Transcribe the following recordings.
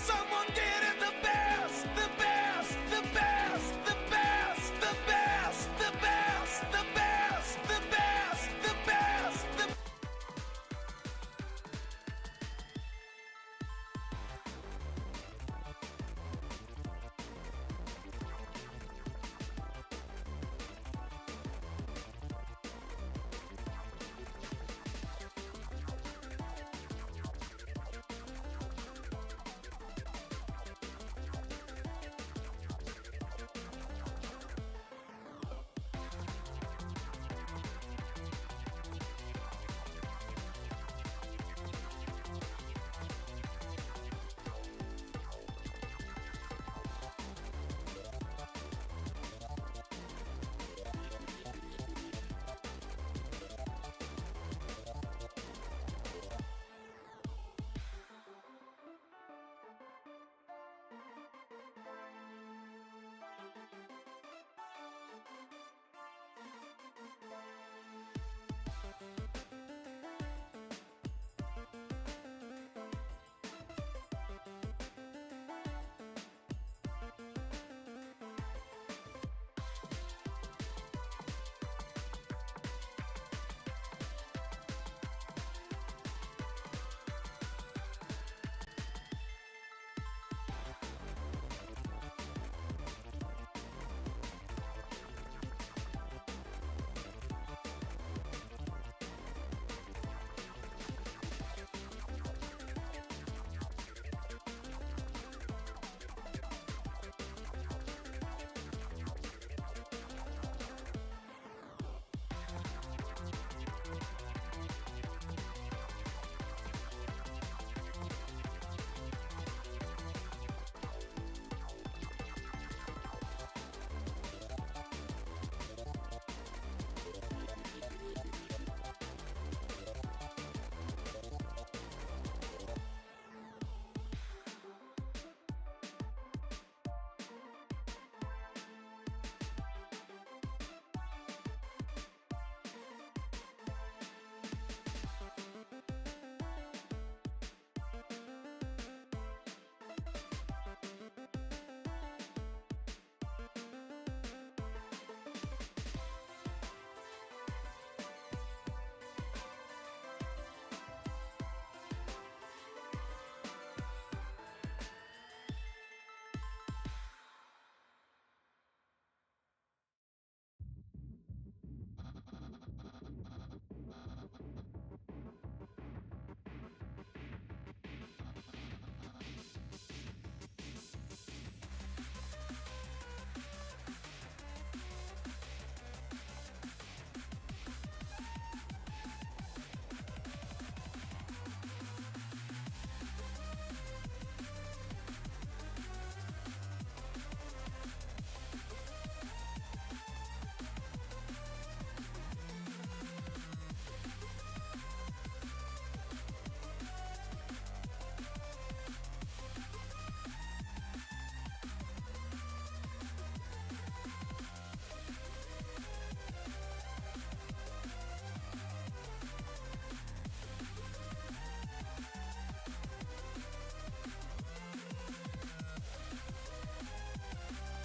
Someone get it the best, the best, the best, the best, the best, the best, the best, the best, the best, the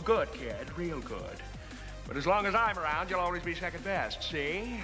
Good, kid, real good. But as long as I'm around, you'll always be second best, see?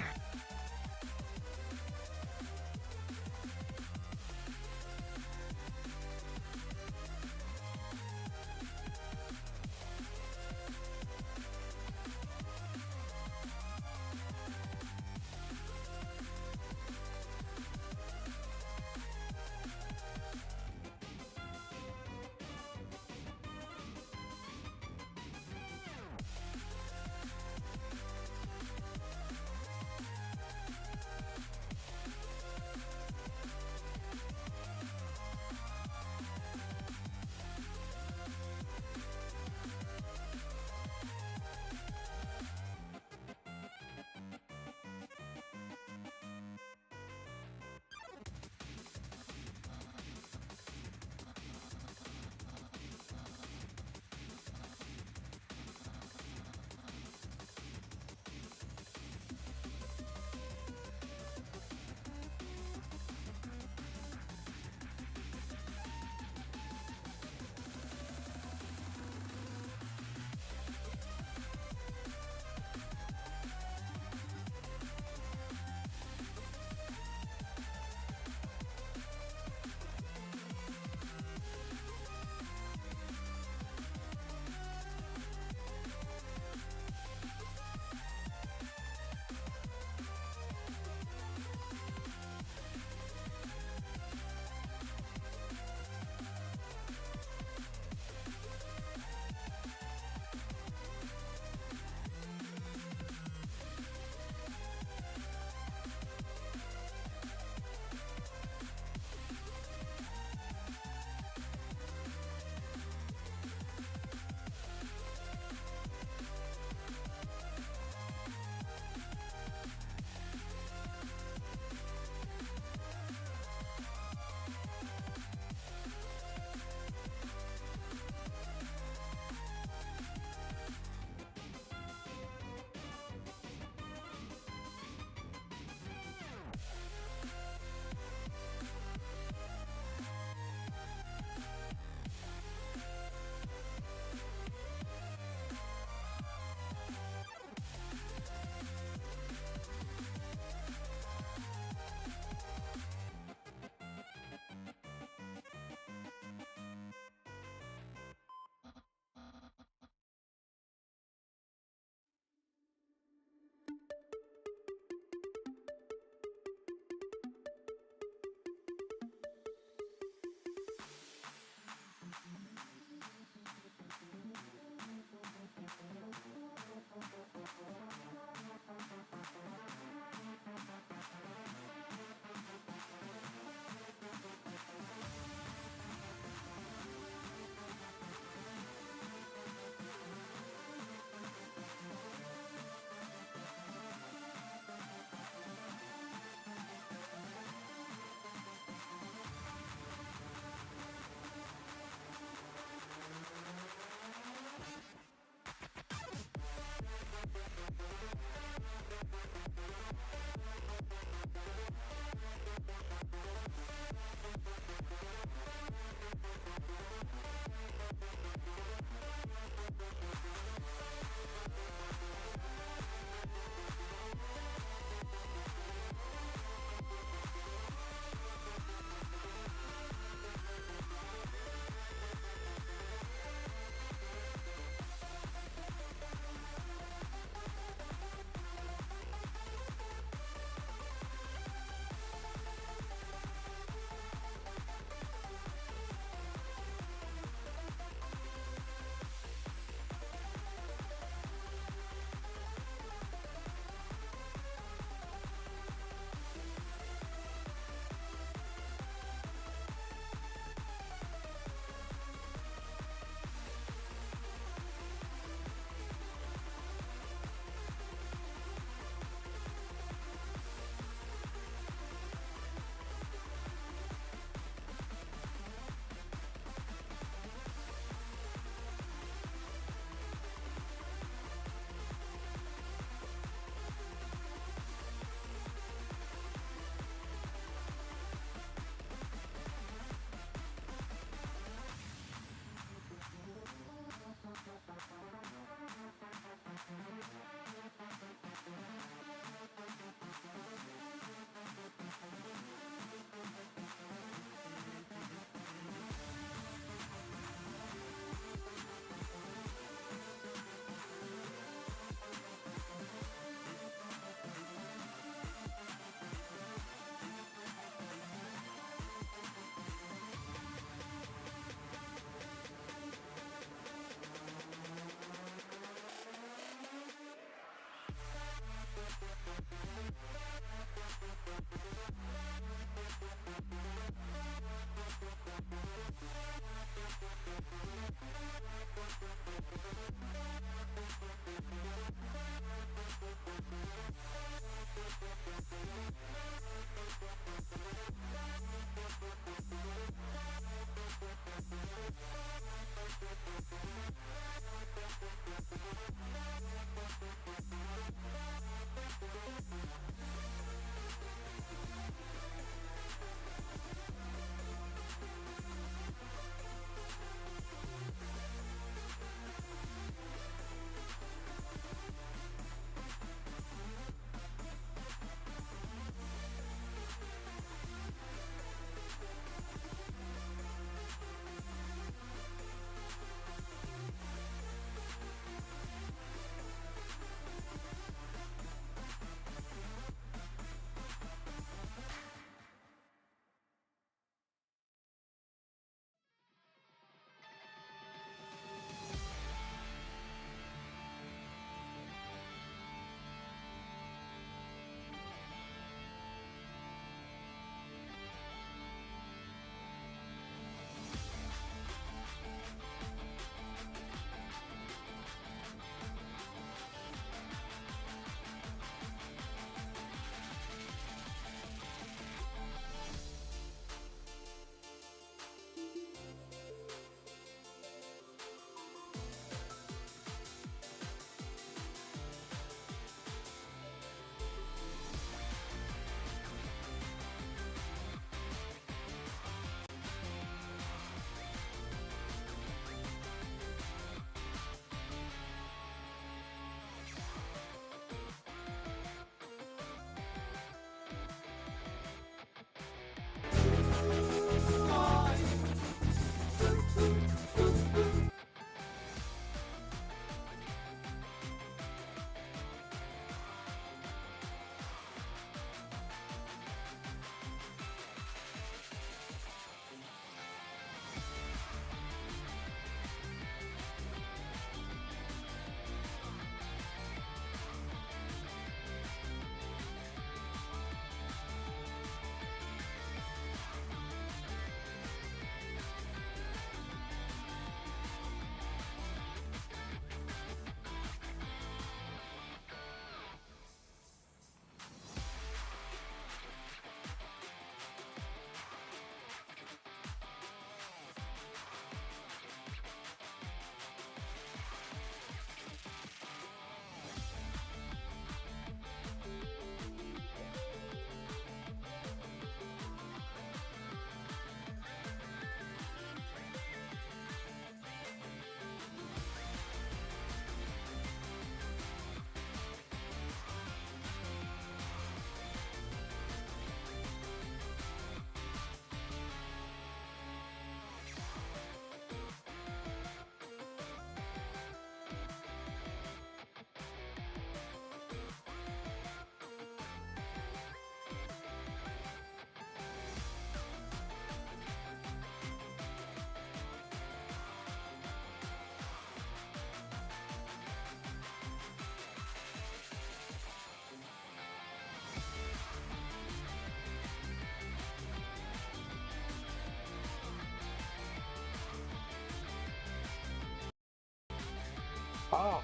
Ah,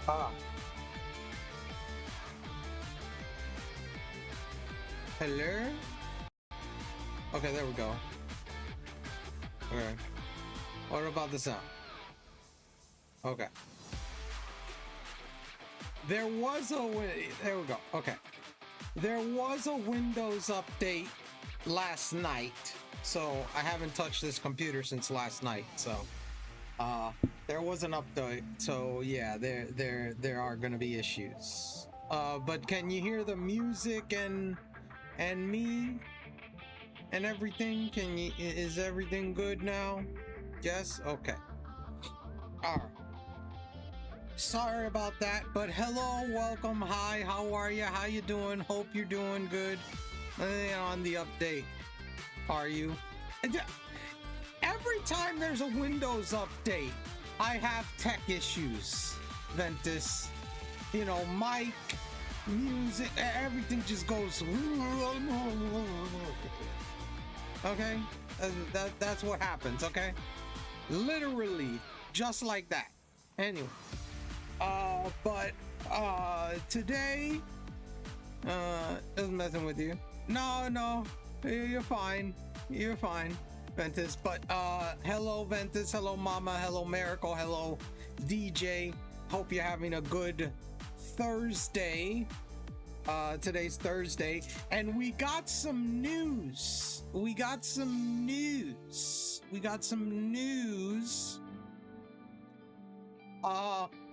ah. Hello? Okay, there we go. Okay. What about the sound? Okay. There was a there we go. Okay. There was a Windows update last night, so I haven't touched this computer since last night. So, there was an update. So yeah, there are gonna be issues. But can you hear the music and me and everything? Can you? Is everything good now? Yes. Okay. All right. Sorry about that, but hello, welcome, hi, how are you? How you doing? Hope you're doing good. On the update, are you? Every time there's a Windows update, I have tech issues, Ventus. You know, mic, music, everything just goes. Okay, that's what happens. Okay, literally just like that. Anyway. But today, just messing with you. No, you're fine. You're fine, Ventus. But, hello, Ventus. Hello, Mama. Hello, Miracle. Hello, DJ. Hope you're having a good Thursday. Today's Thursday, and we got some news.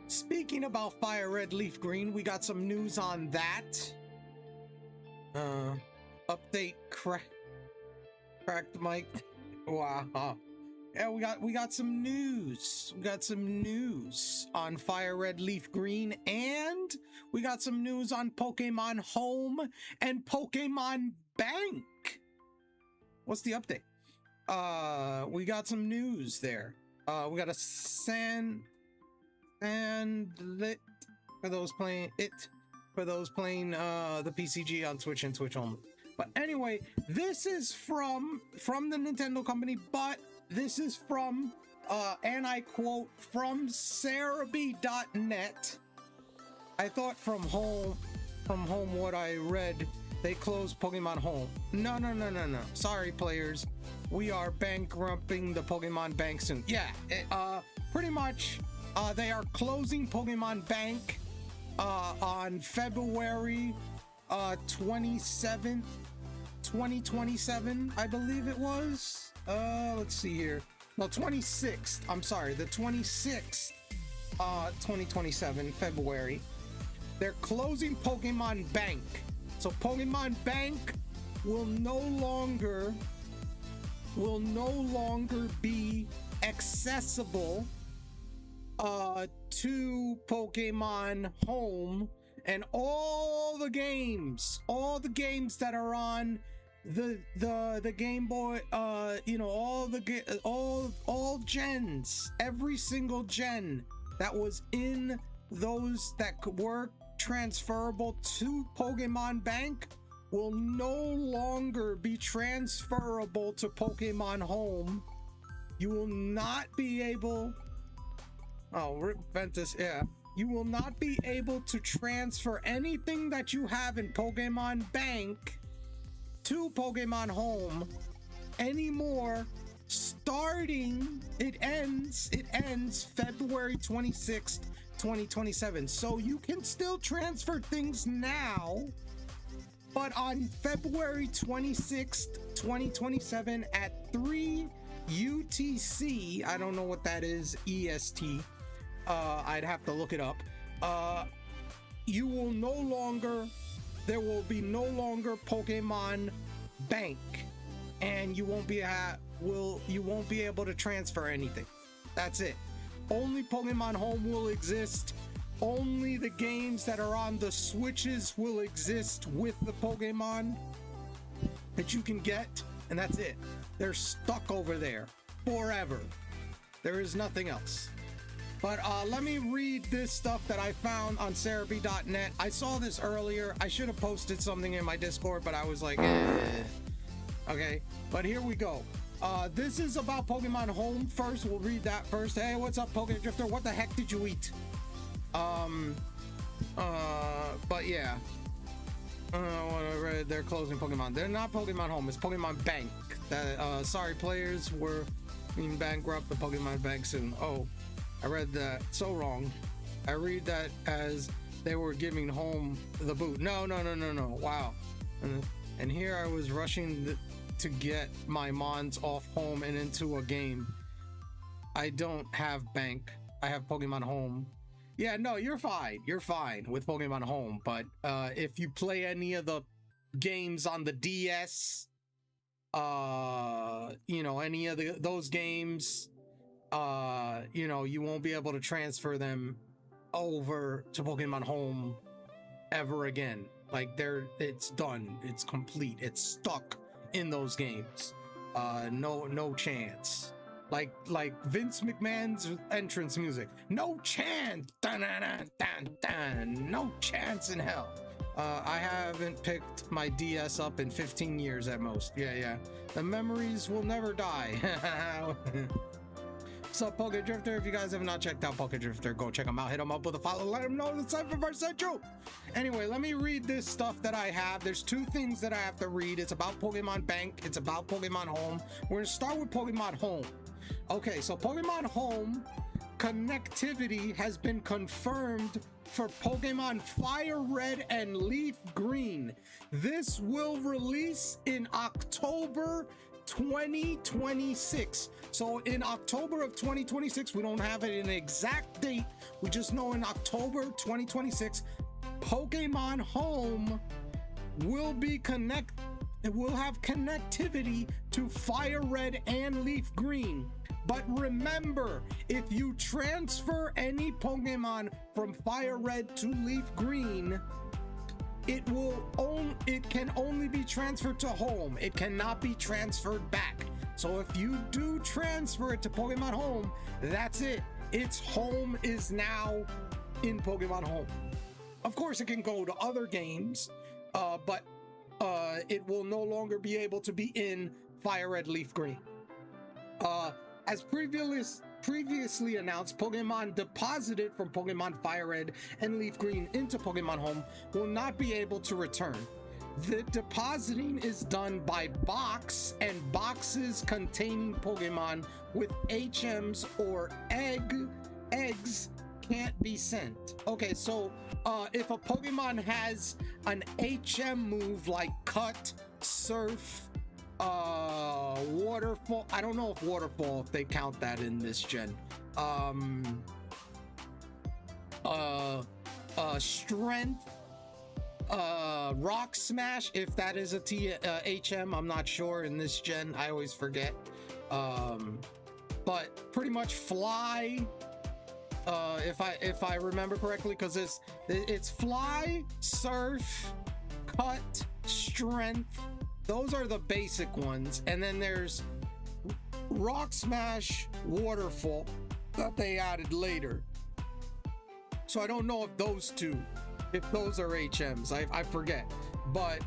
Speaking about Fire Red Leaf Green, we got some news on that. Update cracked mic. Wow. Yeah, we got some news. We got some news on Fire Red Leaf Green, and we got some news on Pokemon Home and Pokemon Bank. What's the update? We got some news there. We got a lit for those playing the PCG on Twitch and Twitch only. But anyway, this is from the Nintendo company, but this is from and I quote, from Cerebi.net. I thought from home what I read, they closed Pokemon Home. No. Sorry, players. We are bankrupting the Pokemon Bank soon. Yeah, pretty much. They are closing Pokemon Bank on February 27th, 2027, I believe it was. Let's see here. No, 26th. I'm sorry, the 26th, 2027, February. They're closing Pokemon Bank. So Pokemon Bank will no longer be accessible to Pokemon Home, and all the games that are on the Game Boy, all gens, every single gen that was in those that were transferable to Pokemon Bank will no longer be transferable to Pokemon Home. You will not be able Rip Ventus, yeah. You will not be able to transfer anything that you have in Pokemon Bank to Pokemon Home anymore. Starting, it ends February 26th, 2027. So you can still transfer things now, but on February 26th, 2027 at 3 UTC, I don't know what that is, EST. I'd have to look it up. There will be no longer Pokemon Bank, and you won't be able to transfer anything. That's it. Only Pokemon Home will exist. Only the games that are on the Switches will exist with the Pokemon that you can get, and that's it. They're stuck over there forever. There is nothing else. But let me read this stuff that I found on Cerebi.net. I saw this earlier. I should have posted something in my Discord, but I was like, Okay, but here we go. This is about Pokemon Home first. We'll read that first. Hey, what's up, Poké Drifter? What the heck did you eat? But yeah. What I read, they're closing Pokemon. They're not Pokemon Home, it's Pokemon Bank. That sorry, players were being bankrupt the Pokemon Bank soon. Oh, I read that so wrong. I read that as they were giving Home the boot. No. Wow. And here I was rushing to get my Mons off Home and into a game. I don't have Bank. I have Pokemon Home. Yeah, no, you're fine. You're fine with Pokemon Home, but if you play any of the games on the DS, you know, any of those games, you know, you won't be able to transfer them over to Pokemon Home ever again. Like it's done. It's complete. It's stuck in those games. No chance. Like Vince McMahon's entrance music. No chance. Dun, dun, dun, dun, dun. No chance in hell. I haven't picked my DS up in 15 years at most. Yeah. The memories will never die. What's up, Poke Drifter? If you guys have not checked out Poke Drifter, go check them out. Hit them up with a follow. Let them know the Cypherverse sent you. Anyway, let me read this stuff that I have. There's two things that I have to read. It's about Pokemon Bank. It's about Pokemon Home. We're gonna start with Pokemon Home. Okay, so Pokemon Home connectivity has been confirmed for Pokemon Fire Red and Leaf Green. This will release in October 2026. So in October of 2026, we don't have an exact date. We just know in October 2026, Pokemon Home will be it will have connectivity to Fire Red and Leaf Green. But remember, if you transfer any Pokemon from Fire Red to Leaf Green, it can only be transferred to Home. It cannot be transferred back. So if you do transfer it to Pokemon Home, that's it. Its home is now in Pokemon Home. Of course, it can go to other games, but it will no longer be able to be in Fire Red Leaf Green. As previously announced, Pokemon deposited from Pokemon Fire Red and Leaf Green into Pokemon Home will not be able to return. The depositing is done by box, and boxes containing Pokemon with HMs or eggs can't be sent. Okay, so if a Pokemon has an HM move like Cut, Surf, Waterfall, I don't know if Waterfall, if they count that in this gen, Strength, Rock Smash, if that is a HM, I'm not sure in this gen, I always forget, but pretty much Fly, if I remember correctly, because it's Fly, Surf, Cut, Strength. Those are the basic ones, and then there's Rock Smash, Waterfall that they added later. So I don't know if those are HMs. I forget, but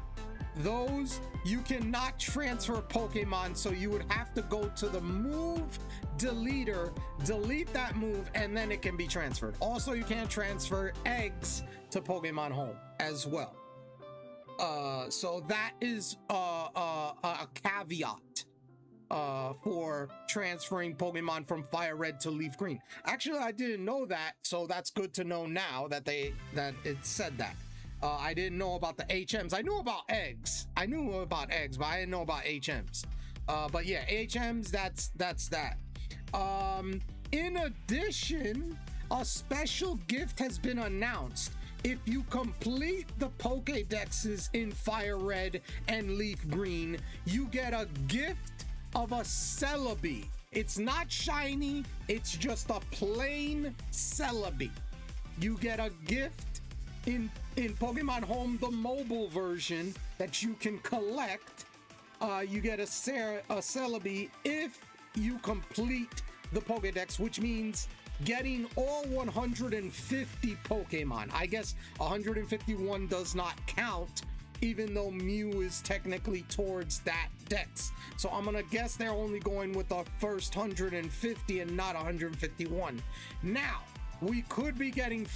those you cannot transfer Pokemon, so you would have to go to the move deleter, delete that move, and then it can be transferred. Also, you can't transfer eggs to Pokemon Home as well. So that is a caveat for transferring Pokemon from Fire Red to Leaf Green. Actually, I didn't know that, so that's good to know now that it said that. I didn't know about the HMs. I knew about eggs. I knew about eggs, but I didn't know about HMs. But yeah, HMs, that's that. In addition, a special gift has been announced. If you complete the Pokédexes in Fire Red and Leaf Green, you get a gift of a Celebi. It's not shiny, it's just a plain Celebi. You get a gift in Pokemon Home, the mobile version that you can collect. You get a Celebi if you complete the Pokédex, which means getting all 150 Pokemon. I guess 151 does not count, even though Mew is technically towards that dex. So I'm gonna guess they're only going with the first 150 and not 151. Now, we could be getting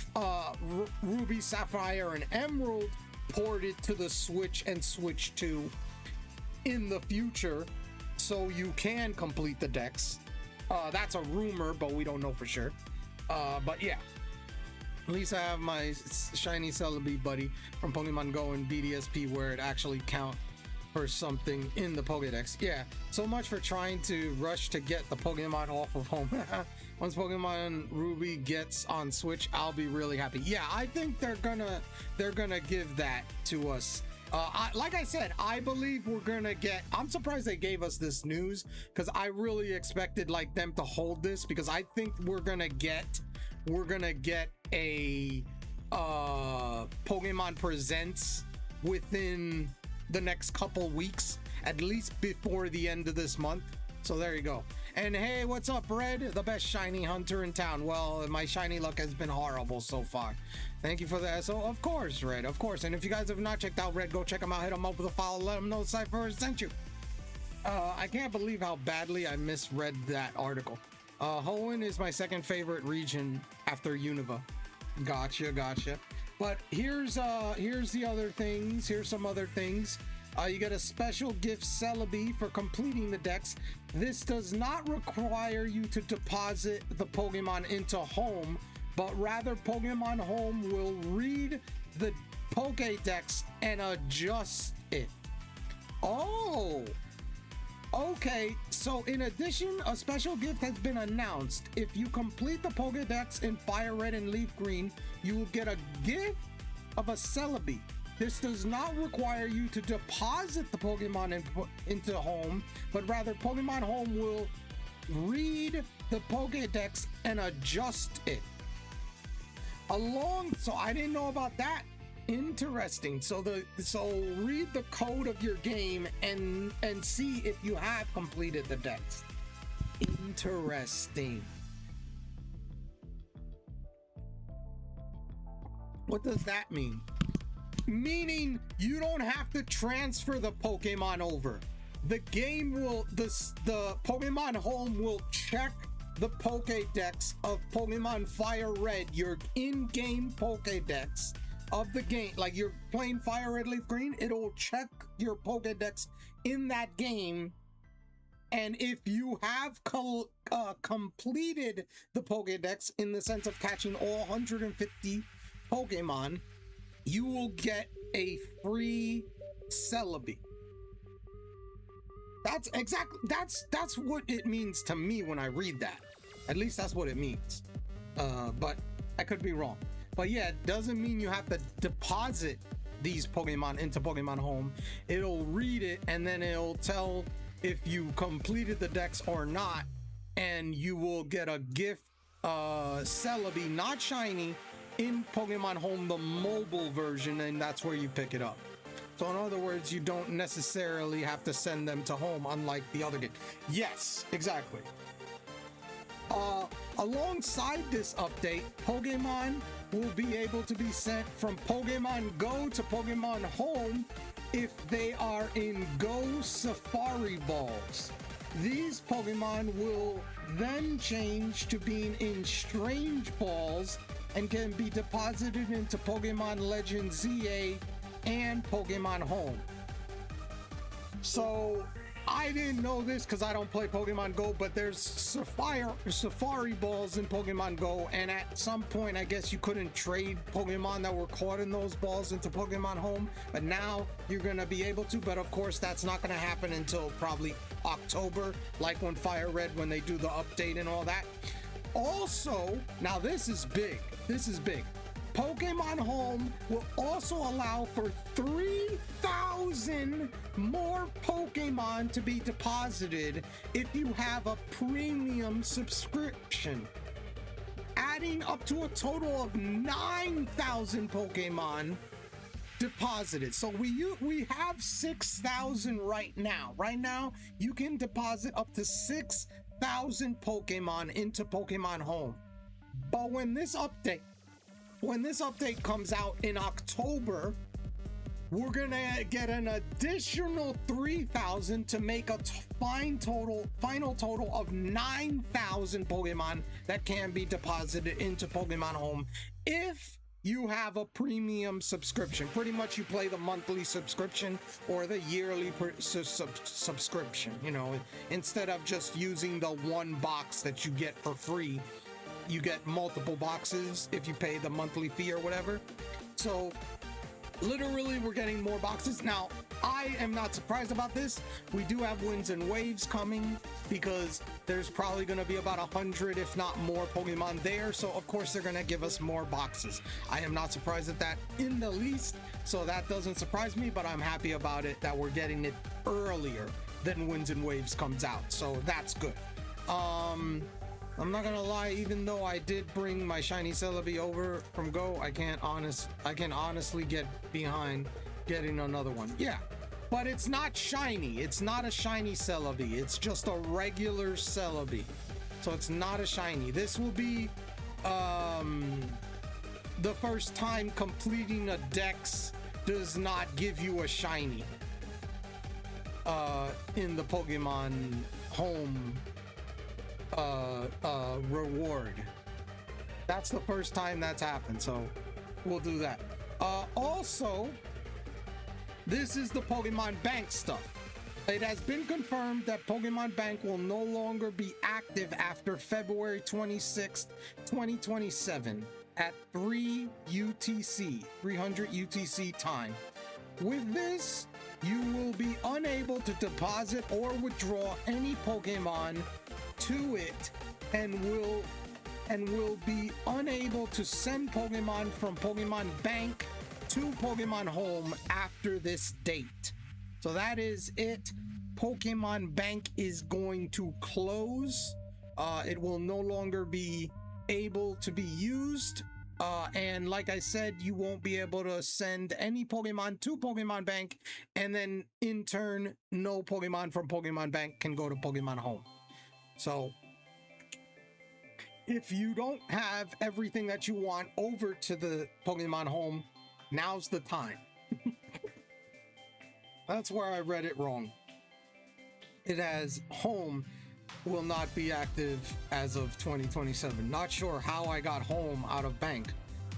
Ruby, Sapphire, and Emerald ported to the Switch and Switch 2 in the future, so you can complete the decks. That's a rumor, but we don't know for sure. But yeah, at least I have my shiny Celebi buddy from Pokemon Go and BDSP where it actually count for something in the Pokedex. Yeah, so much for trying to rush to get the Pokemon off of home. Once Pokemon Ruby gets on Switch, I'll be really happy. Yeah, I think they're gonna give that to us. Like I said, I believe we're gonna get. I'm surprised they gave us this news because I really expected like them to hold this, because I think we're gonna get a Pokemon Presents within the next couple weeks, at least before the end of this month. So there you go. And hey, what's up, Red? The best shiny hunter in town. Well, my shiny luck has been horrible so far. Thank you for that. So of course, Red, of course. And if you guys have not checked out Red, go check him out. Hit him up with a follow. Let him know Cypher sent you. I can't believe how badly I misread that article. Hoenn is my second favorite region after Unova. Gotcha. But here's the other things. Here's some other things. You get a special gift Celebi for completing the decks. This does not require you to deposit the Pokemon into home, but rather Pokemon Home will read the Pokédex and adjust it. Oh, okay. So in addition, a special gift has been announced. If you complete the Pokédex in Fire Red and Leaf Green, you will get a gift of a Celebi. This does not require you to deposit the Pokemon into home, but rather Pokemon Home will read the Pokédex and adjust it. So I didn't know about that. Interesting. So read the code of your game and see if you have completed the decks. Interesting. What does that mean? Meaning you don't have to transfer the Pokemon over. The game will, the Pokemon Home will check the Pokédex of Pokemon Fire Red, your in-game Pokédex of the game. Like you're playing Fire Red Leaf Green, it'll check your Pokédex in that game. And if you have completed the Pokédex in the sense of catching all 150 Pokemon, you will get a free Celebi. That's exactly, that's what it means to me when I read that. At least that's what it means. But I could be wrong. But yeah, it doesn't mean you have to deposit these Pokemon into Pokemon Home. It'll read it and then it'll tell if you completed the decks or not, and you will get a gift Celebi, not shiny, in Pokemon Home, the mobile version, and that's where you pick it up. So in other words, you don't necessarily have to send them to home, unlike the other game. Yes, exactly. Alongside this update, Pokemon will be able to be sent from Pokemon Go to Pokemon Home if they are in Go Safari Balls. These Pokemon will then change to being in Strange Balls and can be deposited into Pokemon Legends ZA and Pokemon Home. So I didn't know this because I don't play Pokemon Go, but there's Safari Balls in Pokemon Go, and at some point I guess you couldn't trade Pokemon that were caught in those balls into Pokemon Home, but now you're gonna be able to. But of course that's not gonna happen until probably October, like when Fire Red, when they do the update and all that. Also, now this is big. Pokemon Home will also allow for 3,000 more Pokemon to be deposited if you have a premium subscription, adding up to a total of 9,000 Pokemon deposited. So we have 6,000 right now. Right now, you can deposit up to 6,000 Pokemon into Pokemon Home. But when this update comes out in October, we're gonna get an additional 3,000 to make a final total of 9,000 Pokemon that can be deposited into Pokemon Home if you have a premium subscription. Pretty much you play the monthly subscription or the yearly subscription, you know, instead of just using the one box that you get for free. You get multiple boxes if you pay the monthly fee or whatever. So literally we're getting more boxes. Now, I am not surprised about this. We do have Winds and Waves coming because there's probably going to be about 100, if not more, Pokemon there. So of course they're going to give us more boxes. I am not surprised at that in the least. So that doesn't surprise me, but I'm happy about it that we're getting it earlier than Winds and Waves comes out. So that's good. I'm not gonna lie, even though I did bring my shiny Celebi over from Go, I can honestly get behind getting another one. Yeah, but it's not shiny. It's not a shiny Celebi. It's just a regular Celebi. So it's not a shiny. This will be the first time completing a dex does not give you a shiny in the Pokemon Home reward. That's the first time that's happened, so we'll do that. Also, this is the Pokemon Bank stuff. It has been confirmed that Pokemon Bank will no longer be active after February 26th, 2027 at 300 UTC time. With this, you will be unable to deposit or withdraw any Pokemon to it and will be unable to send Pokemon from Pokemon Bank to Pokemon Home after this date. So that is it. Pokemon Bank is going to close. It will no longer be able to be used. And like I said, you won't be able to send any Pokemon to Pokemon Bank, and then in turn, no Pokemon from Pokemon Bank can go to Pokemon Home. So if you don't have everything that you want over to the Pokemon Home, now's the time. That's where I read it wrong. It has Home will not be active as of 2027. Not sure how I got Home out of Bank,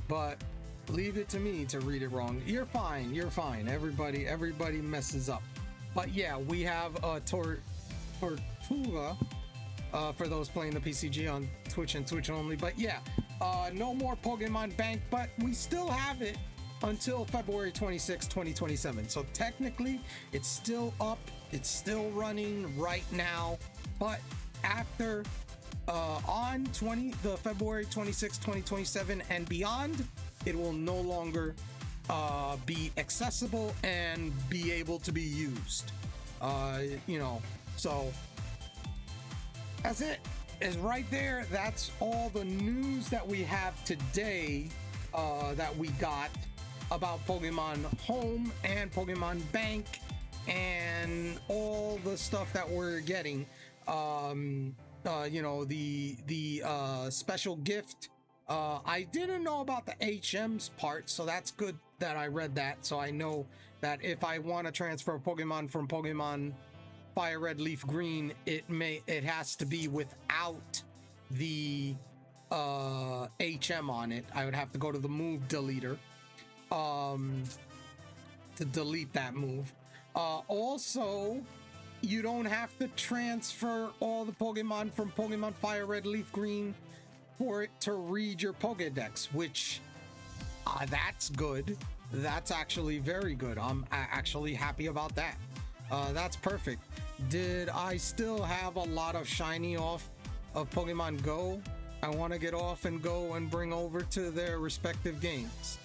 but leave it to me to read it wrong. You're fine. You're fine. Everybody messes up. But yeah, we have a Tortuga for those playing the PCG on Twitch and Twitch only. But yeah, no more Pokemon Bank, but we still have it until February 26, 2027. So technically, it's still up. It's still running right now. But after on the February 26, 2027 and beyond, it will no longer be accessible and be able to be used. You know, so that's it. Is right there. That's all the news that we have today that we got about Pokemon Home and Pokemon Bank and all the stuff that we're getting. You know, the special gift. I didn't know about the HM's part, so that's good that I read that. So I know that if I want to transfer a Pokemon from Pokemon Fire Red, Leaf Green, it has to be without the HM on it. I would have to go to the move deleter to delete that move. Also, you don't have to transfer all the Pokemon from Pokemon Fire Red, Leaf Green for it to read your Pokédex, which that's good. That's actually very good. I'm actually happy about that. That's perfect. Did I still have a lot of shiny off of Pokemon Go? I want to get off and go and bring over to their respective games.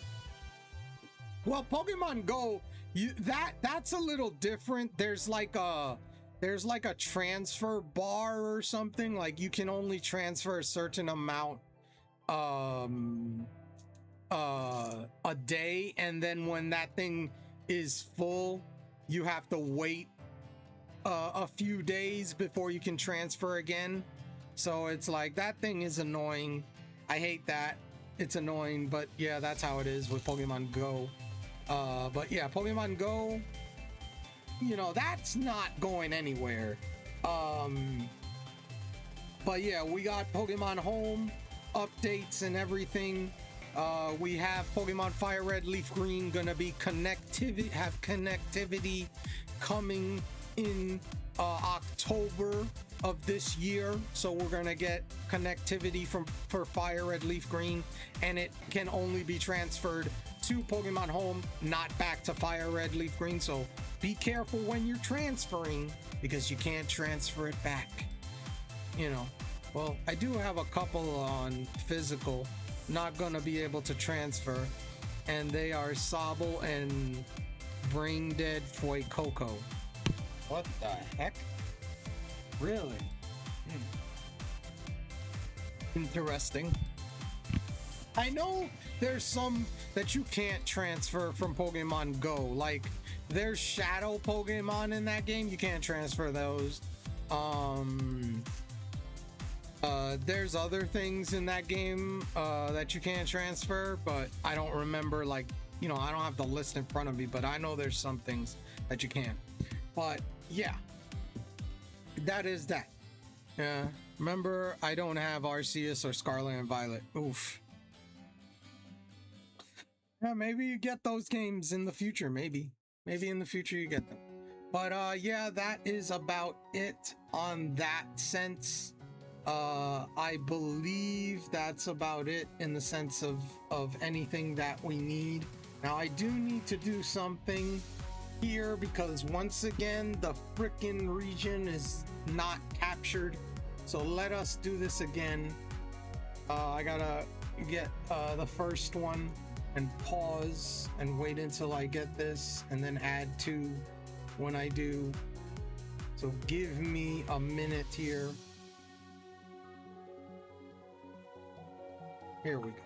Well, Pokemon Go, that's a little different. There's like a transfer bar or something. Like you can only transfer a certain amount a day, and then when that thing is full, you have to wait a few days before you can transfer again. So it's like, that thing is annoying. I hate that. It's annoying, but yeah, that's how it is with Pokemon Go. But yeah, Pokemon Go, you know, that's not going anywhere. But yeah, we got Pokemon Home updates and everything. We have Pokemon Fire Red, Leaf Green gonna be connectivity coming in October of this year. So we're gonna get connectivity for Fire Red, Leaf Green, and it can only be transferred to Pokemon Home, not back to Fire Red, Leaf Green. So be careful when you're transferring, because you can't transfer it back. You know, well, I do have a couple on physical, not gonna be able to transfer, and they are Sobble and Brain Dead Fuecoco. What the heck? Really? Interesting. I know there's some that you can't transfer from Pokemon Go, like there's shadow Pokemon in that game, you can't transfer those. There's other things in that game that you can't transfer, but I don't remember, like, you know, I don't have the list in front of me, but I know there's some things that you can. But yeah, that is that. Yeah, remember, I don't have Arceus or Scarlet and Violet. Oof. Yeah, maybe you get those games in the future. Maybe in the future you get them. But yeah, that is about it on that sense. I believe that's about it in the sense of anything that we need. Now I do need to do something here, because once again the frickin' region is not captured. So let us do this again. I gotta get the first one and pause and wait until I get this, and then add 2 when I do. So give me a minute here. Here we go.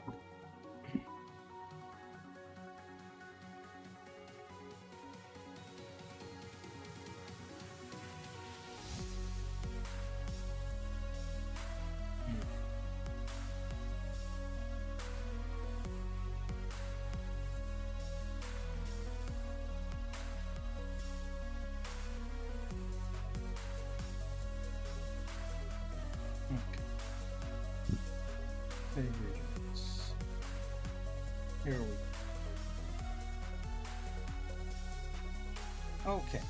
Favorites. Here we go. Okay.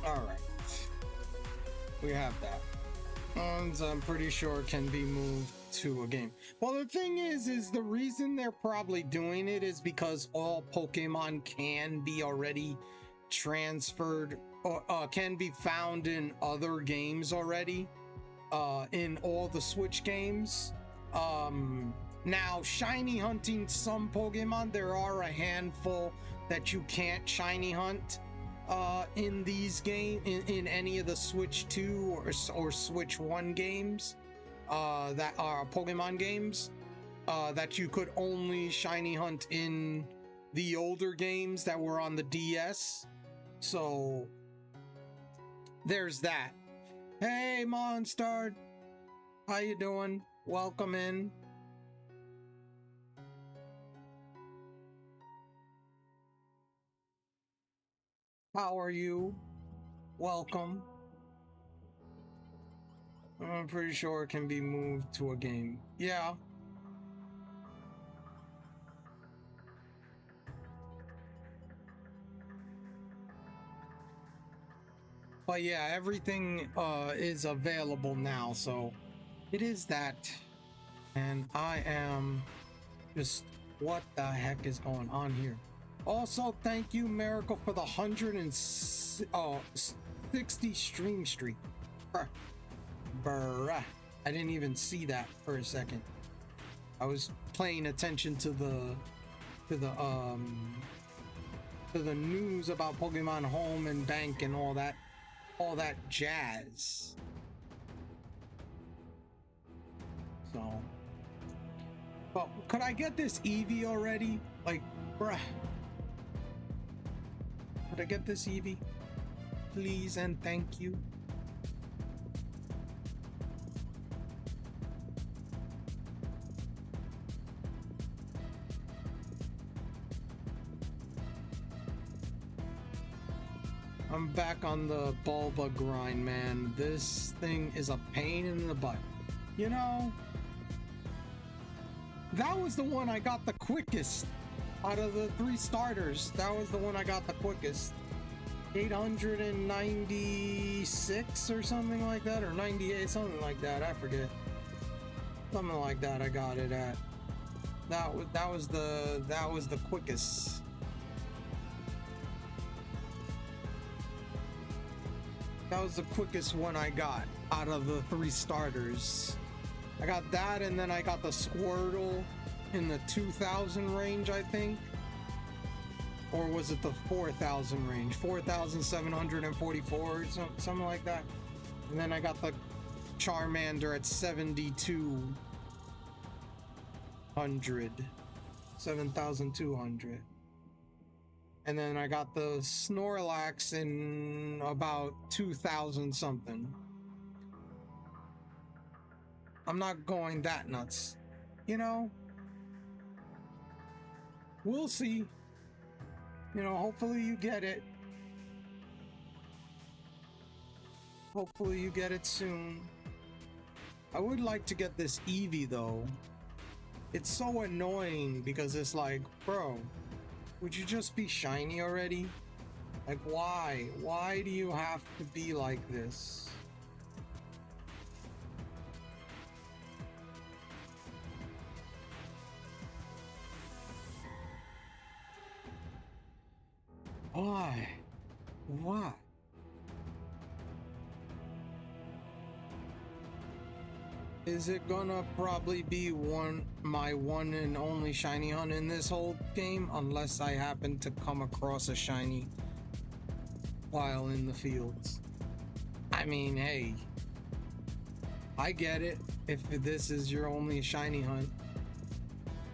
All right. We have that. And I'm pretty sure it can be moved to a game. Well, the thing is the reason they're probably doing it is because all Pokemon can be already transferred, or can be found in other games already, in all the Switch games. Now, shiny hunting some Pokemon, there are a handful that you can't shiny hunt in these games, in any of the Switch 2 or Switch 1 games, that are Pokemon games, that you could only shiny hunt in the older games that were on the DS. So there's that. Hey Monstard, how you doing? Welcome in. How are you? Welcome. I'm pretty sure it can be moved to a game. Yeah. But yeah, everything is available now, so it is that. And I am just, what the heck is going on here? Also, thank you, Miracle, for the 160 stream streak. Bruh. I didn't even see that for a second. I was paying attention to the news about Pokemon Home and Bank and all that jazz. So, but could I get this Eevee already? Like, bruh. Could I get this Eevee? Please and thank you. I'm back on the Bulba grind, man. This thing is a pain in the butt. You know, that was the one I got the quickest out of the 3 starters. That was the one I got the quickest. 896 or something like that, or 98, something like that. I forget. Something like that. I got it at. That was the quickest. That was the quickest one I got out of the 3 starters. I got that, and then I got the Squirtle in the 2000 range, I think. Or was it the 4000 range? 4744 or something like that. And then I got the Charmander at 7,200. And then I got the Snorlax in about 2000 something. I'm not going that nuts. You know? We'll see. You know, hopefully you get it. Hopefully you get it soon. I would like to get this Eevee though. It's so annoying because it's like, bro, would you just be shiny already? Like, why? Why do you have to be like this? Why? Why? Is it gonna probably be my one and only shiny hunt in this whole game, unless I happen to come across a shiny while in the fields? I mean, hey, I get it if this is your only shiny hunt.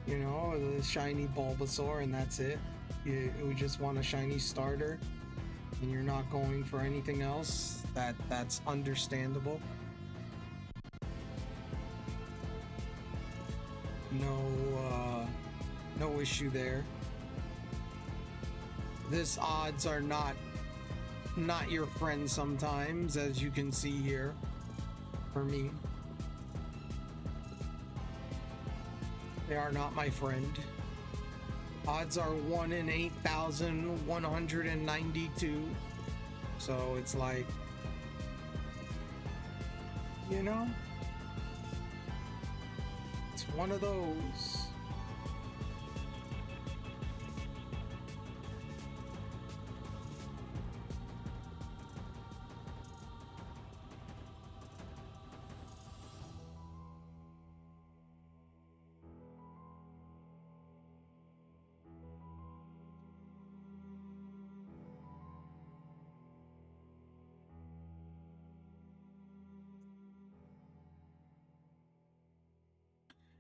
You know, the shiny Bulbasaur and that's it. You just want a shiny starter and you're not going for anything else. That's understandable. No issue there. This odds are not your friend sometimes, as you can see here for me. They are not my friend. Odds are 1 in 8,192. So it's like, you know, it's one of those.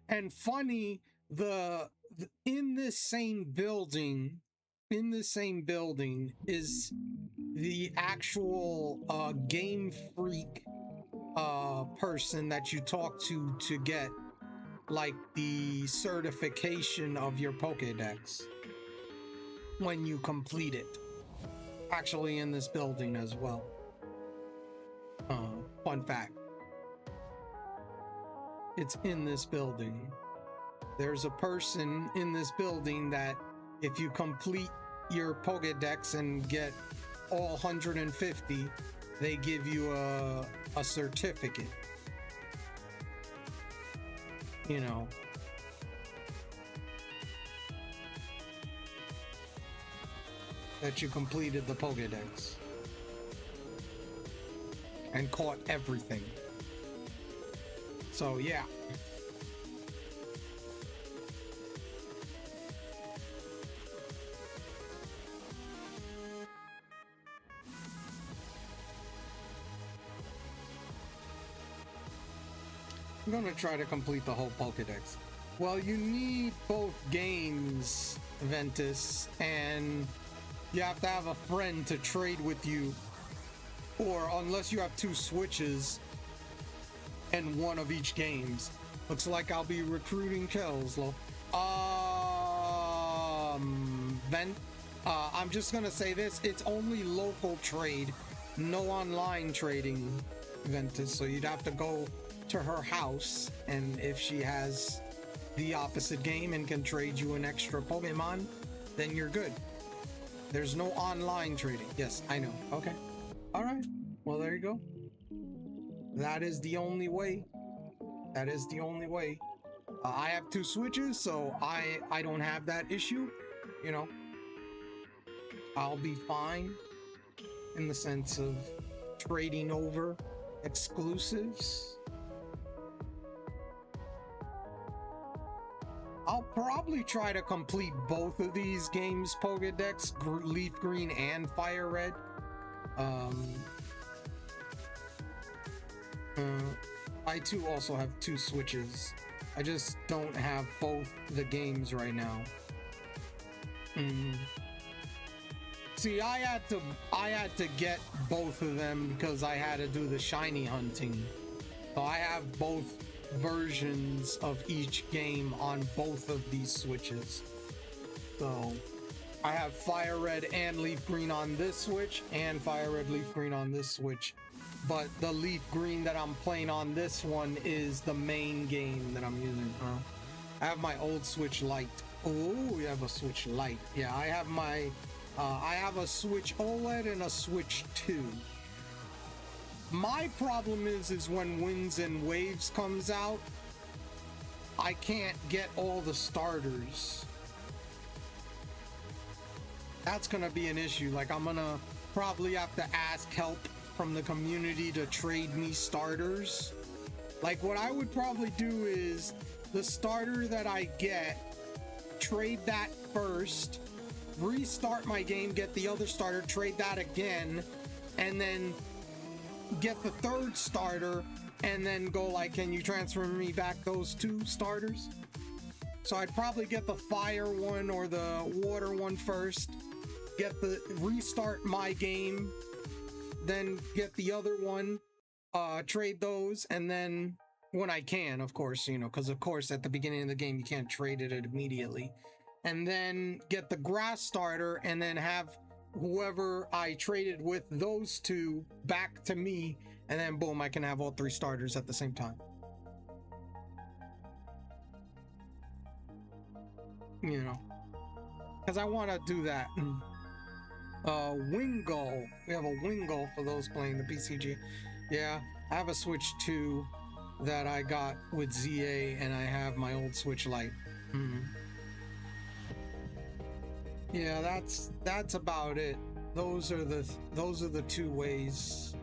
And funny, in this same building is the actual Game Freak person that you talk to get like the certification of your Pokédex when you complete it. Actually in this building as well. Fun fact. It's in this building. There's a person in this building that if you complete your Pokédex and get all 150, they give you a certificate. You know. That you completed the Pokédex. And caught everything. So yeah. I'm gonna try to complete the whole Pokédex. Well, you need both games, Ventus, and you have to have a friend to trade with you, or unless you have 2 Switches and 1 of each games. Looks like I'll be recruiting Kelslo. I'm just gonna say this, it's only local trade, no online trading, Ventus, so you'd have to go to her house, and if she has the opposite game and can trade you an extra Pokemon, then you're good. There's no online trading. Yes, I know. Okay. All right. Well, there you go. That is the only way. That is the only way. I have 2 Switches, so I don't have that issue. You know, I'll be fine in the sense of trading over exclusives. I'll probably try to complete both of these games Pokedex, Leaf Green and Fire Red. I too also have 2 Switches. I just don't have both the games right now. See, I had to get both of them because I had to do the shiny hunting. So I have both versions of each game on both of these Switches. So I have Fire Red and Leaf Green on this Switch and Fire Red Leaf Green on this Switch. But the Leaf Green that I'm playing on this one is the main game that I'm using. I have my old Switch Lite. Oh, we have a Switch Lite. Yeah, I have my I have a Switch OLED and a Switch 2. My problem is when Winds and Waves comes out, I can't get all the starters. That's gonna be an issue. Like, I'm gonna probably have to ask help from the community to trade me starters. Like, what I would probably do is the starter that I get, trade that first, restart my game, get the other starter, trade that again, and then get the 3rd starter, and then go like, can you transfer me back those 2 starters? So I'd probably get the fire one or the water one first, restart my game, then get the other one, trade those, and then when I can, of course, you know, because of course at the beginning of the game you can't trade it immediately, and then get the grass starter, and then have whoever I traded with those 2 back to me, and then boom, I can have all 3 starters at the same time. You know, because I want to do that. Wingull. We have a Wingull for those playing the PCG. Yeah, I have a Switch 2 that I got with ZA, and I have my old Switch Lite. Yeah, that's about it. Those are the 2 ways.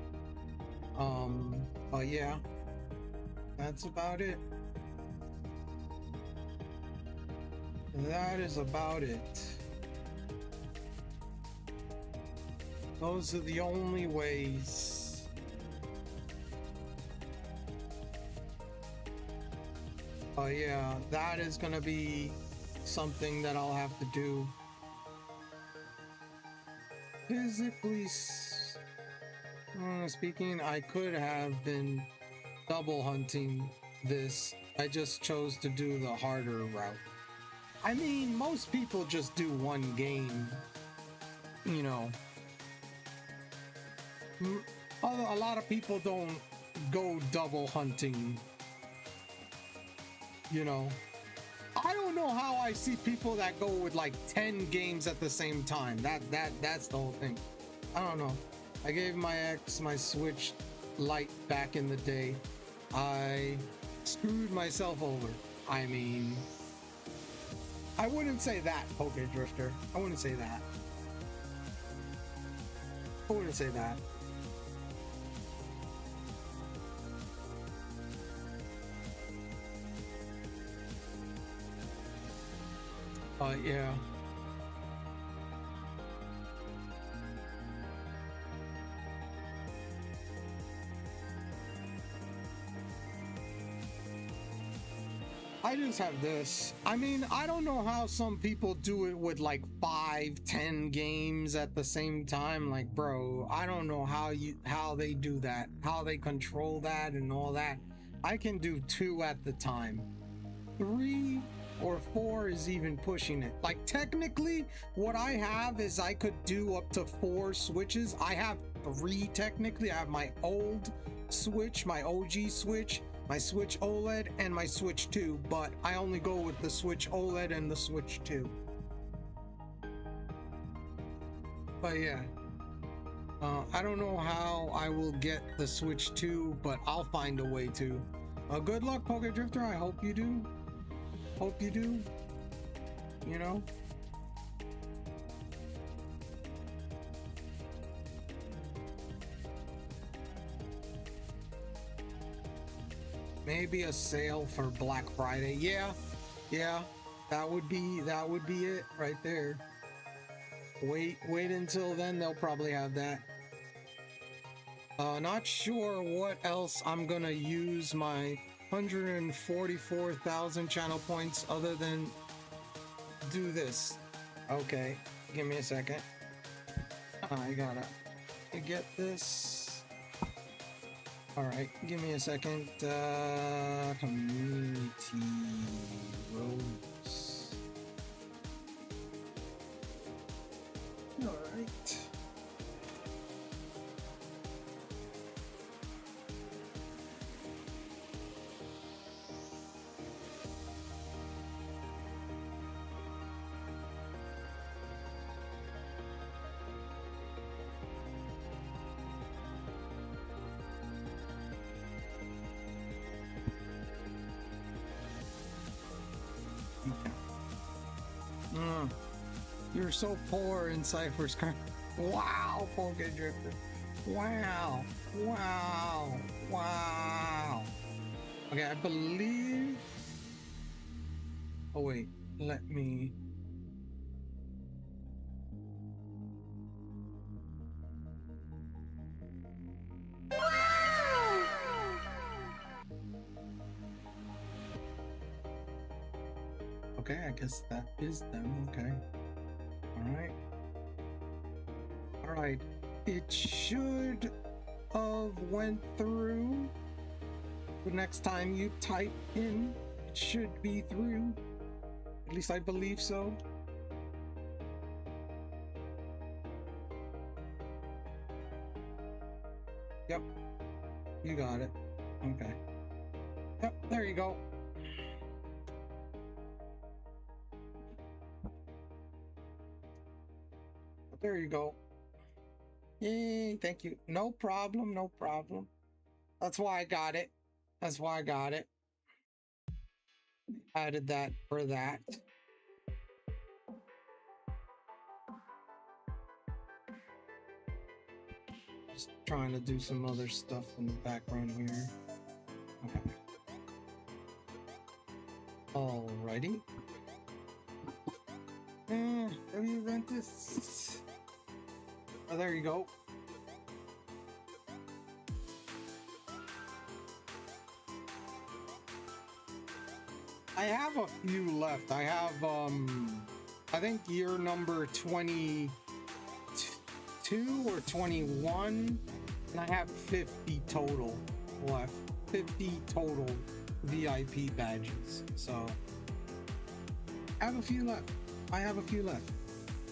But yeah, that's about it. That is about it. Those are the only ways. Yeah, that is gonna be something that I'll have to do. Physically speaking, I could have been double hunting this. I just chose to do the harder route. I mean, most people just do one game, you know. Although a lot of people don't go double hunting, you know. I don't know how I see people that go with like 10 games at the same time. That's the whole thing. I don't know. I gave my ex my Switch Lite back in the day. I screwed myself over. I mean, I wouldn't say that, Poke Drifter. I wouldn't say that. I wouldn't say that. Yeah. I just have this. I mean, I don't know how some people do it with like 5-10 games at the same time. Like, bro, I don't know how they do that, how they control that and all that. I can do 2 at the time. 3, or 4 is even pushing it. Like technically what I have is I could do up to 4 switches. I have 3 technically. I have my old Switch, my OG Switch, my Switch OLED, and my Switch 2, but I only go with the Switch OLED and the Switch 2. But yeah, I don't know how I will get the Switch 2, but I'll find a way to. Good luck, Poke Drifter. I hope you do. Hope you do. You know? Maybe a sale for Black Friday. Yeah, that would be it right there. Wait until then. They'll probably have that. Not sure what else I'm gonna use my 144,000 channel points other than do this. Okay, give me a second. I gotta get this. All right, give me a second. Community roads. All right. You're so poor in Cypher's car. Wow, Poke Drifter. Wow. Wow. Wow. Okay, I believe. Oh, wait. Let me. Okay, I guess that is them. Okay. All right. It should have went through. The next time you type in, it should be through. At least I believe so. Yep. You got it. Okay. Yep, there you go. There you go. Yay, thank you. No problem, no problem. That's why I got it. That's why I got it. Added that for that. Just trying to do some other stuff in the background here. Okay. Alrighty. Have you rent this? Oh, there you go. I have a few left. I have, I think year number 22 or 21, and I have 50 total left. 50 total VIP badges. So, I have a few left.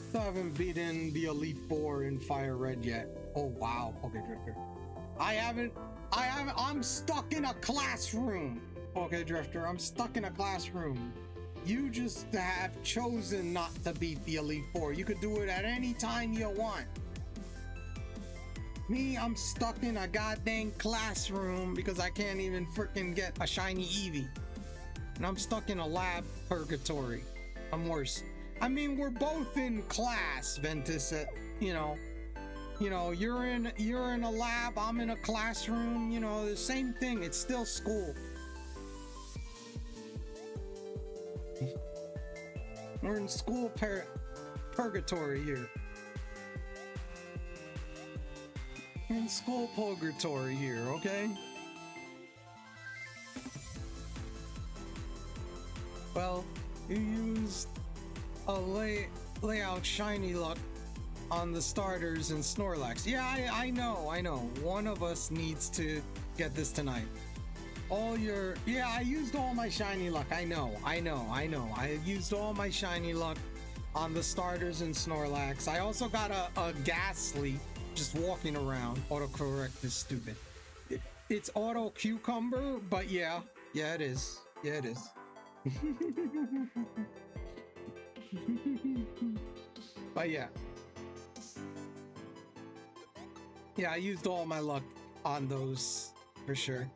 Still haven't beaten the Elite Four in Fire Red yet. Oh wow, Poke Drifter. I'm stuck in a classroom. Poke Drifter, I'm stuck in a classroom. You just have chosen not to beat the Elite Four. You could do it at any time you want. Me, I'm stuck in a goddamn classroom because I can't even freaking get a shiny Eevee. And I'm stuck in a lab purgatory. I'm worse. I mean, we're both in class, Ventus. You know, you're in a lab, I'm in a classroom. You know, the same thing. It's still school. We're in school purgatory here. We're in school purgatory here, okay? Well, you used a layout shiny luck on the starters and Snorlax. Yeah, I know. One of us needs to get this tonight. all your, yeah, I used all my shiny luck. I know. I used all my shiny luck on the starters and Snorlax. I also got a Ghastly just walking around. Autocorrect is stupid. It's auto cucumber, but yeah, it is. Yeah, it is. But yeah. Yeah, I used all my luck on those for sure.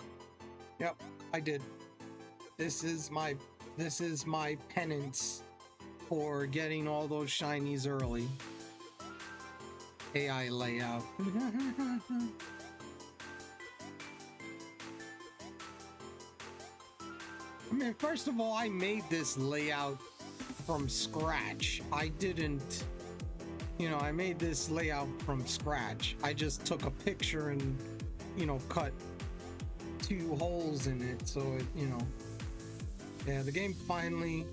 Yep, I did. This is my penance for getting all those shinies early. AI layout. I mean, first of all, I made this layout from scratch. I didn't, I made this layout from scratch. I just took a picture and, cut 2 holes in it. So it, yeah, the game finally,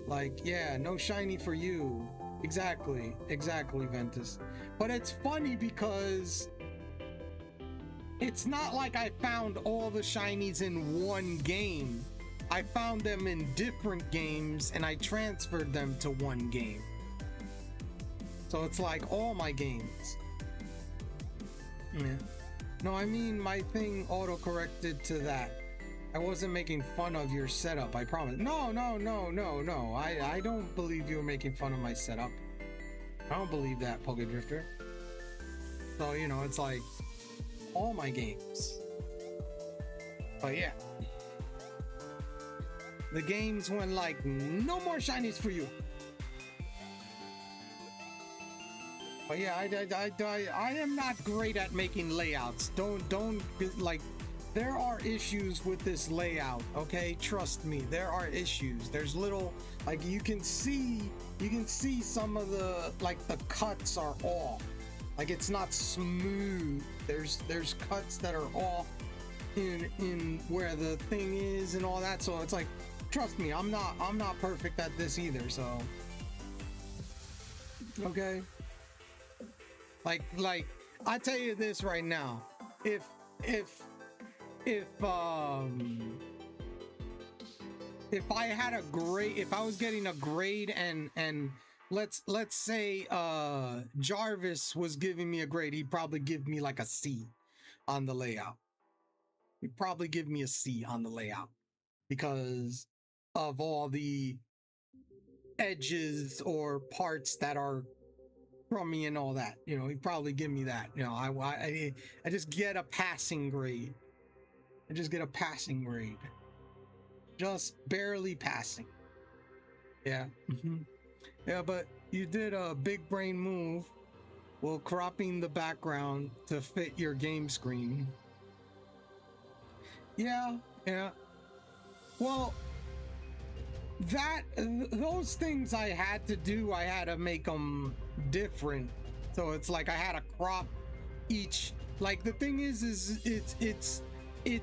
like, yeah, no shiny for you. Exactly, Ventus. But it's funny because it's not like I found all the shinies in one game. I found them in different games and I transferred them to one game. So it's like all my games. Yeah. No, I mean my thing auto-corrected to that. I wasn't making fun of your setup, I promise. No. I don't believe you were making fun of my setup. I don't believe that, Pokedrifter. So, it's like all my games. But yeah. The games when like no more shinies for you. But yeah, I am not great at making layouts. Don't like, there are issues with this layout, okay? Trust me, there are issues. There's little, like, you can see some of the, like, the cuts are off. Like, it's not smooth. There's cuts that are off in where the thing is and all that. So it's like, trust me, I'm not perfect at this either, so okay. Like I tell you this right now, if I had a grade, if I was getting a grade and let's say Jarvis was giving me a grade, he'd probably give me like a C on the layout. He'd probably give me a C on the layout because of all the edges or parts that are from me and all that. He'd probably give me that. I just get a passing grade. Just barely passing. Yeah. Yeah, but you did a big brain move while cropping the background to fit your game screen. Yeah. Well, those things I had to do, I had to make them different. So it's like I had to crop each, like the thing is it's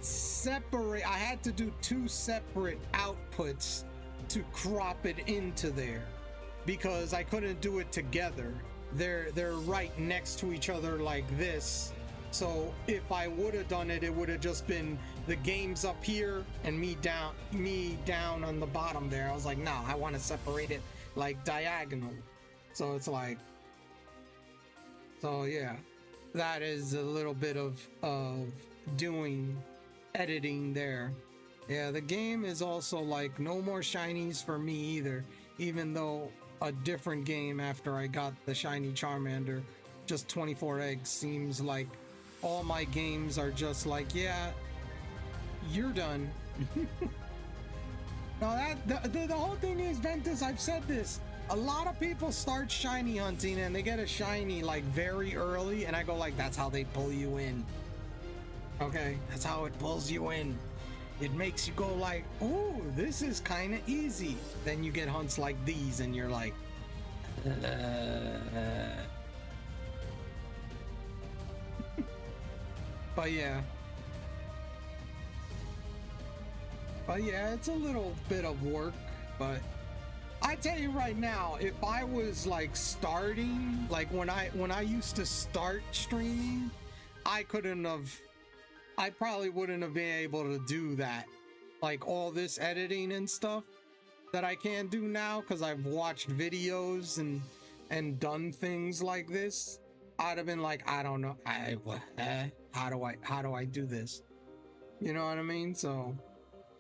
separate. I had to do 2 separate outputs to crop it into there because I couldn't do it together. They're right next to each other like this. So if I would have done it, it would have just been the games up here and me down on the bottom there. I was like, no, I want to separate it like diagonal. So it's like, so yeah, that is a little bit of doing editing there. Yeah, the game is also like no more shinies for me either, even though a different game after I got the shiny Charmander, just 24 eggs, seems like all my games are just like, yeah, you're done. Now the whole thing is, Ventus, I've said this, a lot of people start shiny hunting and they get a shiny like very early, and I go like, that's how they pull you in. Okay, that's how it pulls you in. It makes you go like, oh, this is kind of easy. Then you get hunts like these and you're like, But yeah, it's a little bit of work, but I tell you right now, if I was like starting, like when I used to start streaming, I couldn't have I probably wouldn't have been able to do that. Like all this editing and stuff that I can do now because I've watched videos and done things like this. I'd have been like, I don't know, how do I do this? You know what I mean? So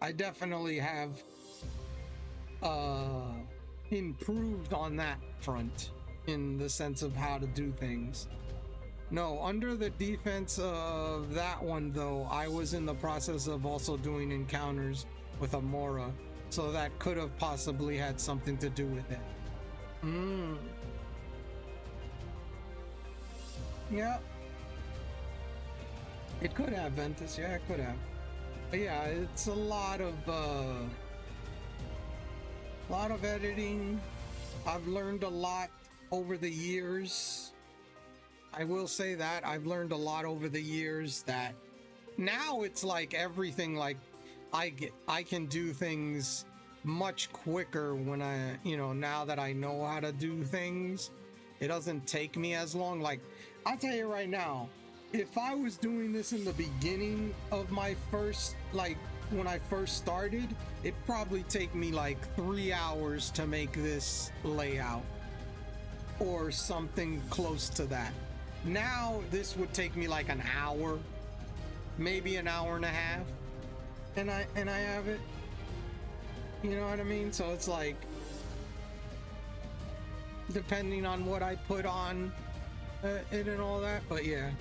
I definitely have improved on that front in the sense of how to do things. No, under the defense of that one though, I was in the process of also doing encounters with Amora, so that could have possibly had something to do with it. Yeah, it could have, Ventus. Yeah, it could have. But yeah, it's a lot of editing. I've learned a lot over the years. I will say that I've learned a lot over the years that now it's like everything, like I can do things much quicker when now that I know how to do things. It doesn't take me as long. Like, I'll tell you right now, if I was doing this in the beginning of my first, like when I first started, it'd probably take me like 3 hours to make this layout or something close to that. Now this would take me like an hour, maybe an hour and a half, and I have it. You know what I mean? So it's like, depending on what I put on it and all that. But yeah,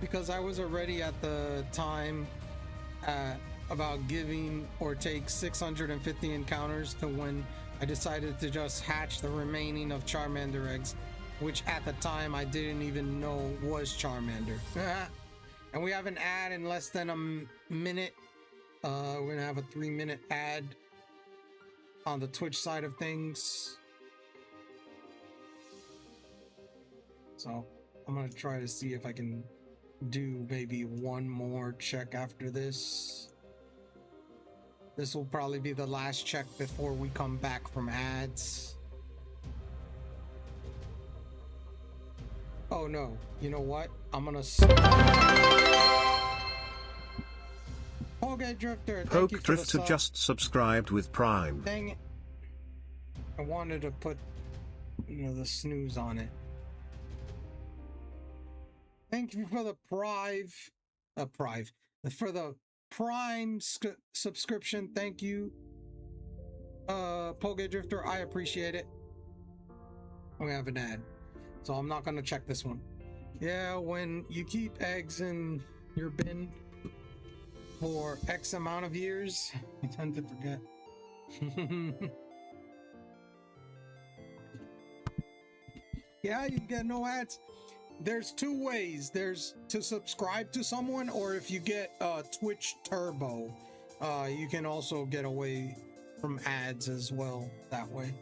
because I was already at the time about giving or take 650 encounters to when I decided to just hatch the remaining of Charmander eggs, which at the time I didn't even know was Charmander. And we have an ad in less than a minute. We're gonna have a 3-minute ad on the Twitch side of things. So I'm gonna try to see if I can do maybe one more check after this. This will probably be the last check before we come back from ads. Oh no, you know what? I'm gonna Poke Drifter, thank you for Drifter the sub. just subscribed with Prime. Dang it. I wanted to put, the snooze on it. Thank you for the for the Prime subscription. Thank you, Poke Drifter. I appreciate it. We have an ad, so I'm not gonna check this one. Yeah, when you keep eggs in your bin for X amount of years, you tend to forget. Yeah, you get no ads. There's two ways. There's to subscribe to someone, or if you get Twitch Turbo, you can also get away from ads as well that way.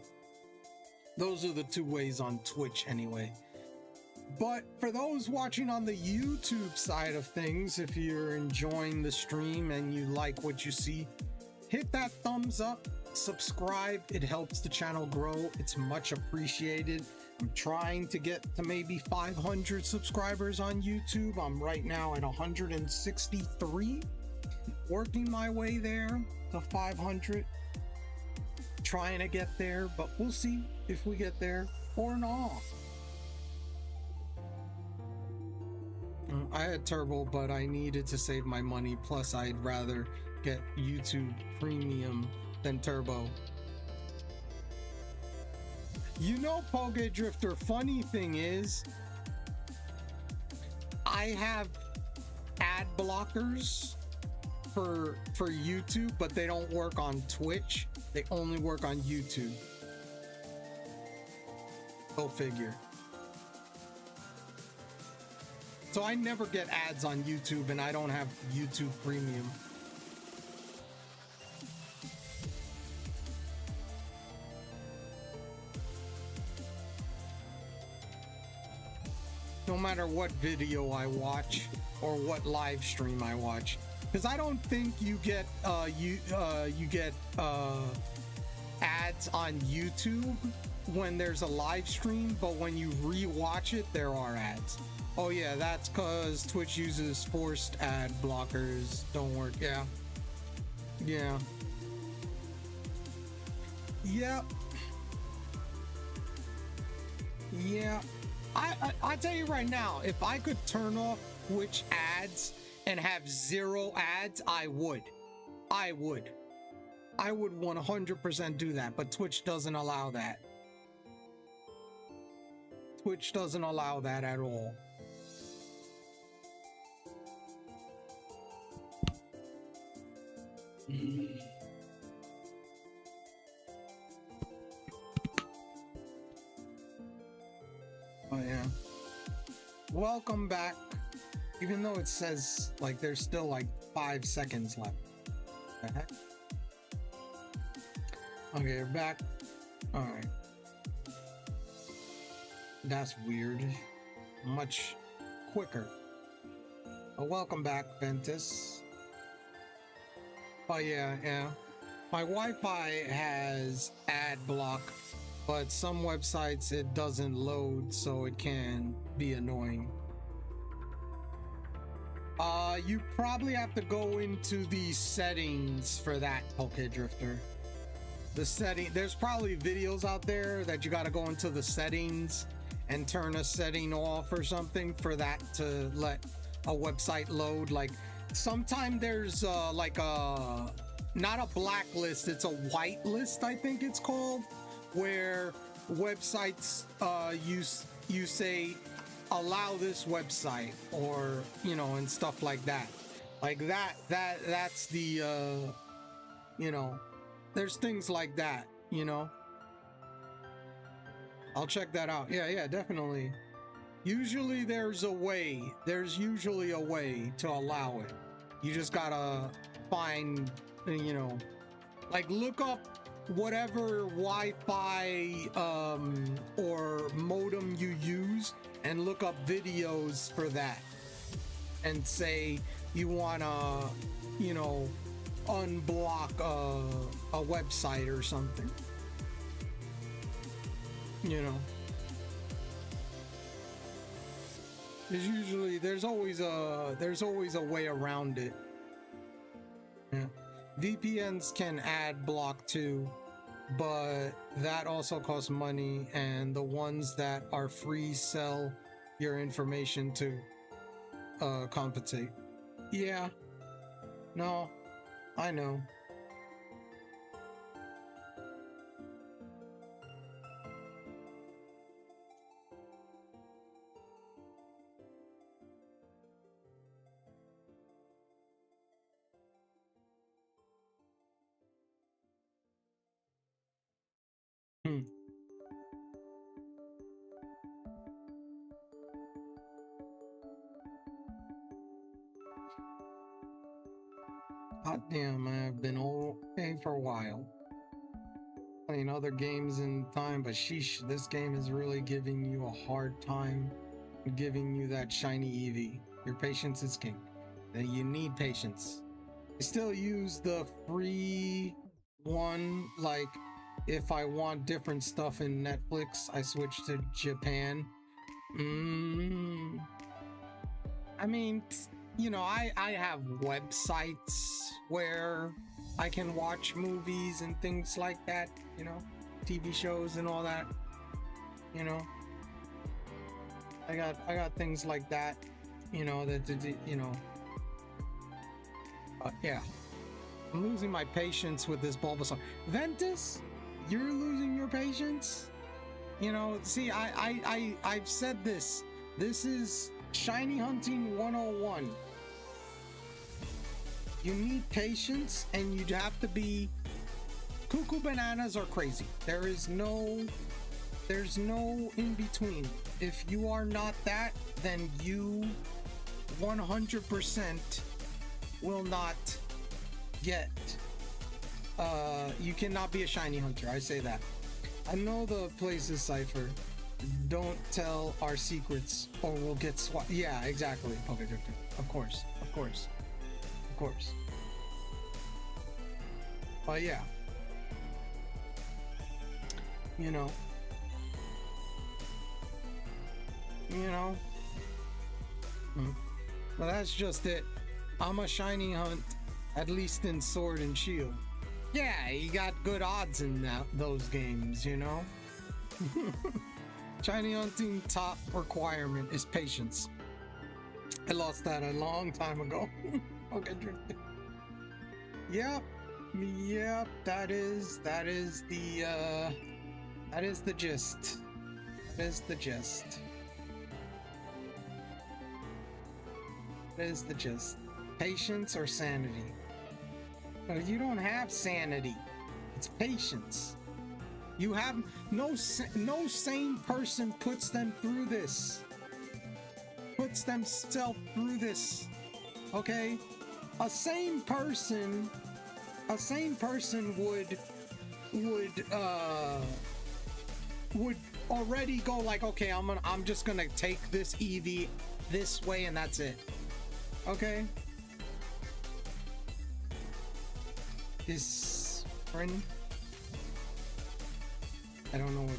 Those are the two ways on Twitch anyway. But for those watching on the YouTube side of things, if you're enjoying the stream and you like what you see, hit that thumbs up, subscribe. It helps the channel grow. It's much appreciated. I'm trying to get to maybe 500 subscribers on YouTube. I'm right now at 163, working my way there to 500, trying to get there, but we'll see if we get there or not. I had Turbo, but I needed to save my money, plus I'd rather get YouTube Premium than Turbo. You know, Poke Drifter, funny thing is, I have ad blockers for YouTube, but they don't work on Twitch. They only work on YouTube. Go figure. So I never get ads on YouTube, and I don't have YouTube Premium. No matter what video I watch or what live stream I watch, because I don't think you get ads on YouTube when there's a live stream, but when you re-watch it, there are ads. Oh yeah, that's because Twitch uses forced ad blockers. Don't work. Yeah. Yeah. Yep. Yeah. I tell you right now, if I could turn off Twitch ads and have 0 ads, I would. I would 100% do that, but Twitch doesn't allow that. Twitch doesn't allow that at all. Oh yeah. Welcome back. Even though it says like there's still like 5 seconds left. The heck? Okay, you're back. Alright. That's weird. Much quicker. But welcome back, Ventus. Oh yeah, yeah. My Wi-Fi has ad block, but some websites it doesn't load, so it can be annoying. You probably have to go into the settings for that, Okay Drifter. The setting, there's probably videos out there that you got to go into the settings and turn a setting off or something for that to let a website load. Like sometimes there's like a, not a blacklist, it's a white list, I think it's called, where websites you say allow this website, or you know, and stuff like that. Like that's the you know, there's things like that, you know. I'll check that out. Yeah, definitely. Usually there's usually a way to allow it. You just gotta find, you know, like look up whatever Wi-Fi or modem you use and look up videos for that and say you wanna, you know, unblock a website or something, you know. There's always a way around it. Yeah. VPNs can ad block too, but that also costs money, and the ones that are free sell your information to compensate. Yeah. No, I know. God damn, I've been okay for a while. Playing other games in time, but sheesh, this game is really giving you a hard time, giving you that shiny Eevee. Your patience is king. And you need patience. I still use the free one, like if I want different stuff in Netflix, I switch to Japan. I mean, you know, I have websites where I can watch movies and things like that, you know, TV shows and all that, you know. I got things like that, you know, that you know. Yeah. I'm losing my patience with this Bulbasaur. Ventus, you're losing your patience? You know, see, I've said this. This is Shiny Hunting 101. You need patience, and you'd have to be cuckoo bananas or crazy. There's no in between. If you are not that, then you 100% will not get, you cannot be a shiny hunter. I say that. I know the place is Cypher. Don't tell our secrets or we'll get swat. Yeah, exactly. Okay, of course. But yeah, you know, you know. Well, that's just it. I'm a shiny hunt, at least in Sword and Shield. Yeah, you got good odds in those games, you know. Shiny hunting top requirement is patience. I lost that a long time ago. Okay, drifted. Yep, that is the gist. That is the gist. That is the gist. Patience or sanity? No, you don't have sanity. It's patience. You have no sane person puts them through this. Puts themselves through this. Okay? A sane person would already go like, okay, I'm just gonna take this Eevee this way and that's it. Okay? This friend, I don't know what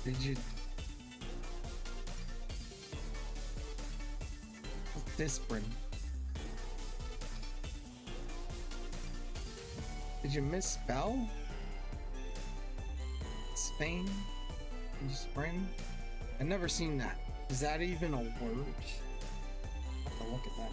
did you what's this friend? Did you misspell Spain? Spring? I've never seen that. Is that even a word? I have to look at that.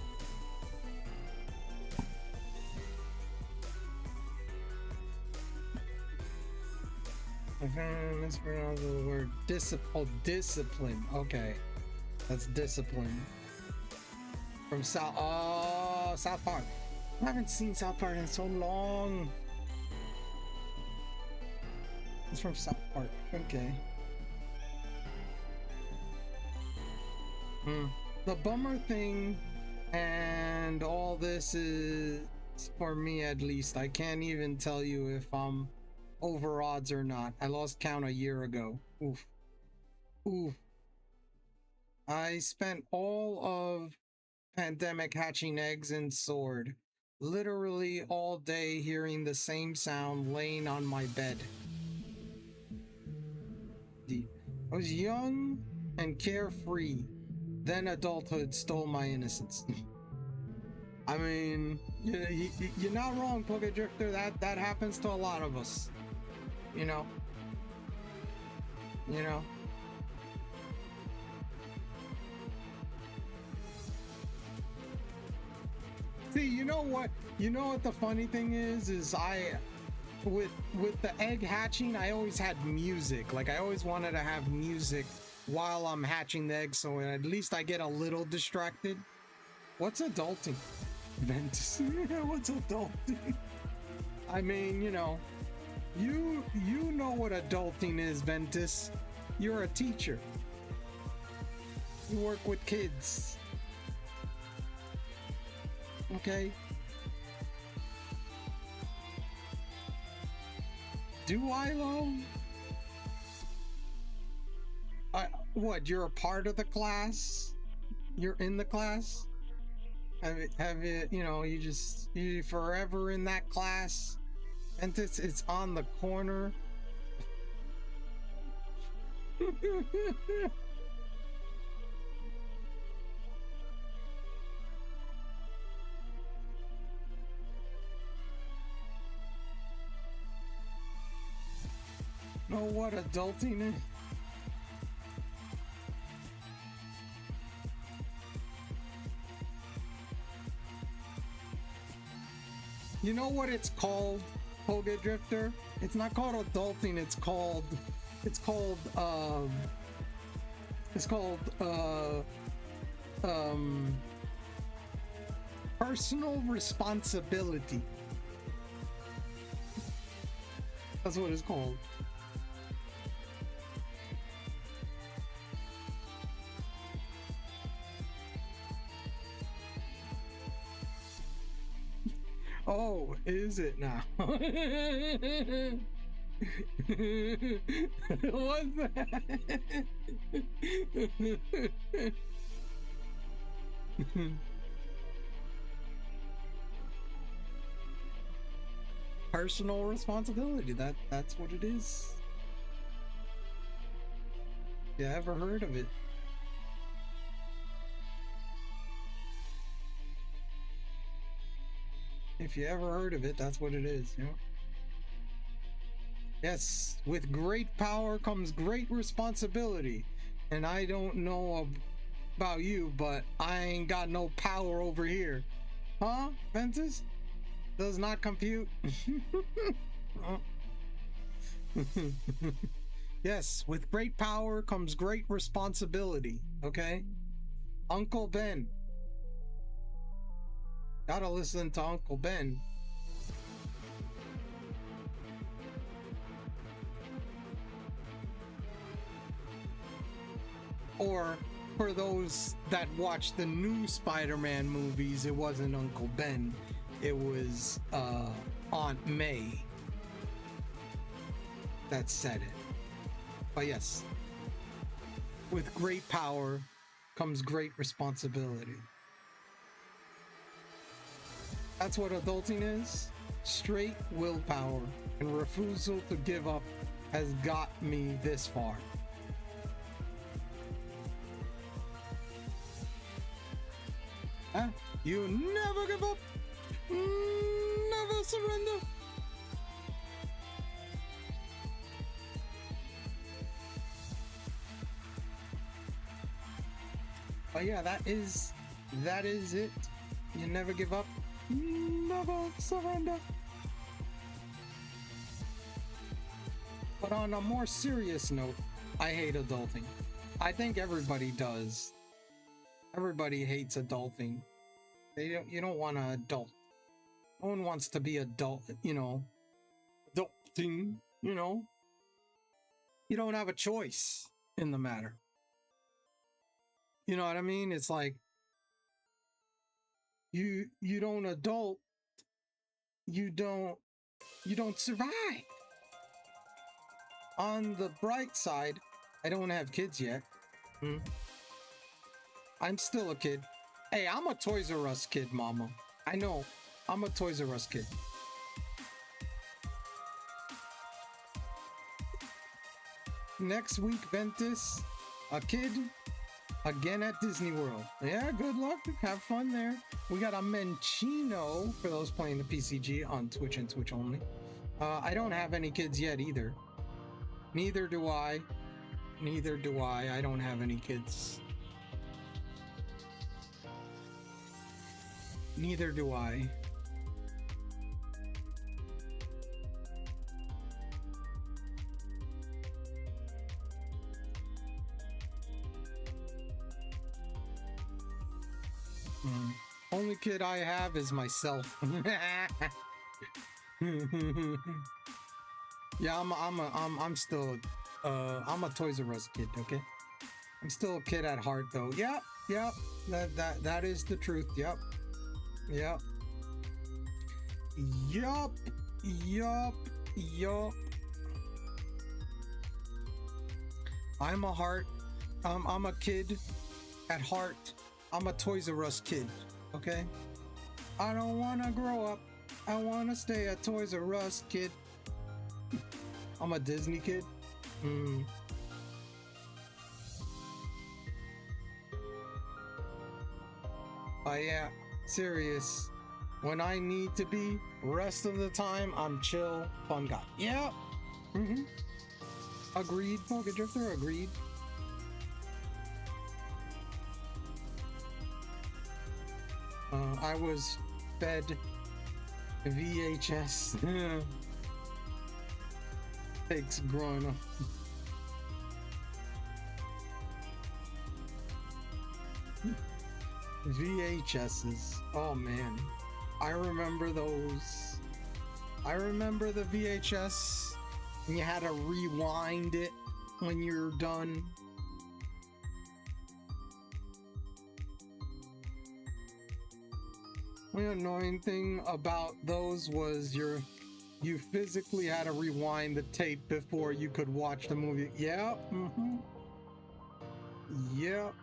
I found mispronounced the word discipline. Okay, that's discipline. From South Park. I haven't seen South Park in so long. It's from South Park. Okay. The bummer thing and all this is, for me at least, I can't even tell you if I'm over odds or not. I lost count a year ago. Oof. I spent all of pandemic hatching eggs in Sword. Literally all day hearing the same sound laying on my bed. I was young and carefree. Then adulthood stole my innocence. I mean, you're not wrong, Poke Drifter. That happens to a lot of us. You know. See, you know what the funny thing is I with the egg hatching, I always had music. Like I always wanted to have music while I'm hatching the egg, so at least I get a little distracted. What's adulting? Ventus. What's adulting? I mean, you know what adulting is, Ventus. You're a teacher. You work with kids. Okay. Do I though? What? You're a part of the class? You're in the class? Have it? You know, you forever in that class, and it's on the corner. Know what adulting is? You know what it's called, Poge Drifter? It's not called adulting, it's called personal responsibility. That's what it's called. Oh, is it now? What's that? Personal responsibility. That's what it is. You ever heard of it? If you ever heard of it, that's what it is, you know? Yes, with great power comes great responsibility. And I don't know about you, but I ain't got no power over here. Huh, Ventus? Does not compute. Yes, with great power comes great responsibility, okay? Uncle Ben. Gotta listen to Uncle Ben. Or for those that watch the new Spider-Man movies, it wasn't Uncle Ben. It was Aunt May that said it. But yes, with great power comes great responsibility. That's what adulting is. Straight willpower and refusal to give up has got me this far. Huh? You never give up, never surrender. But yeah, that is it. You never give up, never surrender. But on a more serious note, I hate adulting. I think everybody does. Everybody hates adulting. You don't want to adult. No one wants to be adult, you know. Adulting, you know. You don't have a choice in the matter. You know what I mean? It's like you don't adult, you don't survive. On the bright side, I don't have kids yet. I'm still a kid. Hey, I'm a Toys R Us kid, mama. I know. I'm a Toys R Us kid. Next week, Ventus, a kid, again at Disney World. Yeah, good luck. Have fun there. We got a Menchino for those playing the PCG on Twitch and Twitch only. I don't have any kids yet either. Neither do I. Neither do I. I don't have any kids. Neither do I. Only kid I have is myself. Yeah, I'm still I'm a Toys R Us kid, okay? I'm still a kid at heart though. Yep. That is the truth. Yep. I'm a kid at heart. I'm a Toys R Us kid, okay? I don't want to grow up. I want to stay a Toys R Us kid. I'm a Disney kid. But yeah, serious. When I need to be, rest of the time, I'm chill, fun guy. Yeah. Agreed, Poké Drifter, agreed. I was fed VHS takes growing up. VHSs. Oh man. I remember those. I remember the VHS and you had to rewind it when you're done. The annoying thing about those was you physically had to rewind the tape before you could watch the movie. Yeah. Yep.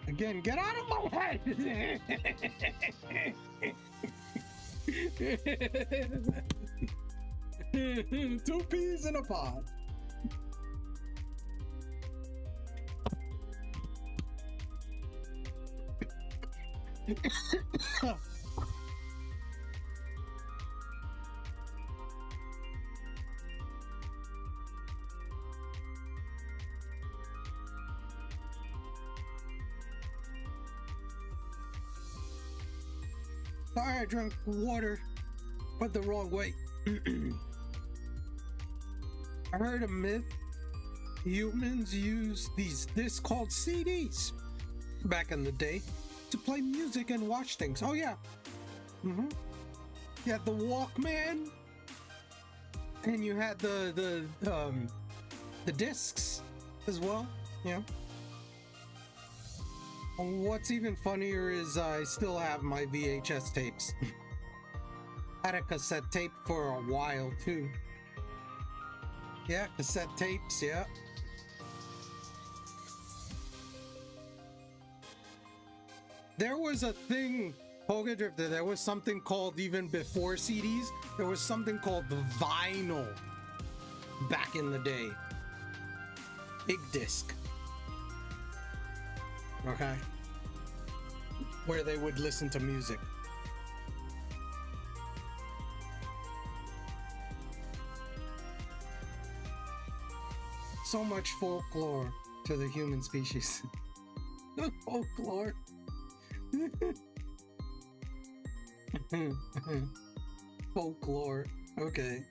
Again, get out of my head! Two peas in a pod. Sorry, I drank water, but the wrong way. I heard a myth. Humans used these discs called CDs back in the day to play music and watch things. Oh yeah. You had the Walkman, and you had the discs as well. Yeah. What's even funnier is I still have my VHS tapes. Had a cassette tape for a while too. Yeah, cassette tapes, yeah. There was a thing, Poga Drifter, there was something called, even before CDs, there was something called the vinyl back in the day. Big disc. Okay? Where they would listen to music. So much folklore to the human species. Folklore. Folklore. Okay.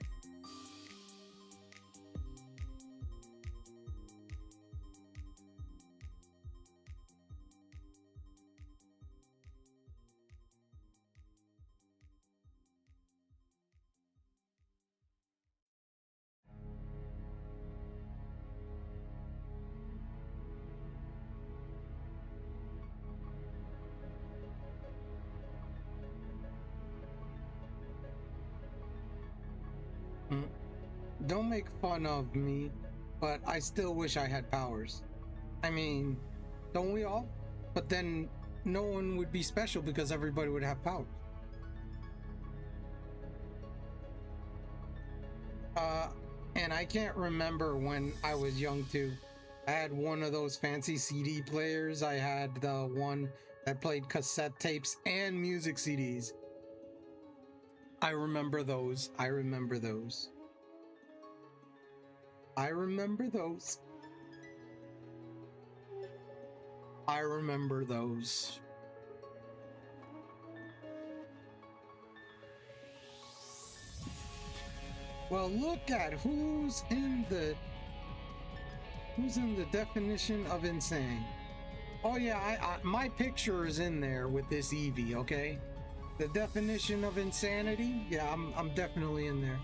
Don't make fun of me, but I still wish I had powers. I mean, don't we all? But then no one would be special because everybody would have powers. And I can't remember when I was young too. I had one of those fancy CD players. I had the one that played cassette tapes and music CDs. I remember those. I remember those. I remember those. I remember those. Well, look at who's in the definition of insane. Oh yeah, I my picture is in there with this Eevee, okay? The definition of insanity, yeah, I'm definitely in there.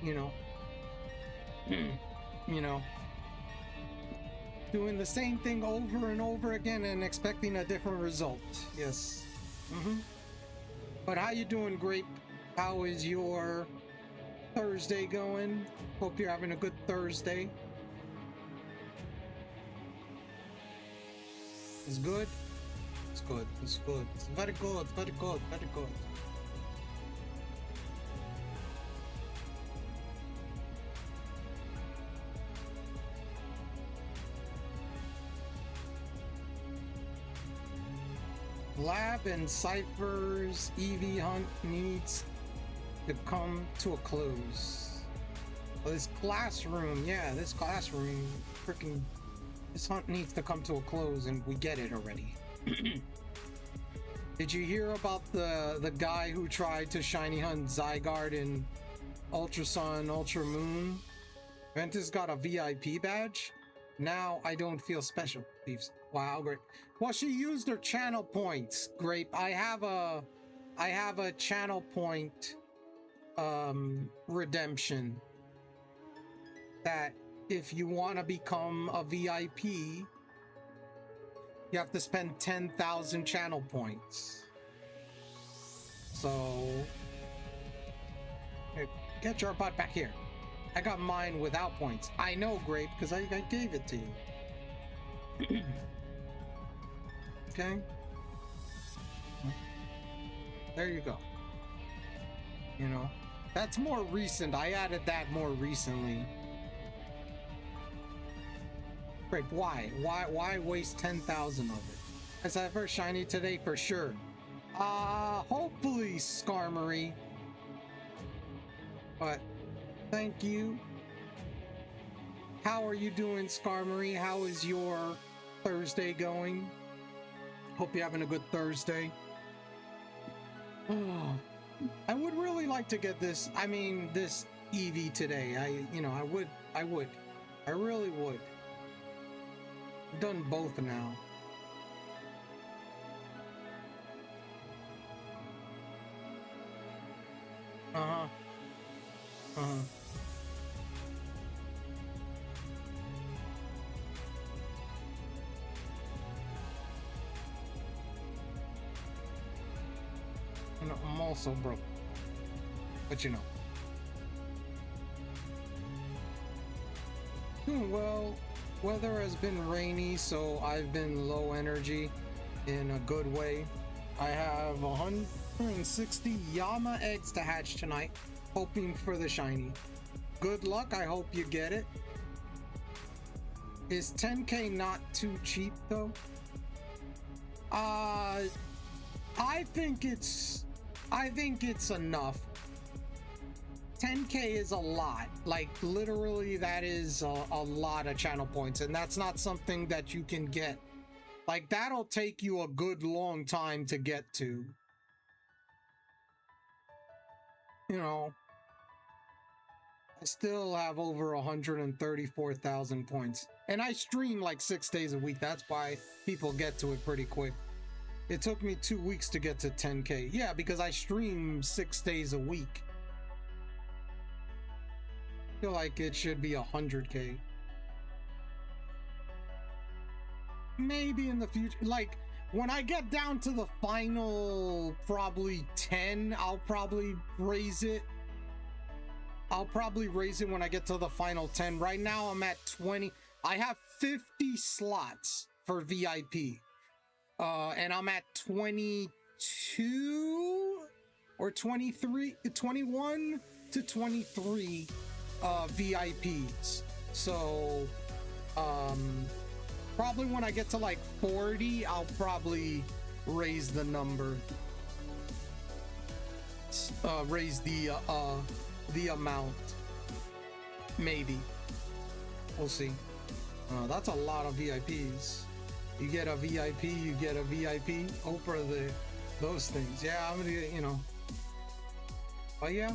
You know. You know, doing the same thing over and over again and expecting a different result. Yes. But how you doing, Grape? How is your Thursday going? Hope you're having a good Thursday. It's good? It's good. It's good. It's very good. Very good. Very good. Lab and Cypher's Eevee hunt needs to come to a close. Well, this classroom, yeah, this classroom, freaking, this hunt needs to come to a close, and we get it already. Did you hear about the guy who tried to shiny hunt Zygarde in Ultra Sun, Ultra Moon? Ventus got a VIP badge. Now I don't feel special. Thieves. Wow, great. Well, she used her channel points. Grape. I have a channel point redemption that if you want to become a VIP, you have to spend 10,000 channel points. So get your butt back here. I got mine without points. I know, Grape, because I gave it to you. Okay. There you go. You know, that's more recent. I added that more recently. Grape, why? Why waste 10,000 of it? As I first shiny today for sure. Hopefully, Skarmory. But thank you. How are you doing, Skarmory? How is your Thursday going? Hope you're having a good Thursday. Oh, I would really like to get this. I mean, this Eevee today. I really would. I've done both now. Uh-huh. Uh-huh. And I'm also broke. But you know. Well, weather has been rainy, so I've been low energy in a good way. I have 160 Yama eggs to hatch tonight, hoping for the shiny. Good luck, I hope you get it. Is 10k not too cheap though? I think it's enough. 10k is a lot. Like literally that is a lot of channel points, and that's not something that you can get. Like that'll take you a good long time to get to. You know, I still have over 134,000 points. And I stream like 6 days a week. That's why people get to it pretty quick. It took me 2 weeks to get to 10k. Yeah, because I stream 6 days a week. I feel like it should be 100k. Maybe in the future, like when I get down to the final probably 10, I'll probably raise it. I'll probably raise it when I get to the final 10. Right now I'm at 20. I have 50 slots for VIP. And I'm at 22 or 23, 21 to 23 VIPs. So probably when I get to like 40, I'll probably raise the number. Raise the amount. Maybe. We'll see. That's a lot of VIPs. You get a VIP, you get a VIP. Oprah, those things. Yeah, I'm gonna, you know. But yeah,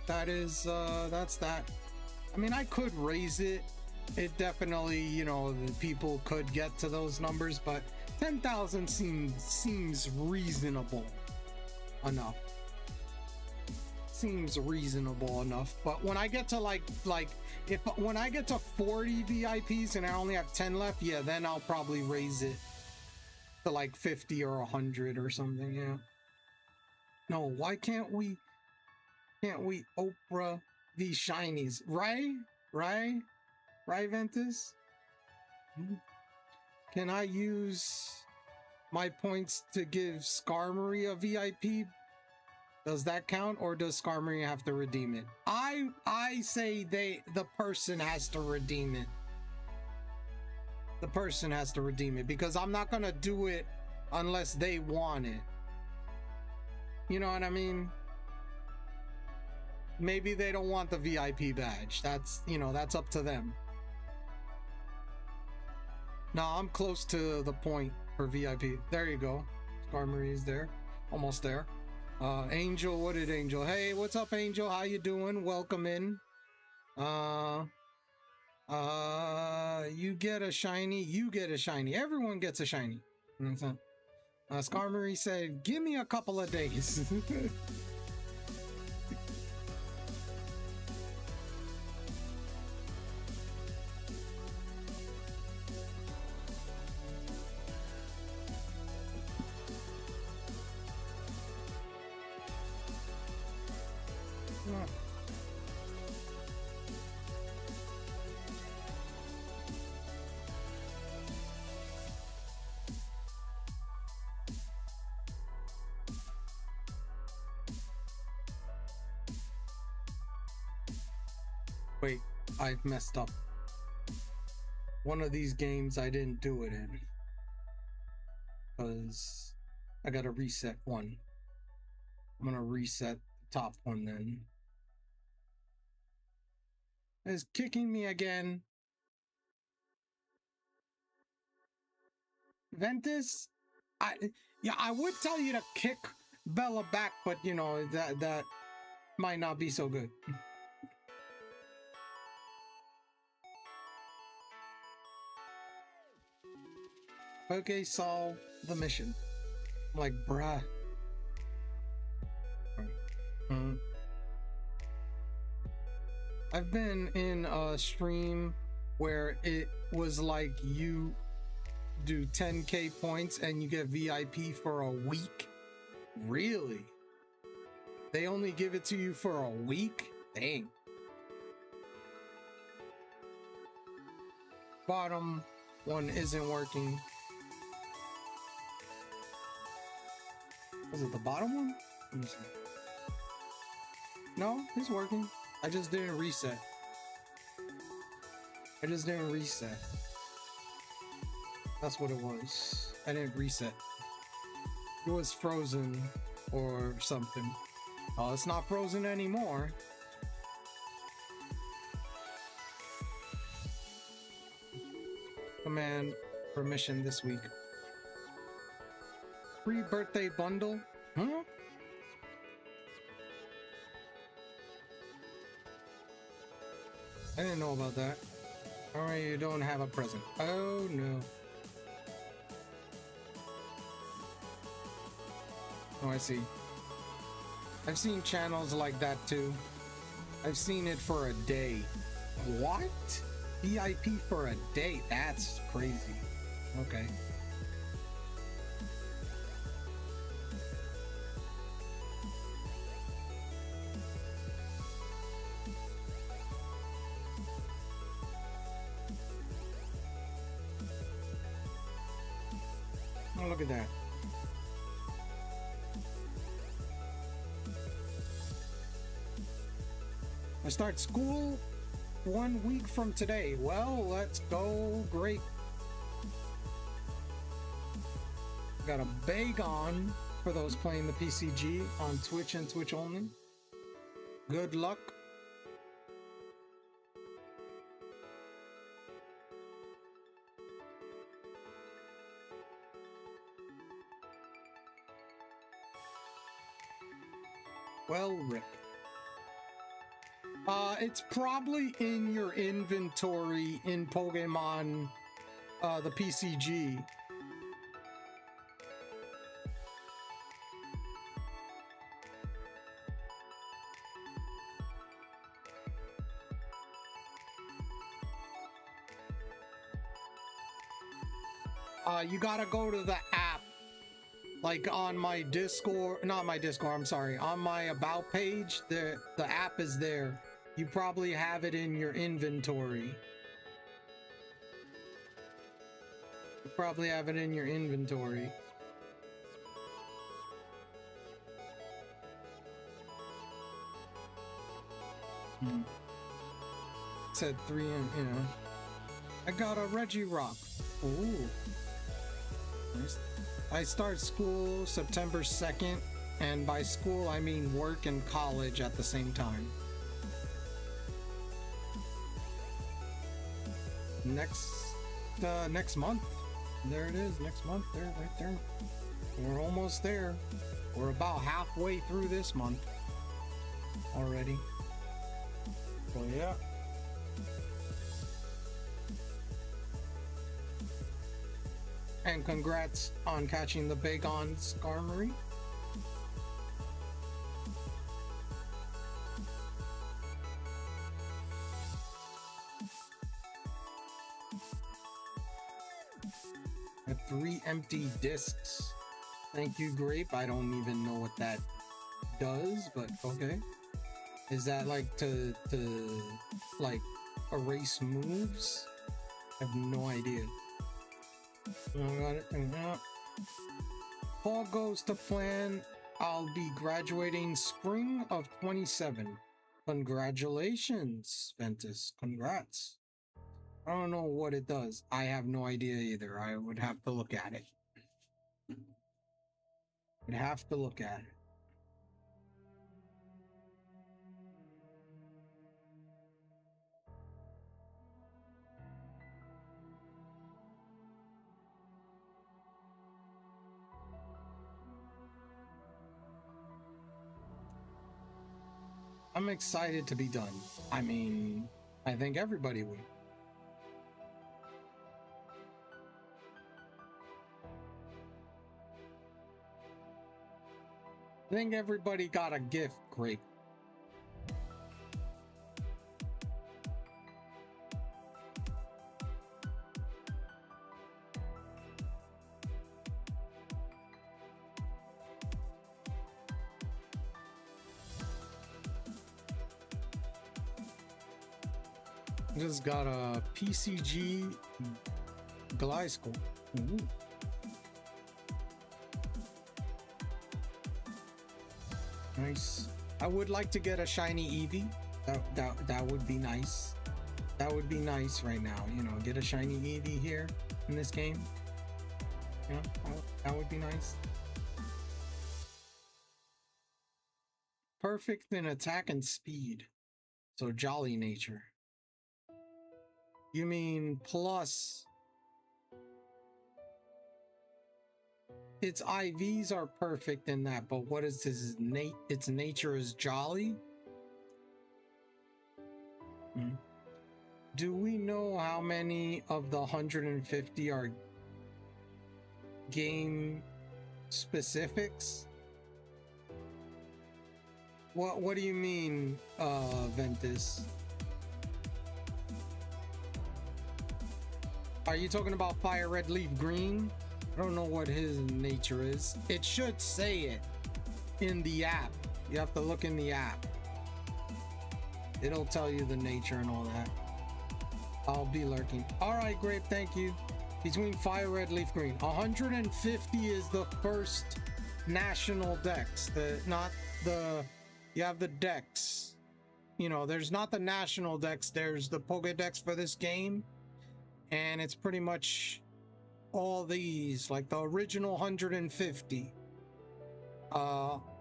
that is, that's that. I mean, I could raise it. It definitely, you know, the people could get to those numbers, but 10,000 seems reasonable enough. Seems reasonable enough. But when I get to when I get to 40 VIPs and I only have 10 left, yeah, then I'll probably raise it to like 50 or 100 or something. Yeah. No, why can't we Oprah these shinies? Right, Ventus? Can I use my points to give Skarmory a VIP? Does that count, or does Skarmory have to redeem it? I say the person has to redeem it. The person has to redeem it, because I'm not gonna do it unless they want it. You know what I mean? Maybe they don't want the VIP badge. That's, you know, that's up to them. No, I'm close to the point for VIP. There you go. Skarmory is there. Almost there. Angel, what did Angel? Hey, what's up, Angel? How you doing? Welcome in. You get a shiny. You get a shiny. Everyone gets a shiny. Skarmory said, give me a couple of days. Wait, I've messed up. One of these games I didn't do it in. Because I gotta reset one. I'm gonna reset the top one then. It's kicking me again. Ventus, I would tell you to kick Bella back, but you know that might not be so good. Okay, solve the mission. I'm like, bruh. I've been in a stream where it was like you do 10k points and you get VIP for a week. Really? They only give it to you for a week? Dang. Bottom one isn't working. Was it the bottom one? Let me see. No, it's working. I just didn't reset. That's what it was. I didn't reset. It was frozen or something. Oh, it's not frozen anymore. Command permission this week. Free birthday bundle? Huh? I didn't know about that. Alright, you don't have a present. Oh no. Oh, I see. I've seen channels like that too. I've seen it for a day. What? VIP for a day? That's crazy. Okay. Oh, look at that. I start school 1 week from today. Well, let's go. Great. Got a bag on for those playing the PCG on Twitch and Twitch only. Good luck. Well, Rick. It's probably in your inventory in Pokemon, the PCG. You gotta go to the app. Like on my Discord, not my Discord, I'm sorry. On my About page, the app is there. You probably have it in your inventory. You probably have it in your inventory. It said 3 and, you know. I got a Regirock. Ooh. Nice. I start school September 2nd, and by school I mean work and college at the same time. Next month. There it is, next month, there, right there. We're almost there. We're about halfway through this month already. So yeah. And congrats on catching the Bagon Skarmory. At 3 empty discs. Thank you, Grape. I don't even know what that does, but okay. Is that like to like erase moves? I have no idea. I got it. All goes to plan. I'll be graduating spring of 27. Congratulations, Ventus. Congrats. I don't know what it does. I have no idea either. I would have to look at it. Would have to look at it. I'm excited to be done. I mean, I think everybody would. I think everybody got a gift, great. Just got a PCG Gliscor. Ooh. Nice. I would like to get a shiny Eevee. That would be nice. That would be nice right now. You know, get a shiny Eevee here in this game. You know, that would be nice. Perfect in attack and speed. So jolly nature. You mean plus its IVs are perfect in that, but what is this? Its nature is jolly? Do we know how many of the 150 are game specifics? What do you mean, Ventus? Are you talking about Fire Red Leaf Green? I don't know what his nature is. It should say it in the app. You have to look in the app. It'll tell you the nature and all that. I'll be lurking. All right, Grape, thank you. Between Fire Red Leaf Green. 150 is the first national dex. You have the dex. You know, there's not the national dex. There's the Pokédex for this game. And it's pretty much all these, like the original 150.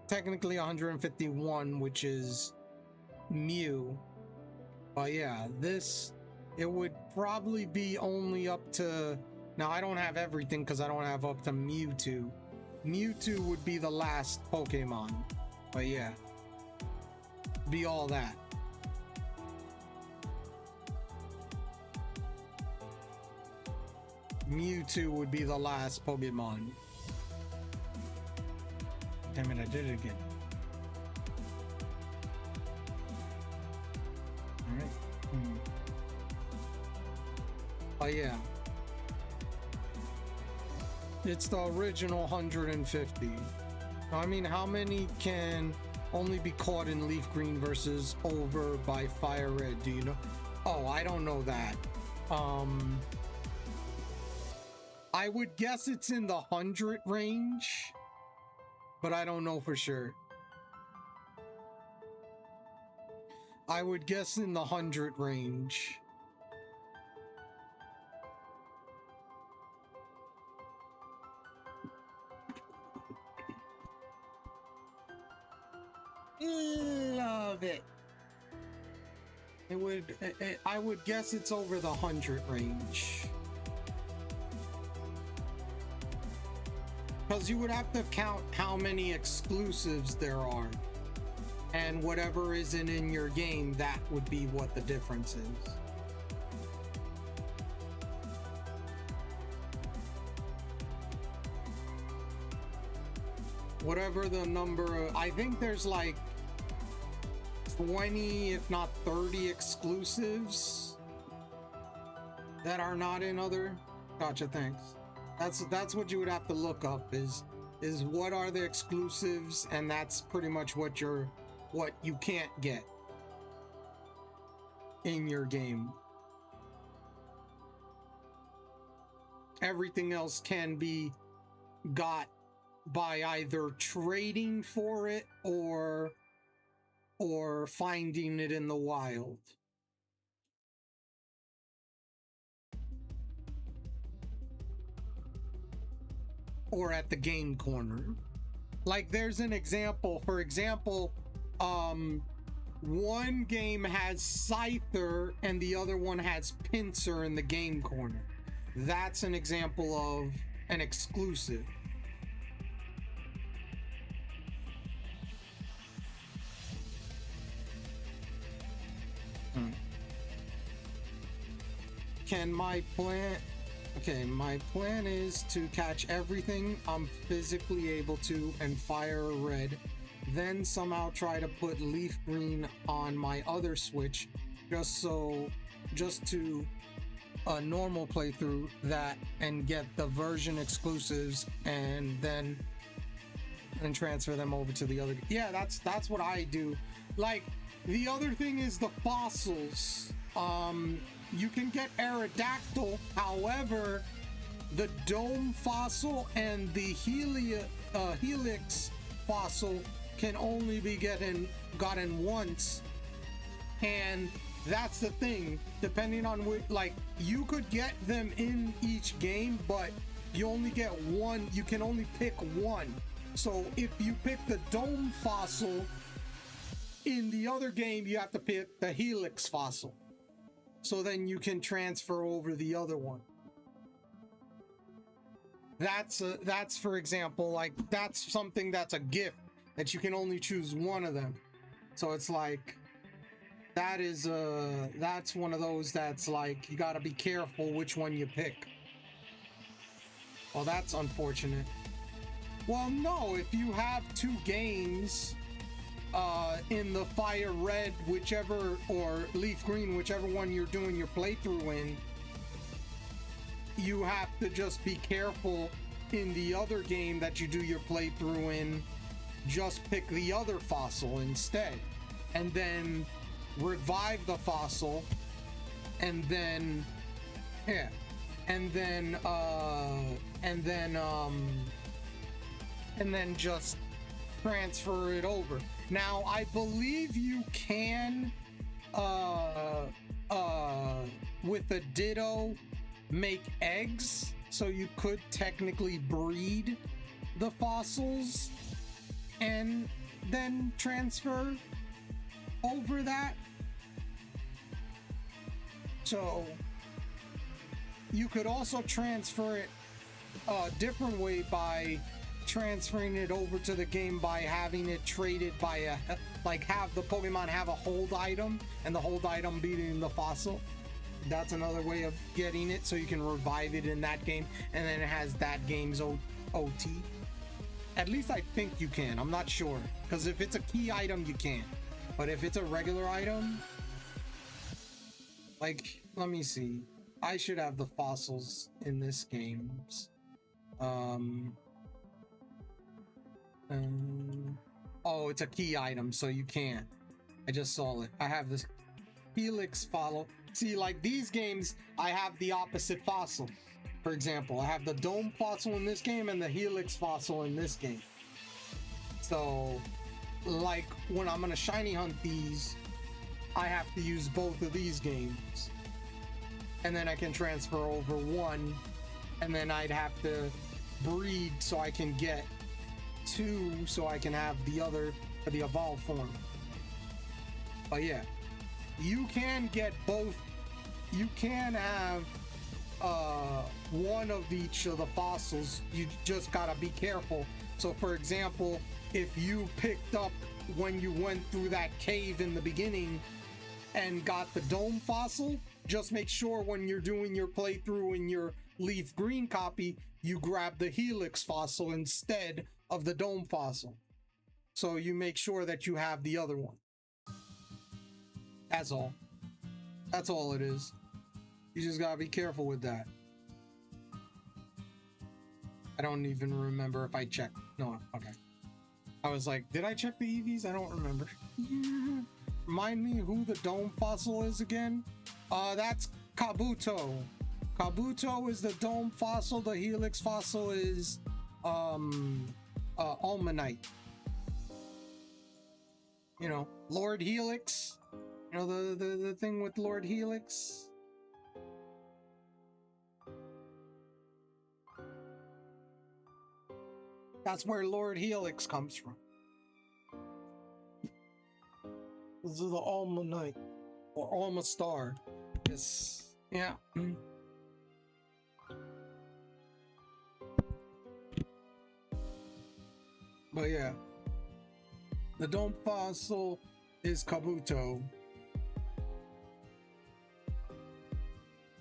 Technically 151, which is Mew. But yeah, it would probably be only up to, now I don't have everything because I don't have up to Mewtwo. Mewtwo would be the last Pokemon. But yeah, be all that. Mewtwo would be the last Pokemon. Damn it, I did it again. Alright. Oh yeah. It's the original 150. I mean, how many can only be caught in Leaf Green versus over by Fire Red? Do you know? Oh, I don't know that. I would guess it's in the 100 range, but I don't know for sure. I would guess in the 100 range. Love it. I would guess it's over the 100 range. Because you would have to count how many exclusives there are. And whatever isn't in your game, that would be what the difference is. Whatever the number, I think there's like 20, if not 30 exclusives that are not in other. Gotcha, thanks. That's what you would have to look up is what are the exclusives, and that's pretty much what you can't get in your game. Everything else can be got by either trading for it or finding it in the wild. Or at the game corner. Like there's an example. For example, one game has Scyther and the other one has Pincer in the game corner. That's an example of an exclusive. Can my plan... Okay, my plan is to catch everything I'm physically able to and fire a red, then somehow try to put leaf green on my other switch just to a normal playthrough that and get the version exclusives and then transfer them over to the other. Yeah, that's what I do. Like the other thing is the fossils. You can get Aerodactyl, however, the Dome fossil and the Helix fossil can only be gotten once, and that's the thing. Depending on which, like, you could get them in each game, but you only get one. You can only pick one. So if you pick the Dome fossil in the other game, you have to pick the Helix fossil. So then you can transfer over the other one. That's for example, like that's something that's a gift that you can only choose one of them. So it's like that's one of those that's like you gotta be careful which one you pick. Well, that's unfortunate. Well, no, if you have two games in the fire red, whichever, or leaf green, whichever one you're doing your playthrough in, you have to just be careful in the other game that you do your playthrough in. Just pick the other fossil instead, and then revive the fossil, and then just transfer it over. Now, I believe you can, with a Ditto, make eggs, so you could technically breed the fossils and then transfer over that. So, you could also transfer it a different way by transferring it over to the game by having it traded by have the Pokemon have a hold item and the hold item being the fossil. That's another way of getting it, so you can revive it in that game and then it has that game's OT. At least I think you can. I'm not sure, because if it's a key item you can, but if it's a regular item, like, let me see, I should have the fossils in this game's oh, it's a key item, so you can't. I just saw it. I have this Helix follow. See, like these games, I have the opposite fossil. For example, I have the Dome fossil in this game and the Helix fossil in this game. So, like when I'm gonna shiny hunt these, I have to use both of these games. And then I can transfer over one, and then I'd have to breed so I can get two, so I can have the other for the evolved form. But yeah, you can get both. You can have one of each of the fossils. You just gotta be careful. So for example, if you picked up when you went through that cave in the beginning and got the Dome fossil, just make sure when you're doing your playthrough in your leaf green copy, you grab the Helix fossil instead of the Dome fossil, so you make sure that you have the other one. That's all. That's all it is. You just gotta be careful with that. I don't even remember if I checked. No, okay. I was like, did I check the Eevees? I don't remember. Remind me who the Dome fossil is again? That's Kabuto. Kabuto is the Dome fossil. The Helix fossil is Almanite. You know, Lord Helix. You know, the thing with Lord Helix. That's where Lord Helix comes from. This is the Alma Knight or Alma Star. Yes. Yeah. But yeah. The Dome Fossil is Kabuto.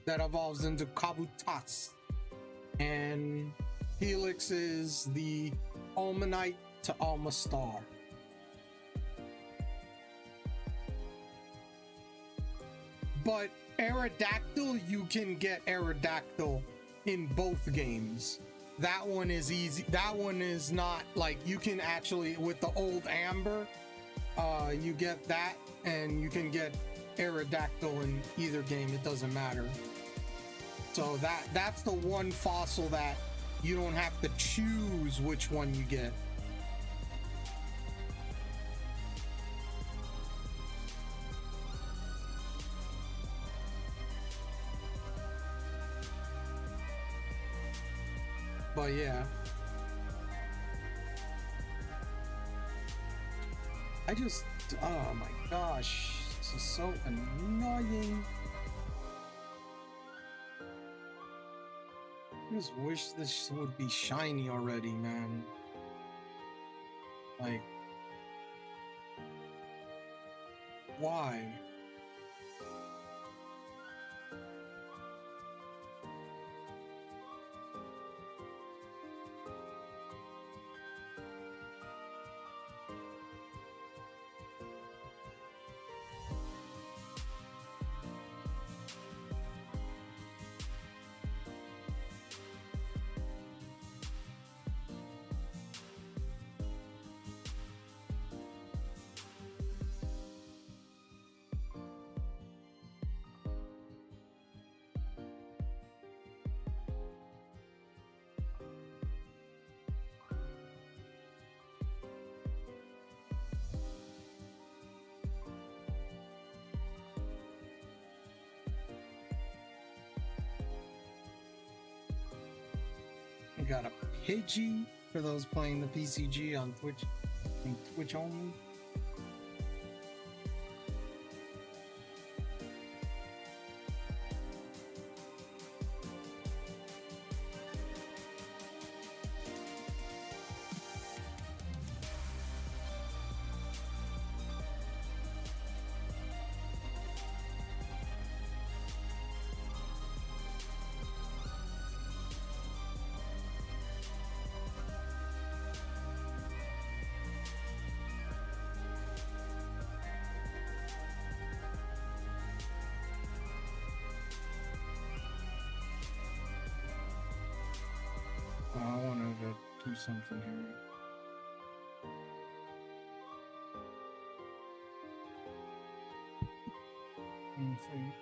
That evolves into Kabutas. And Helix is the Almanite to Alma Star. But Aerodactyl, you can get Aerodactyl in both games. That one is easy. That one is not like you can actually, with the old Amber, you get that and you can get Aerodactyl in either game. It doesn't matter. So that's the one fossil that you don't have to choose which one you get. But yeah. Oh my gosh, this is so annoying. I just wish this would be shiny already, man. Like, why? We got a Pidgey for those playing the PCG on Twitch and Twitch only. I wanted to do something here. Let me see.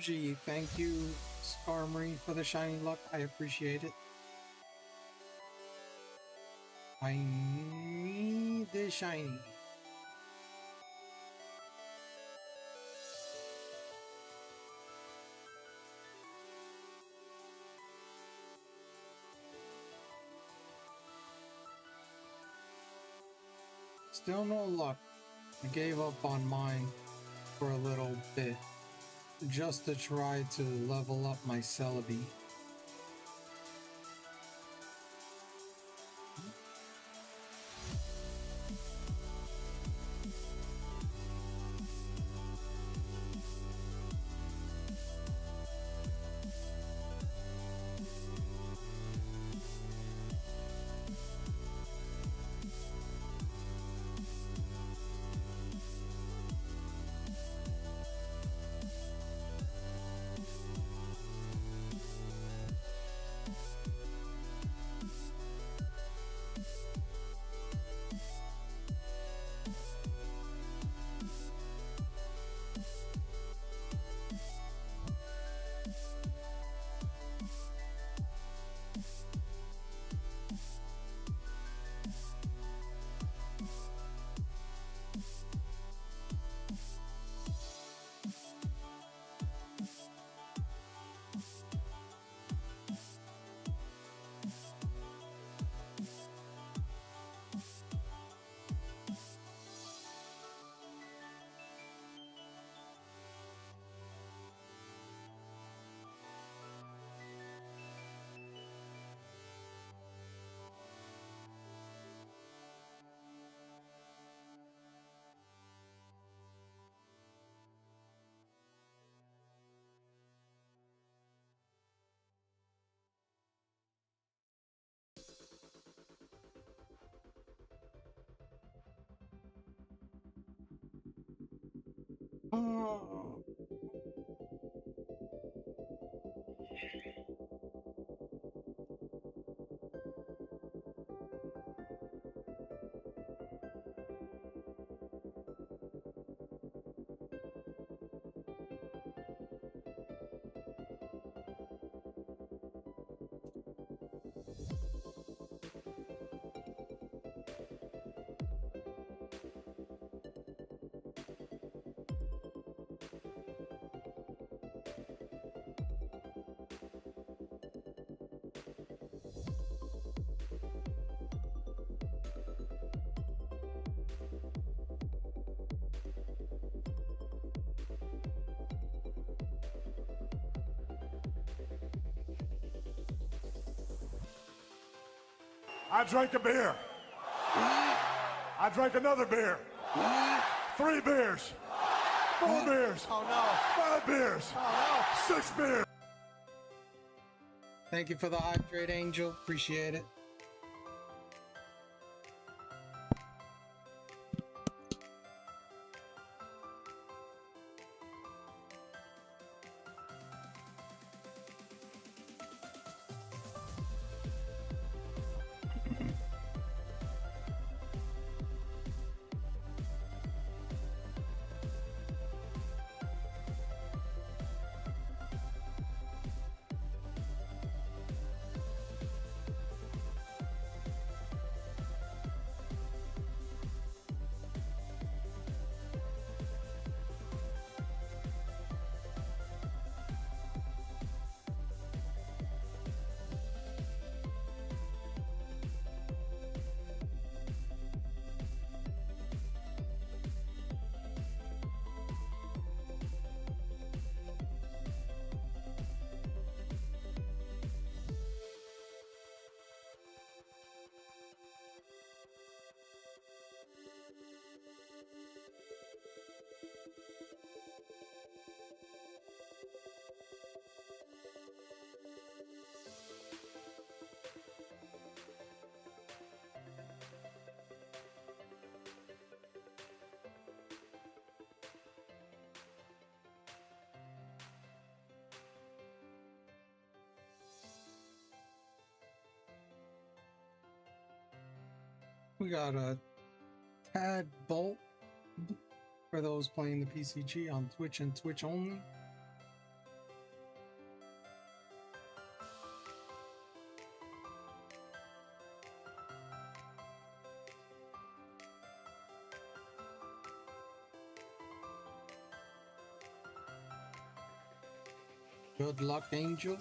energy. Thank you, Scar Marine, for the shiny luck. I appreciate it. I need the shiny. Still no luck. I gave up on mine for a little bit, just to try to level up my Celebi. Oh. I drank a beer. I drank another beer. 3 beers. 4 beers. Oh no. 5 beers. Oh 6 beers. Thank you for the hydrate, Angel. Appreciate it. We got a Tad Bolt for those playing the PCG on Twitch and Twitch only. Good luck, Angel.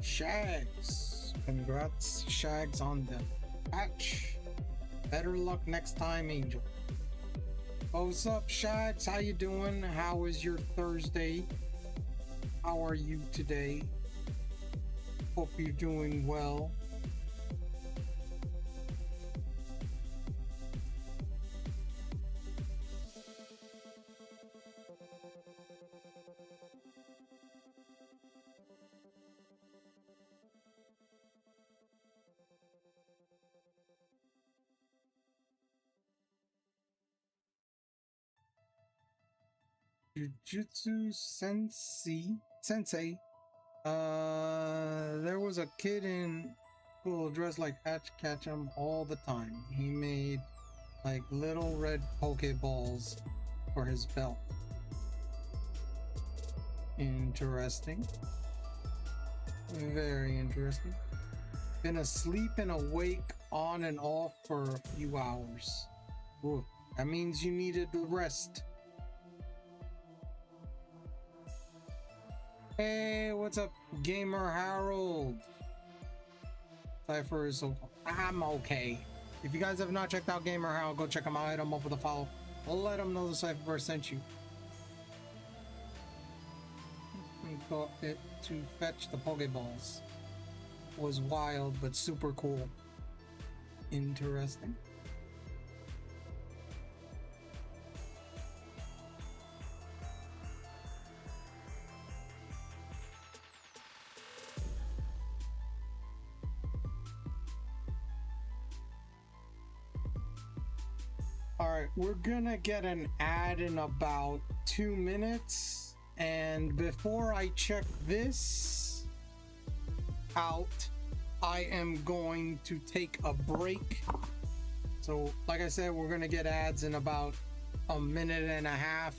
Shags. Congrats, Shags, on the patch. Better luck next time, Angel. What's up, Shags? How you doing? How is your Thursday? How are you today? Hope you're doing well. Jujutsu Sensei. There was a kid in school dressed like Hatch Ketchum all the time. He made like little red Pokeballs for his belt. Interesting. Very interesting. Been asleep and awake on and off for a few hours. Ooh, that means you needed the rest. Hey, what's up, Gamer Harold? Cypher is I'm okay. If you guys have not checked out Gamer Harold, go check him out. Hit him up with a follow. Let him know the Cypher sent you. We got it to fetch the Pokeballs. Was wild, but super cool. Interesting. Alright, we're gonna get an ad in about 2 minutes. And before I check this out, I am going to take a break. So, like I said, we're gonna get ads in about a minute and a half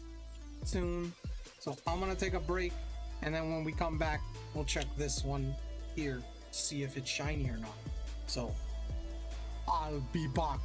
soon. So I'm gonna take a break, and then when we come back, we'll check this one here, see if it's shiny or not. So, I'll be back.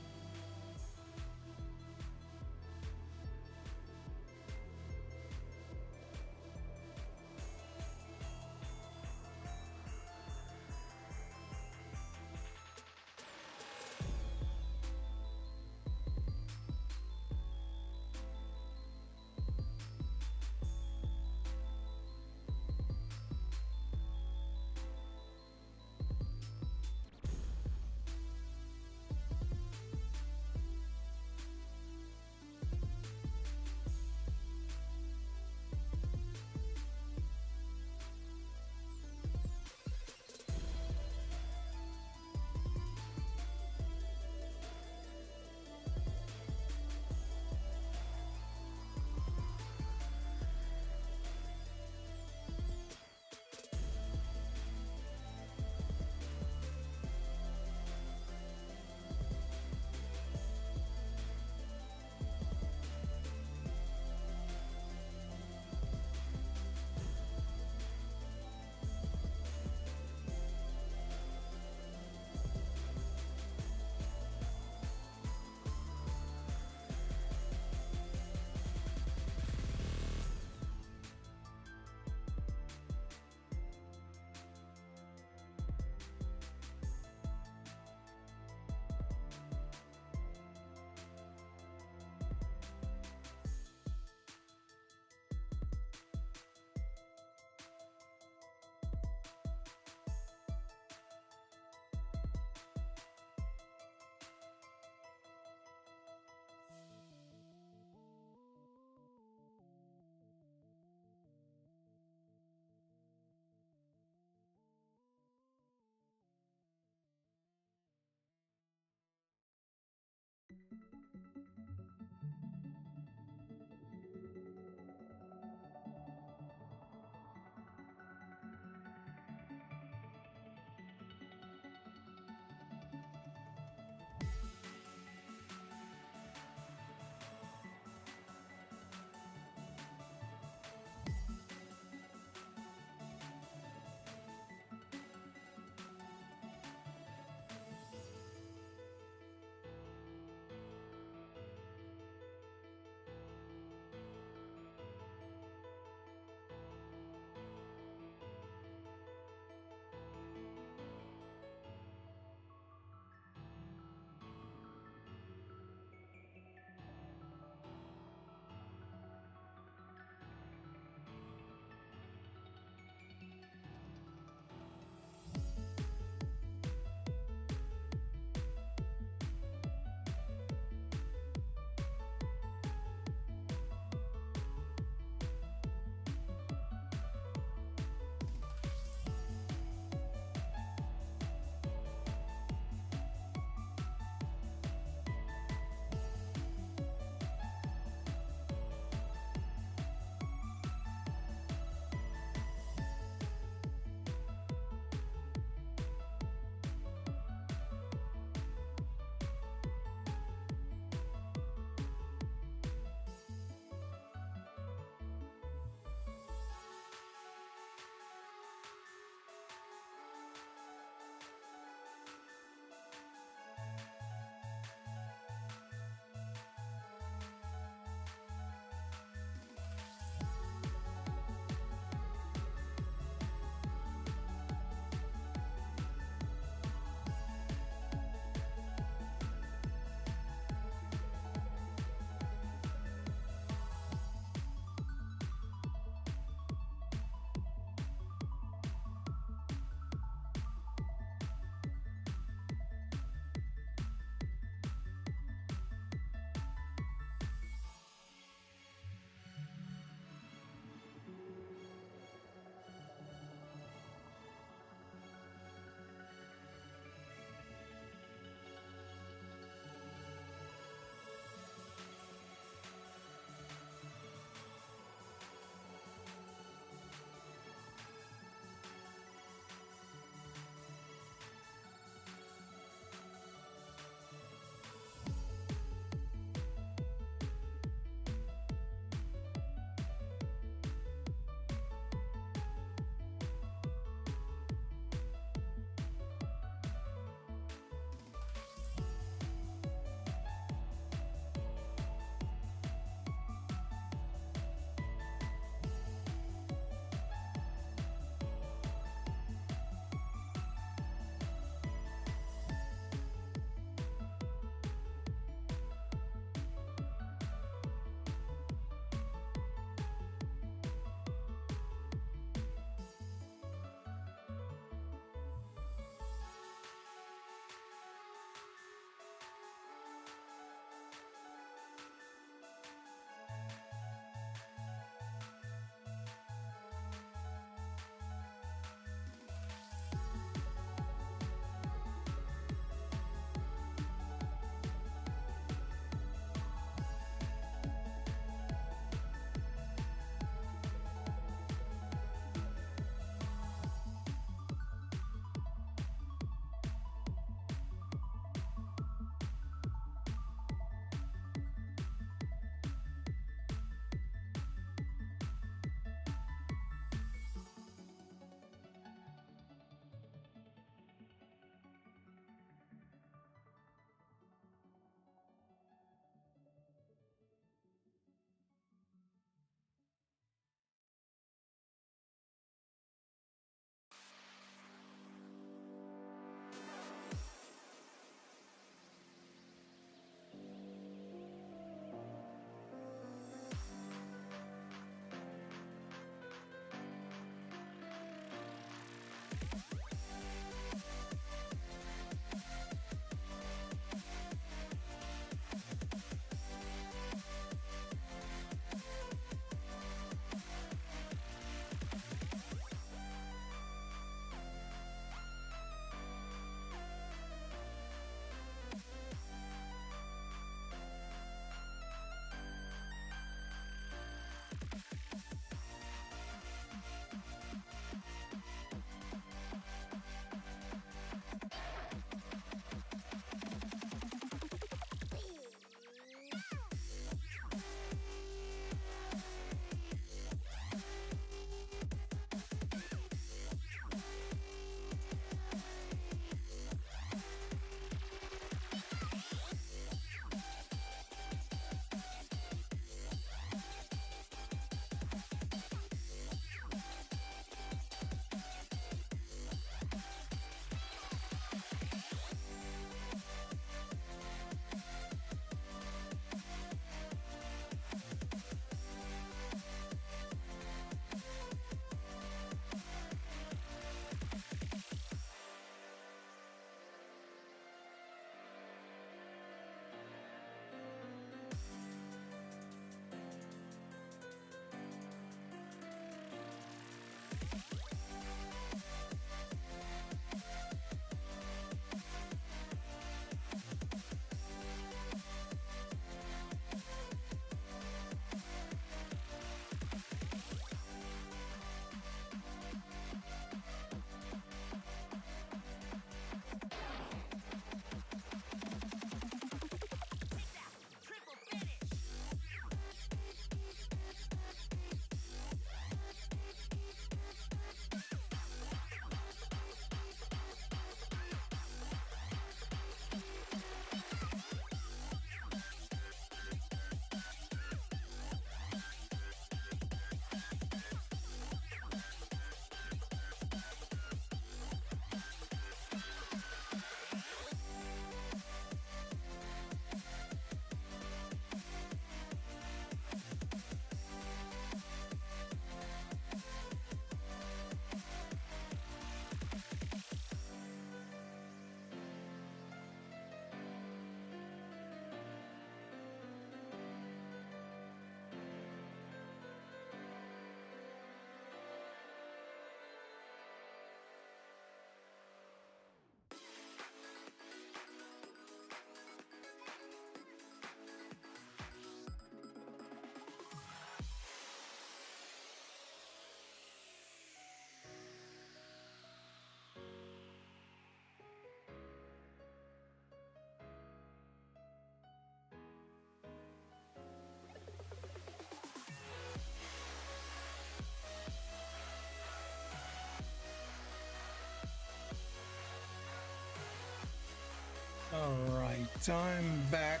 time back.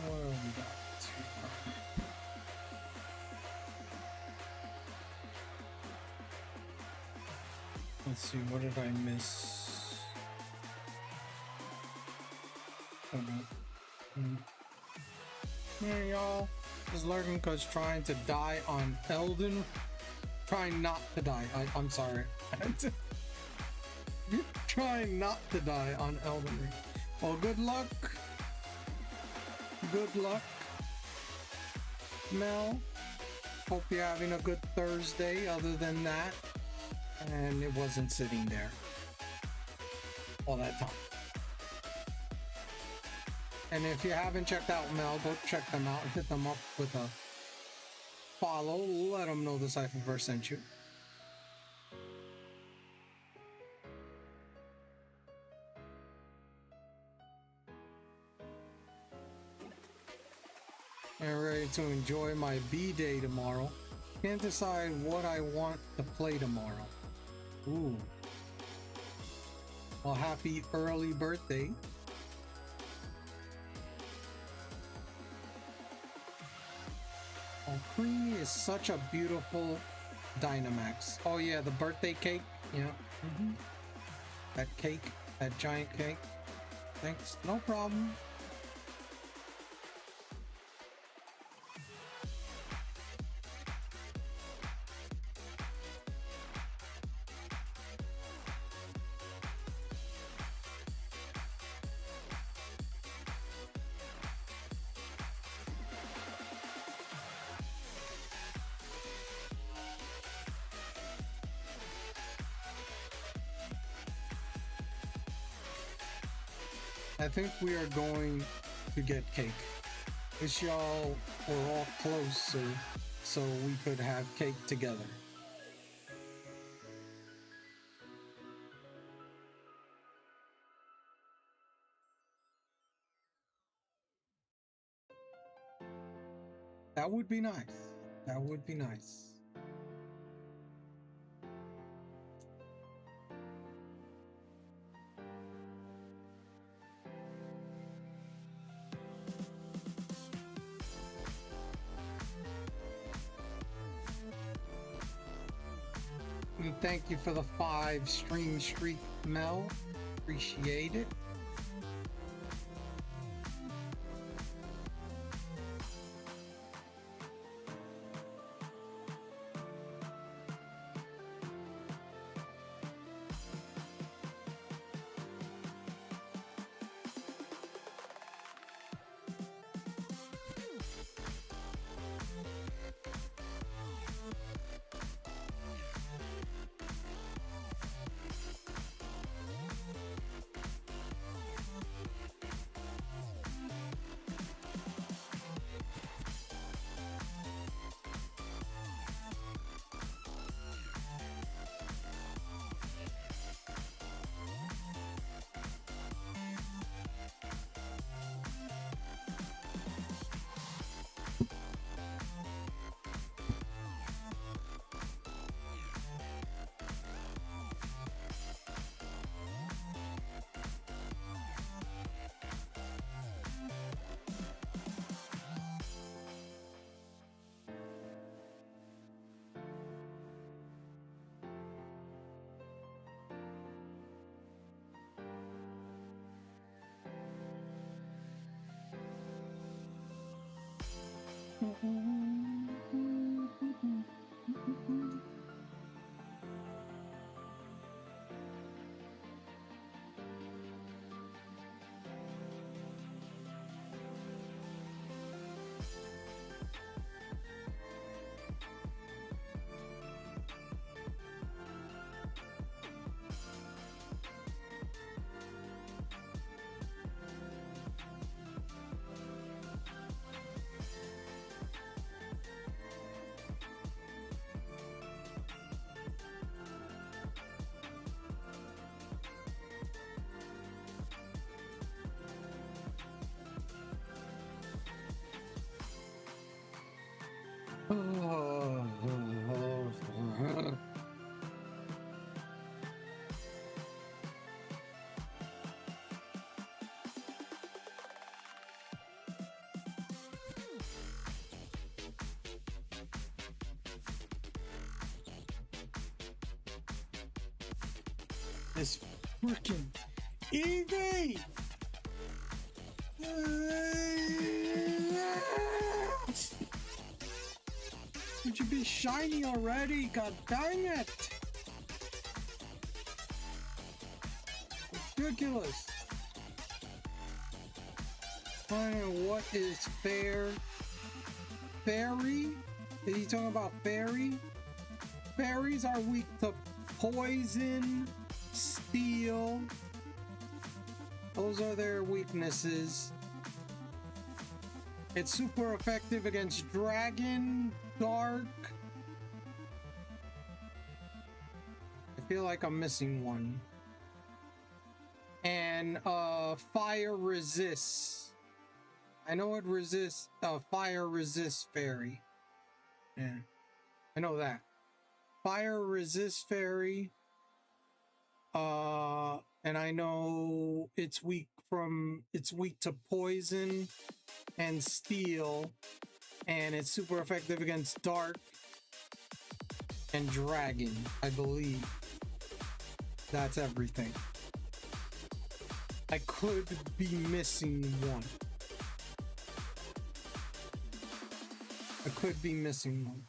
What have we got? Let's see, what did I miss? Hold on. Hey y'all, just lurking because trying to die on Elden. Trying not to die. I'm sorry. Trying not to die on Elden Ring. Well, good luck. Good luck, Mel. Hope you're having a good Thursday other than that. And it wasn't sitting there all that time. And if you haven't checked out Mel, go check them out. Hit them up with a follow. Let them know the Cypherverse sent you. And ready to enjoy my B-Day tomorrow. Can't decide what I want to play tomorrow. Ooh. Well, happy early birthday. Oh, Creamy is such a beautiful Dynamax. Oh yeah, the birthday cake. Yeah. That cake, that giant cake. Thanks. No problem. I think we are going to get cake. Wish y'all were all close so we could have cake together. That would be nice. That would be nice. And thank you for the 5 stream streak, Mel. Appreciate it. This freaking Eevee! Would you be shiny already? God dang it! Ridiculous. I don't know what is fair. Fairy? Is he talking about fairy? Fairies are weak to poison, steel. Those are their weaknesses. It's super effective against dragon, dark. I feel like I'm missing one. And fire resists. I know it resists fire resists fairy. Yeah. I know that. Fire resists fairy. And I know it's weak to poison and steel, and it's super effective against dark and dragon, I believe. That's everything. I could be missing one. I could be missing one.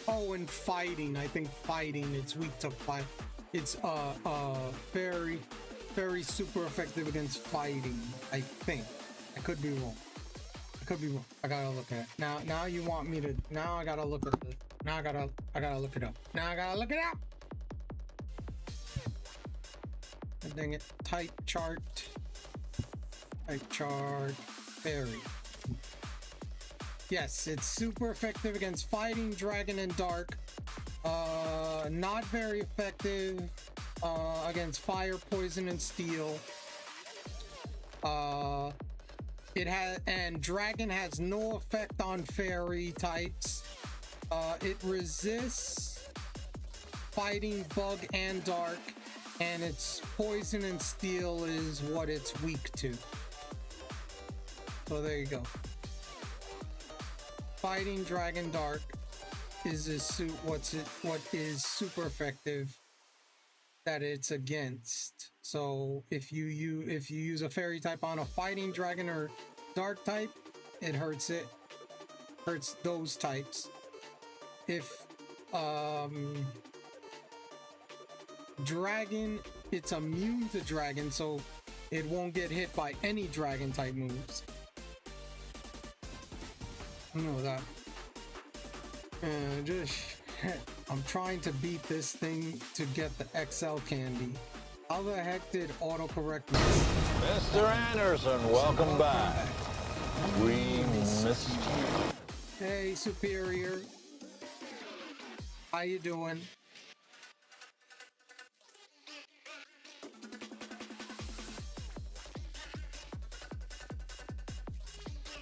Oh, and fighting. I think fighting. It's weak to fight. It's very, very super effective against fighting. I think. I could be wrong. I could be wrong. I gotta look at it. Now you want me to. Now I gotta look at it. Now I gotta look it up. Now I gotta look it up. Dang it. Type chart. Fairy. Yes, it's super effective against fighting, dragon, and dark. Not very effective against fire, poison, and steel. And dragon has no effect on fairy types. It resists fighting, bug, and dark, and its poison and steel is what it's weak to. So there you go. Fighting, dragon, dark is what is super effective that it's against. So if you use a fairy type on a fighting, dragon, or dark type, it hurts those types. If dragon, it's immune to dragon, so it won't get hit by any dragon type moves. I know that. I'm trying to beat this thing to get the XL candy. How the heck did autocorrect miss? Mr. Anderson, welcome back. We missed you. Hey, Superior. How you doing?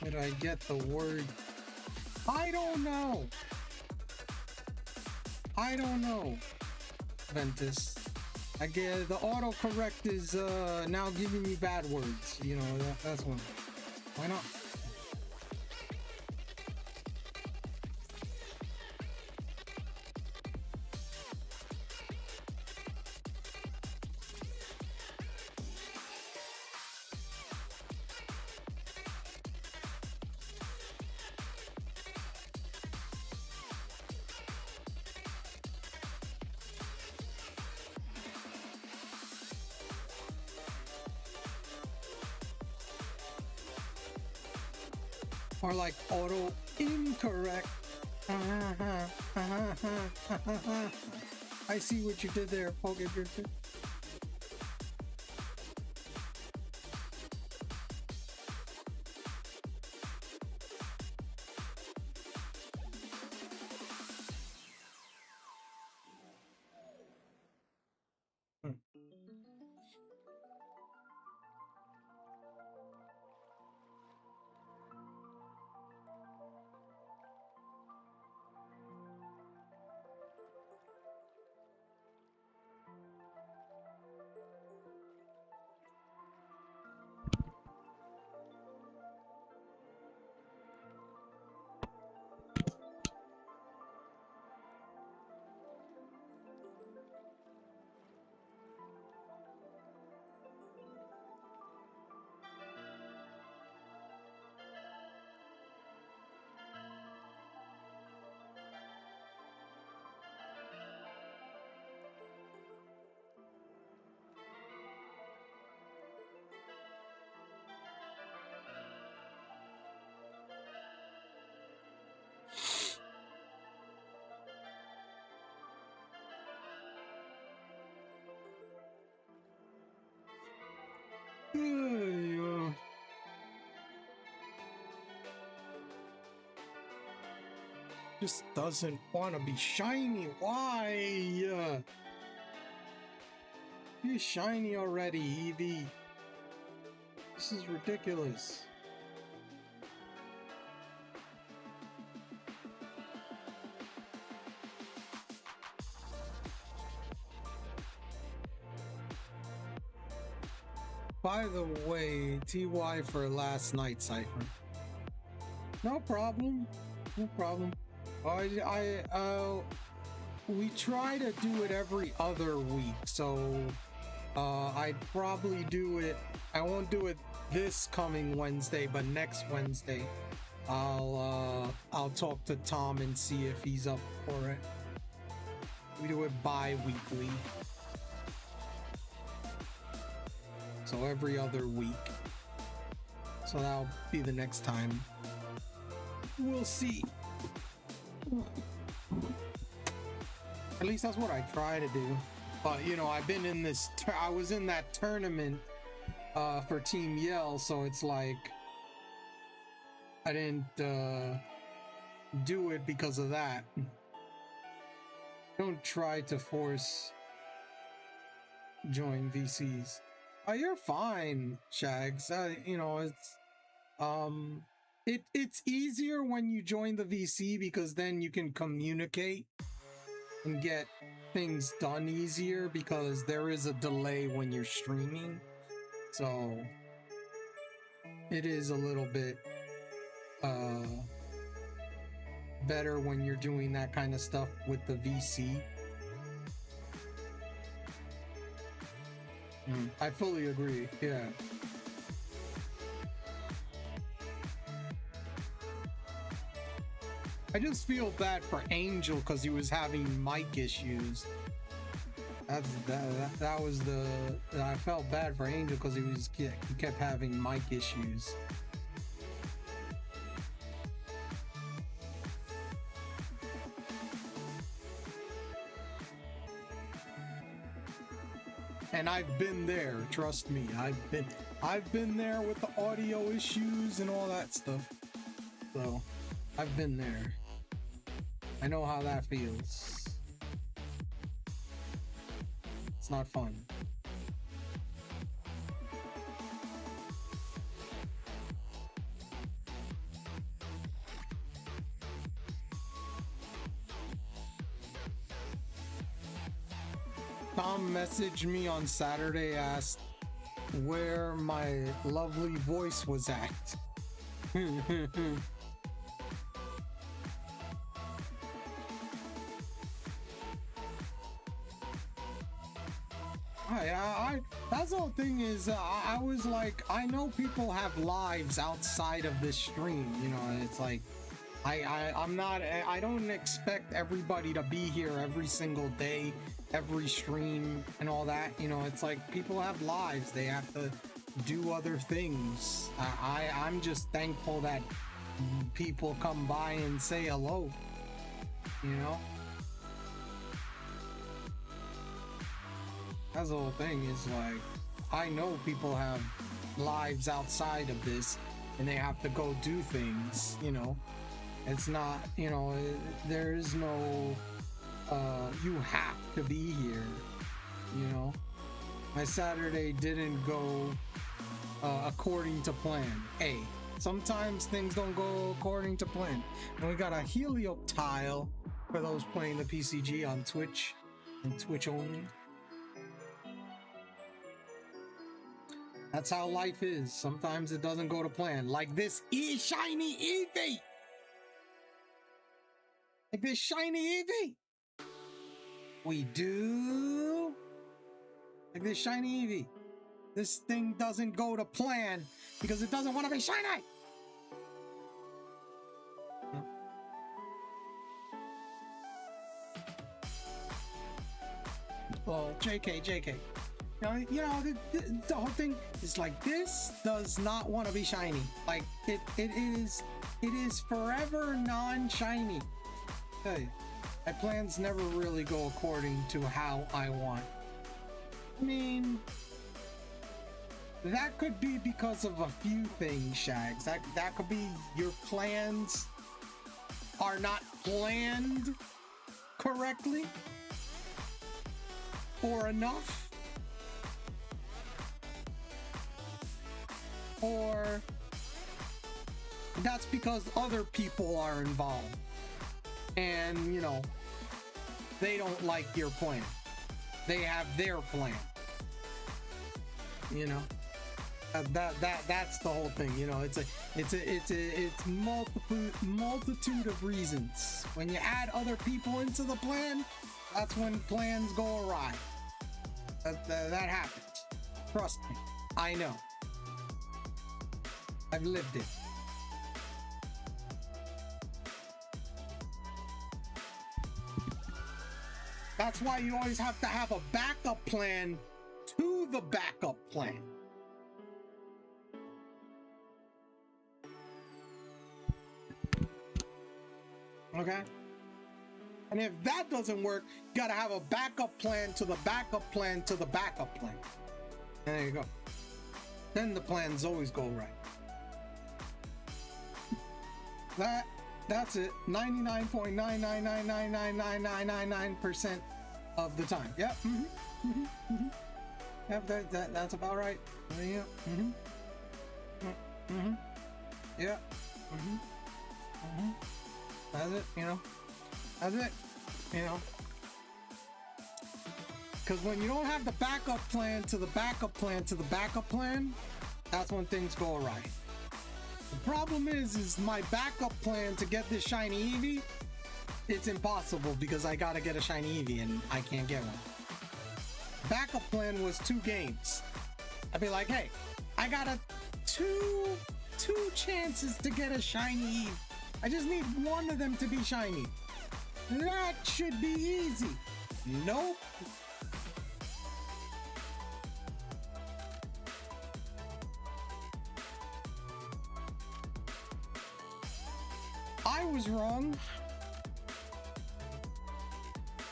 Did I get the word? I don't know. Ventus. I guess the autocorrect is now giving me bad words. You know, that's one. Why not? Or like auto incorrect. I see what you did there, Pokebird. Just doesn't want to be shiny. Why? Be shiny already, Eevee. This is ridiculous. By the way, TY for last night, Cypher. No problem. No problem. We try to do it every other week, so I'd probably do it. I won't do it this coming Wednesday, but next Wednesday, I'll talk to Tom and see if he's up for it. We do it bi-weekly. So every other week. So that'll be the next time. We'll see. At least that's what I try to do. But you know, I've been in this. I was in that tournament for Team Yell, so it's like I didn't do it because of that. Don't try to force join VCs. Oh, you're fine, Shags. You know, it's easier when you join the VC because then you can communicate and get things done easier because there is a delay when you're streaming. So it is a little bit better when you're doing that kind of stuff with the VC. I fully agree, yeah. I just feel bad for Angel because he was having mic issues. That was the... I felt bad for Angel because he kept having mic issues. And I've been there, trust me. I've been there with the audio issues and all that stuff. So, I've been there. I know how that feels. It's not fun. Tom messaged me on Saturday, asked where my lovely voice was at. That's the whole thing is, I was like, I know people have lives outside of this stream, you know, it's like, I don't expect everybody to be here every single day, every stream and all that, you know, it's like people have lives, they have to do other things. I'm just thankful that people come by and say hello, you know. That's the whole thing is like, I know people have lives outside of this and they have to go do things, you know. It's not, you know, there is no, you have to be here, you know. My Saturday didn't go according to plan. Hey, sometimes things don't go according to plan. And we got a Helio tile for those playing the PCG on Twitch and Twitch only. That's how life is. Sometimes it doesn't go to plan. Like this shiny Eevee. Like this shiny Eevee. We do. Like this shiny Eevee. This thing doesn't go to plan because it doesn't want to be shiny. No. Oh, JK. You know, the whole thing is like, this does not want to be shiny. Like it is forever non-shiny. Hey, my plans never really go according to how I want. I mean, that could be because of a few things, Shags. That could be your plans are not planned correctly or enough, or that's because other people are involved and, you know, they don't like your plan. They have their plan. You know, that's the whole thing. You know, it's multitude of reasons. When you add other people into the plan, that's when plans go awry. That happens. Trust me, I know. I've lived it. That's why you always have to have a backup plan to the backup plan. Okay? And if that doesn't work, you gotta have a backup plan to the backup plan to the backup plan. And there you go. Then the plans always go right. That's it. 99.999999999% of the time. Yep. Yep. That's about right. Yep. Yep. That's it. You know. That's it. You know. Because when you don't have the backup plan to the backup plan to the backup plan, that's when things go awry. The problem is my backup plan to get this shiny Eevee, it's impossible because I gotta get a shiny Eevee and I can't get one. Backup plan was 2 games. I'd be like, hey, I got two chances to get a shiny Eevee. I just need one of them to be shiny. That should be easy. Nope. I was wrong.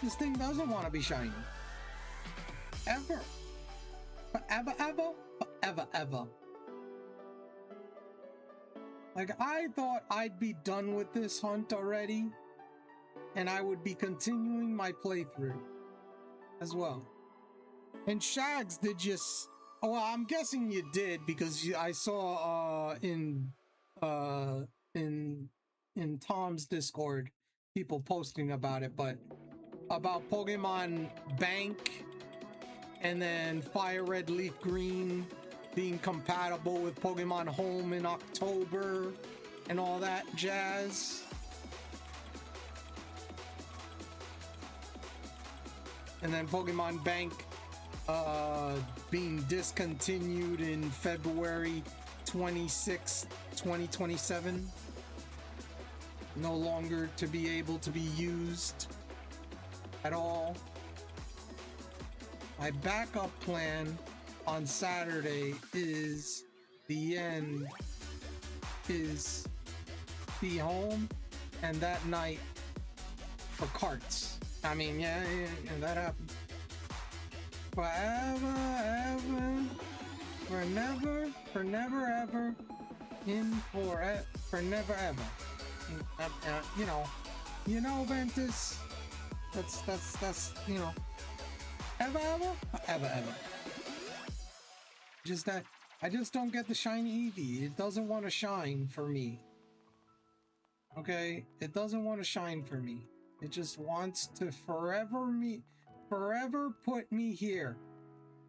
This thing doesn't want to be shiny. Ever. Forever, ever. Forever, ever. Like, I thought I'd be done with this hunt already, and I would be continuing my playthrough as well. And Shags, did you... well, I'm guessing you did, because I saw in Tom's Discord people posting about it, but about Pokemon Bank and then Fire Red Leaf Green being compatible with Pokemon Home in October and all that jazz. And then Pokemon Bank being discontinued in February 26th, 2027. No longer to be able to be used at all. My backup plan on Saturday is the end is be home, and that night for carts. I mean, yeah, that happened. Forever, ever, for never, ever, for never, ever. You know, Ventus. That's you know, ever. Just that I just don't get the shiny Eevee. It doesn't want to shine for me. Okay, it doesn't want to shine for me. It just wants to forever put me here.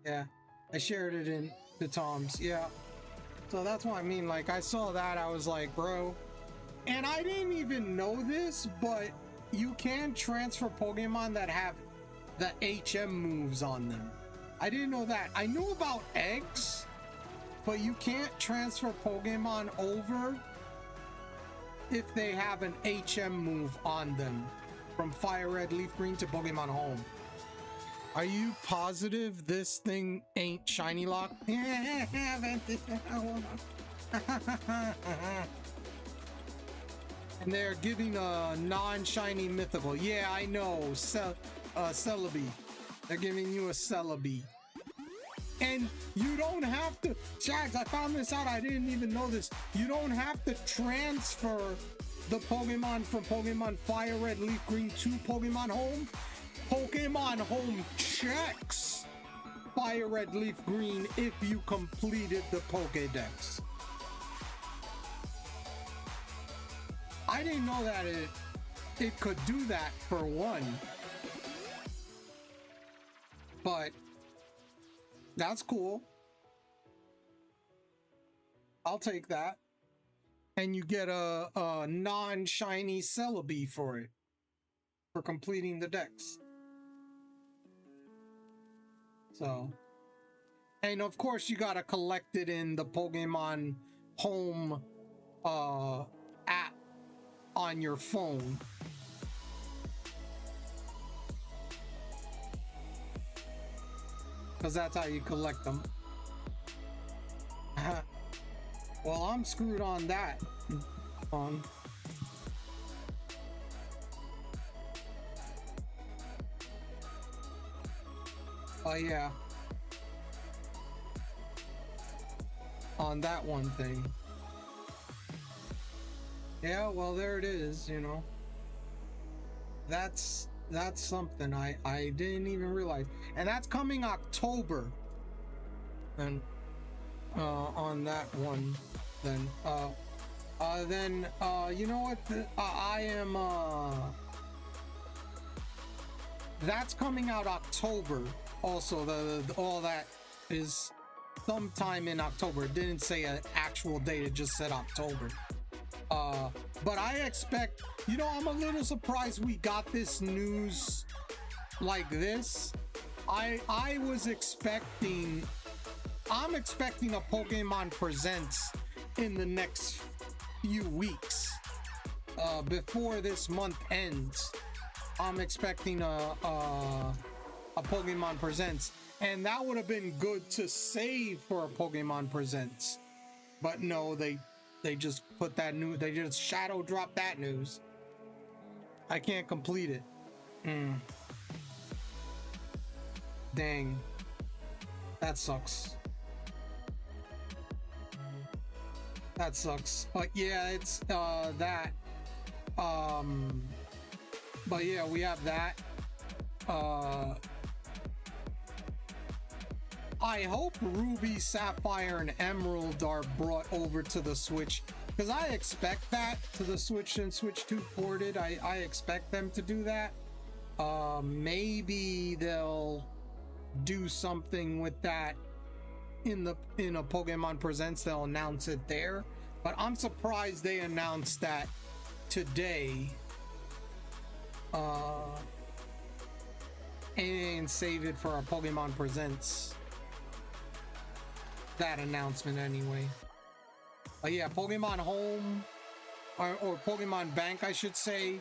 Yeah, I shared it in the Tom's. Yeah, so that's what I mean. Like, I saw that, I was like, bro. And I didn't even know this, but you can transfer Pokemon that have the HM moves on them. I didn't know that. I knew about eggs, but you can't transfer Pokemon over if they have an HM move on them from Fire Red Leaf Green to Pokemon Home. Are you positive this thing ain't shiny lock? And they're giving a non-shiny mythical. Yeah, I know. Celebi. They're giving you a Celebi. And you don't have to... Shags, I found this out. I didn't even know this. You don't have to transfer the Pokemon from Pokemon Fire Red, Leaf Green to Pokemon Home, Pokemon Home checks Fire Red, Leaf Green if you completed the Pokédex. I didn't know that it could do that for one, but that's cool. I'll take that. And you get a non-shiny Celebi for it, for completing the dex. So, and of course you gotta collect it in the Pokemon Home app on your phone. Because that's how you collect them. Well, I'm screwed on that. Oh yeah. On that one thing. Yeah, well there it is, you know. That's something I didn't even realize. And that's coming October. And on that one then you know what, I am that's coming out October also. The all that is sometime in October. It didn't say an actual date, it just said October. But I expect, you know, I'm a little surprised we got this news like this. I'm expecting a Pokemon Presents in the next few weeks, before this month ends. I'm expecting a Pokemon Presents, and that would have been good to save for a Pokemon Presents. But no, they just put that news, they just shadow drop that news. I can't complete it. Dang, that sucks. That sucks. But yeah, it's that. But yeah, we have that. I hope Ruby, Sapphire, and Emerald are brought over to the Switch, because I expect that to the Switch and Switch 2 ported. I expect them to do that. Maybe they'll do something with that in a Pokemon Presents. They'll announce it there, but I'm surprised they announced that today and save it for a Pokemon Presents, that announcement anyway. But yeah, Pokemon Home or Pokemon Bank, I should say,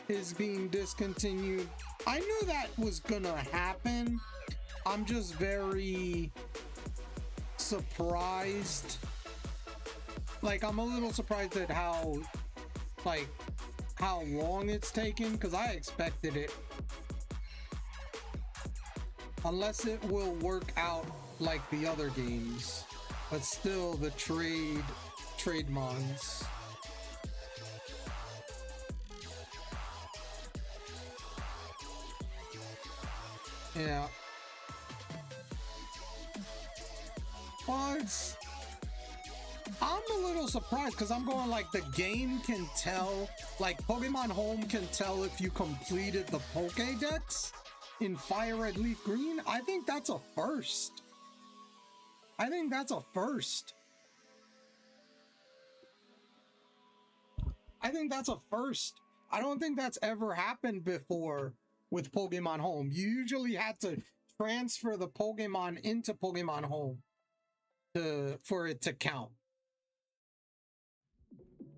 is being discontinued. I knew that was gonna happen. I'm just very surprised. Like, I'm a little surprised at how long it's taken, because I expected it. Unless it will work out like the other games, but still the trade mons. Yeah. Well, I'm a little surprised, because I'm going like, the game can tell, like Pokemon Home can tell if you completed the Pokédex in Fire Red, Leaf Green. I think that's a first. I think that's a first. I think that's a first. I don't think that's ever happened before with Pokemon Home. You usually had to transfer the Pokemon into Pokemon Home for it to count.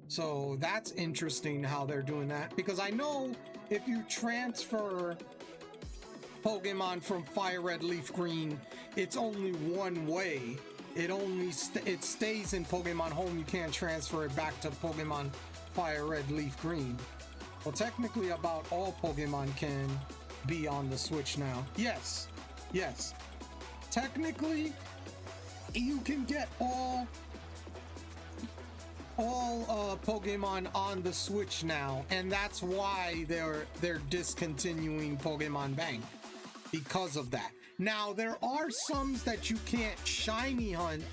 So that's interesting how they're doing that, because I know if you transfer Pokemon from Fire Red, Leaf Green, it's only one way. It stays in Pokemon Home. You can't transfer it back to Pokemon Fire Red, Leaf Green. Well, technically about all Pokemon can be on the Switch now. Yes. Technically, you can get all Pokemon on the Switch now, and that's why they're discontinuing Pokemon Bank because of that. Now there are some that you can't shiny hunt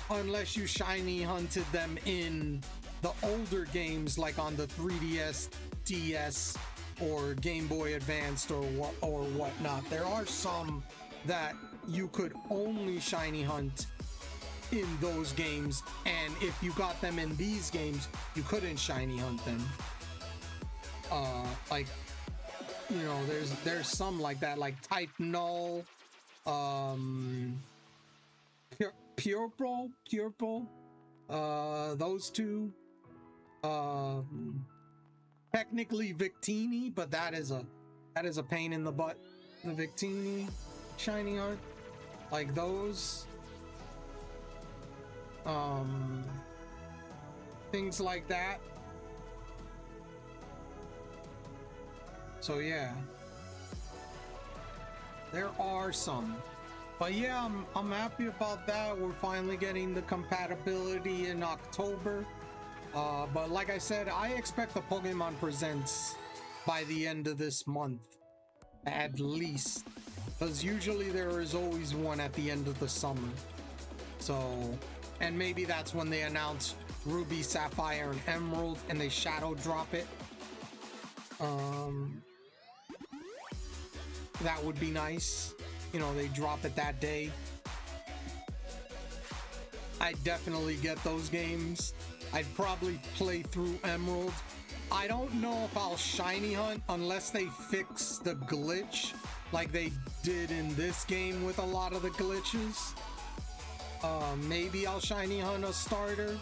unless you shiny hunted them in the older games, like on the 3DS, DS, or Game Boy Advanced or whatnot. There are some that you could only shiny hunt in those games, and if you got them in these games, you couldn't shiny hunt them. Like, you know, there's some like that, like Type Null, Purple, those two. Technically Victini, but that is a pain in the butt. The Victini shiny hunt, like those. Things like that. So yeah, there are some, but yeah, I'm happy about that. We're finally getting the compatibility in October. But like I said, I expect the Pokemon Presents by the end of this month, at least, because usually there is always one at the end of the summer. So, and maybe that's when they announce Ruby, Sapphire, and Emerald, and they shadow drop it. That would be nice. You know, they drop it that day. I'd definitely get those games. I'd probably play through Emerald. I don't know if I'll shiny hunt unless they fix the glitch like they did in this game with a lot of the glitches. Maybe I'll shiny hunt a starter,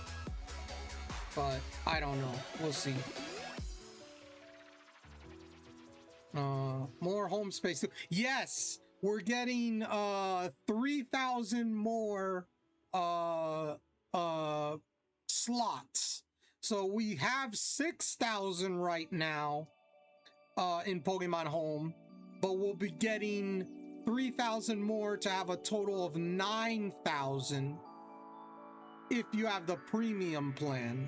but I don't know. We'll see. More home space. Yes, we're getting 3,000 more slots. So we have 6,000 right now in Pokemon Home, but we'll be getting 3,000 more to have a total of 9,000 if you have the premium plan.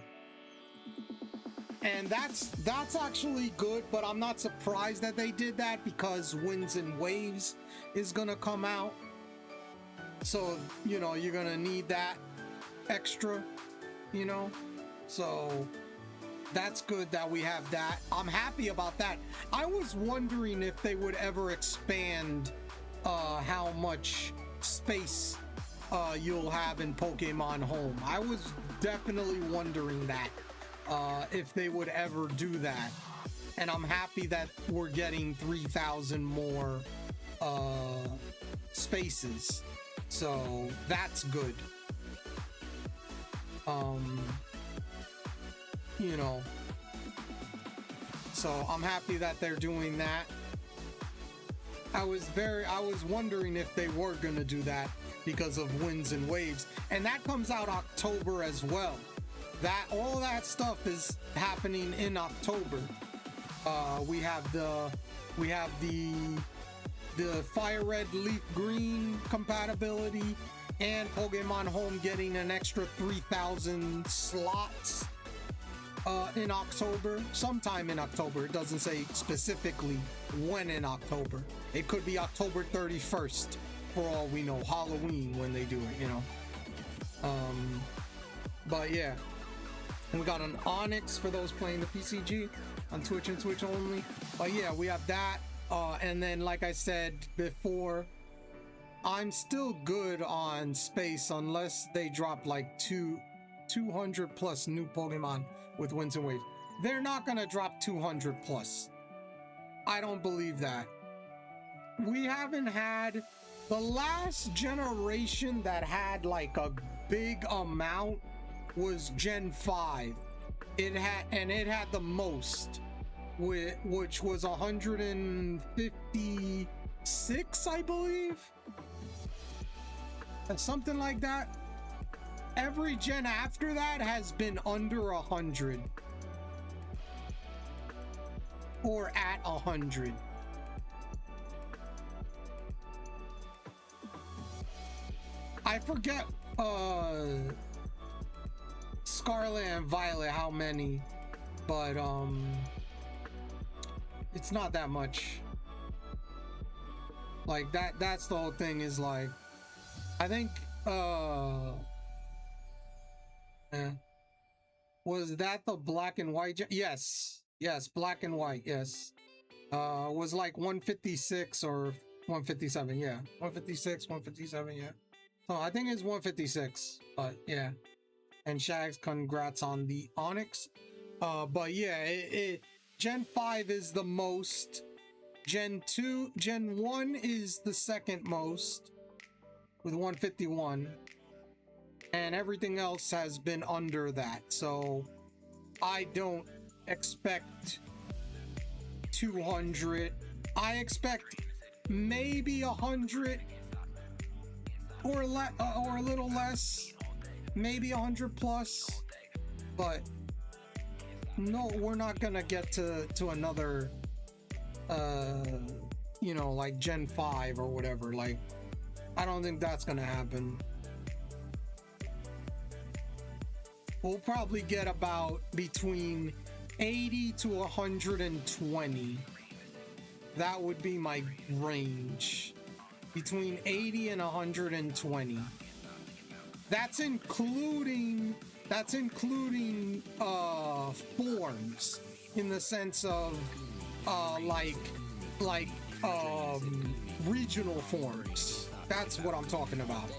And that's actually good, but I'm not surprised that they did that because Winds and Waves is gonna come out. So, you know, you're gonna need that extra, you know? So that's good that we have that. I'm happy about that. I was wondering if they would ever expand how much space you'll have in Pokemon Home. I was definitely wondering that, if they would ever do that. And I'm happy that we're getting 3,000 more spaces. So that's good. You know, so I'm happy that they're doing that. I was wondering if they were gonna do that because of Winds and Waves, and that comes out October as well. That all that stuff is happening in October. We have the Fire Red, Leaf Green compatibility, and Pokemon Home getting an extra 3,000 slots in October, sometime in October. It doesn't say specifically when in October. It could be October 31st for all we know, Halloween when they do it, you know. But yeah, and we got an Onyx for those playing the PCG on Twitch and Twitch only. But yeah, we have that. And then, like I said before, I'm still good on space unless they drop like 200 plus new Pokemon with Winds and Waves. They're not gonna drop 200 plus. I don't believe that. We haven't had the last generation that had like a big amount was Gen 5. It had the most, which was 156, I believe. And something like that. Every gen after that has been under 100 or at 100. I forget Scarlet and Violet how many, but it's not that much. Like that's the whole thing, is like, I think was that the black and white yes, black and white, yes. Was like 156 or 157, yeah. 156, 157, yeah. So I think it's 156, but yeah. And Shags, congrats on the Onyx. But yeah, Gen 5 is the most. Gen 1 is the second most with 151. And everything else has been under that. So I don't expect 200. I expect maybe 100 or a little less, maybe 100 plus, but no, we're not gonna get to another you know, like Gen 5 or whatever. Like, I don't think that's gonna happen. We'll probably get about between 80 to 120. That would be my range. Between 80 and 120. That's including forms, in the sense of regional forms. That's what I'm talking about.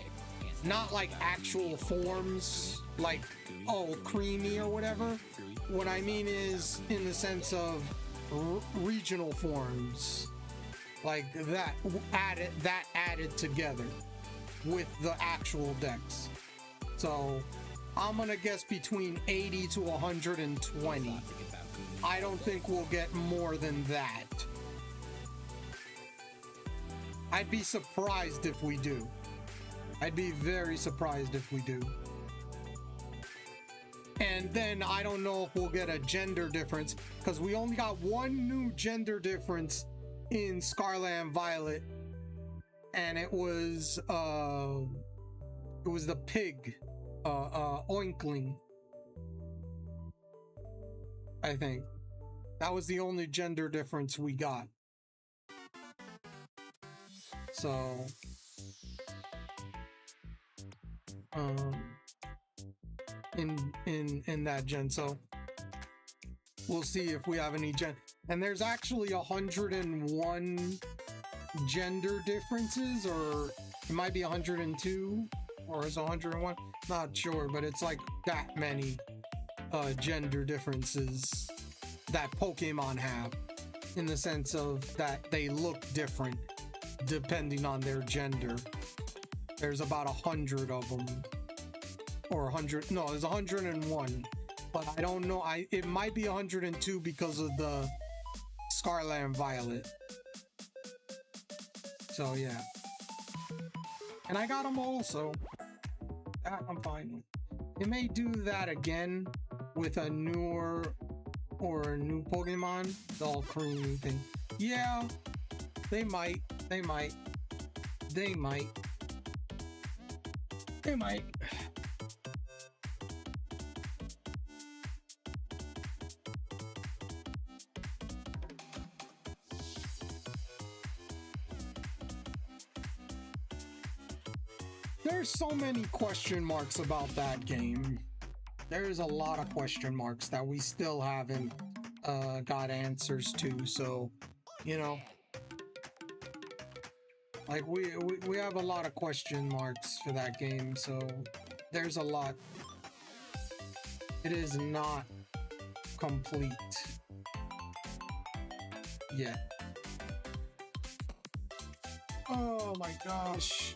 Not like actual forms, like, oh, creamy or whatever. What I mean is in the sense of regional forms, like that added together with the actual decks. So I'm gonna guess between 80 to 120. I don't think we'll get more than that. I'd be surprised if we do. I'd be very surprised if we do. And then I don't know if we'll get a gender difference, because we only got one new gender difference in Scarlet and Violet, and it was the pig, Oinkling. I think that was the only gender difference we got. So in that gen, so we'll see if we have any gen. And there's actually 101 gender differences, or it might be 102, or it's 101, not sure, but it's like that many gender differences that Pokemon have, in the sense of that they look different depending on their gender. There's about 100 of them, or 100, no, there's 101, but I don't know, it might be 102 because of the Scarlet and Violet. So yeah, and I got them all, so that I'm fine with. It may do that again with a newer or a new Pokemon, the all creamy thing. Yeah, they might. There's so many question marks about that game. There's a lot of question marks that we still haven't got answers to, so, you know, like we have a lot of question marks for that game, so there's a lot. It is not complete yet. Oh my gosh.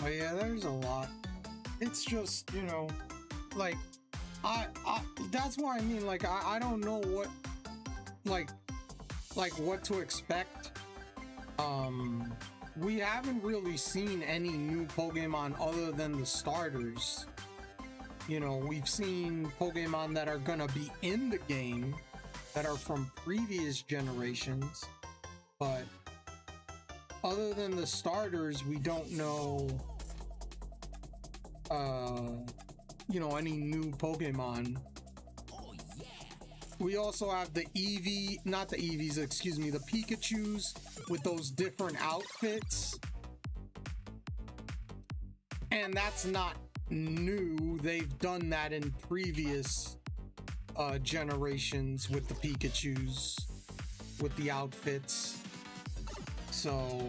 But yeah, there's a lot. It's just, you know, like, I that's why I mean, like, I don't know what, like what to expect. We haven't really seen any new Pokemon other than the starters. You know, we've seen Pokemon that are gonna be in the game that are from previous generations, but other than the starters, we don't know, you know, any new Pokemon. We also have the Eevee, not the Eevees, excuse me, the Pikachus with those different outfits. And that's not new. They've done that in previous generations with the Pikachus, with the outfits. So,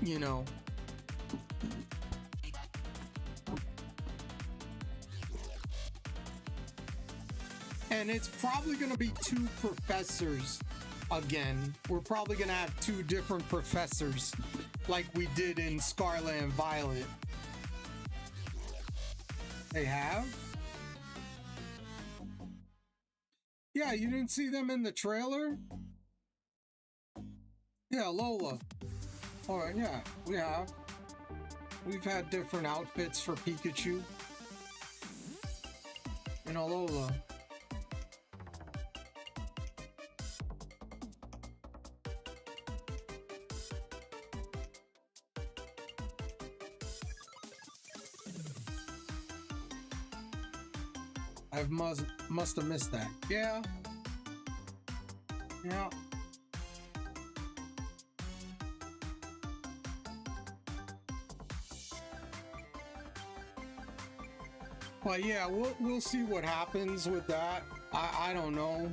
you know. And it's probably going to be two professors again. We're probably going to have two different professors like we did in Scarlet and Violet. They have? Yeah, you didn't see them in the trailer? Yeah, Lola. Alright, yeah, we have. We've had different outfits for Pikachu. And Alola. I must have missed that. Yeah. Yeah. But yeah, we'll see what happens with that. I don't know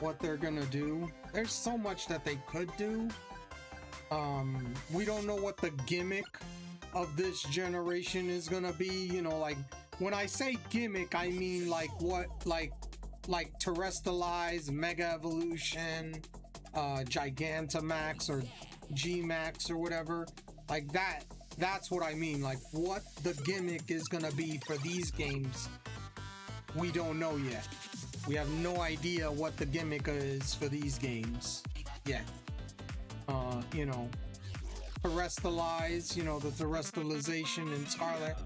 what they're gonna do. There's so much that they could do. We don't know what the gimmick of this generation is gonna be. You know, like when I say gimmick, I mean like what, like Terrestrialize, Mega Evolution, Gigantamax or G-Max or whatever, like that. That's what I mean, like what the gimmick is gonna be for these games. We don't know yet. We have no idea what the gimmick is for these games yet. You know, Terrestrialize, you know, the terrestrialization in Scarlet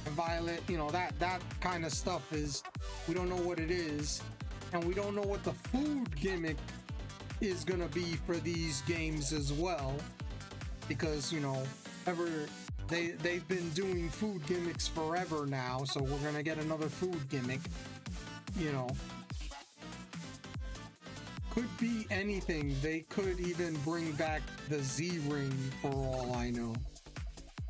and Violet, you know, that kind of stuff is, we don't know what it is, and we don't know what the food gimmick is gonna be for these games as well, because, you know, they've been doing food gimmicks forever now, so we're gonna get another food gimmick, you know. Could be anything. They could even bring back the Z-Ring for all I know.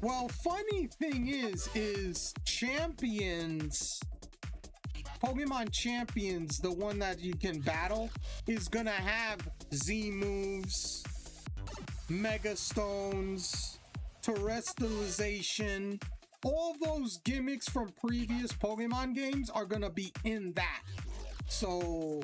Well, funny thing is Champions, Pokemon Champions, the one that you can battle, is gonna have Z moves, Mega Stones, Terrestrialization. All those gimmicks from previous Pokemon games are gonna be in that. So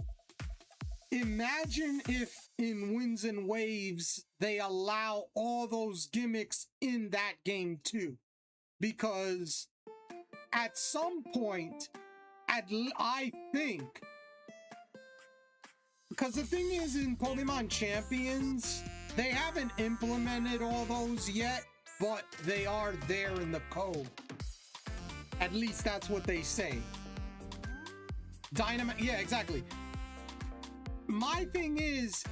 imagine if in Winds and Waves they allow all those gimmicks in that game too, because at some point, I think, because the thing is, in Pokemon Champions, they haven't implemented all those yet, but they are there in the code. At least that's what they say. Dynamax, yeah, exactly. My thing is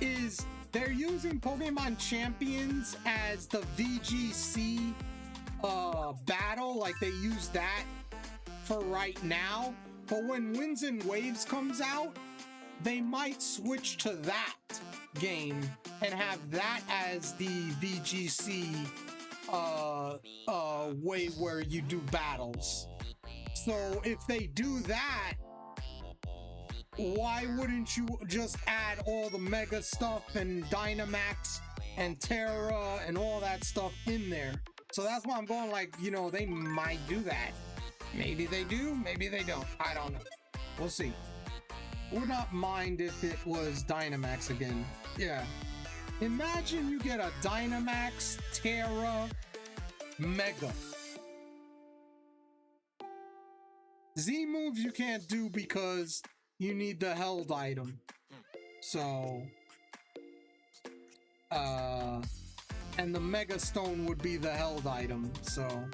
they're using Pokemon Champions as the VGC battle, like they use that for right now. But when Winds and Waves comes out, they might switch to that game and have that as the VGC way where you do battles. So if they do that, why wouldn't you just add all the Mega stuff and Dynamax and Terra and all that stuff in there? So that's why I'm going, like, you know, they might do that. Maybe they do, maybe they don't. I don't know. We'll see. Would not mind if it was Dynamax again. Yeah. Imagine you get a Dynamax Terra Mega. Z moves you can't do because you need the held item. So, and the Mega Stone would be the held item. So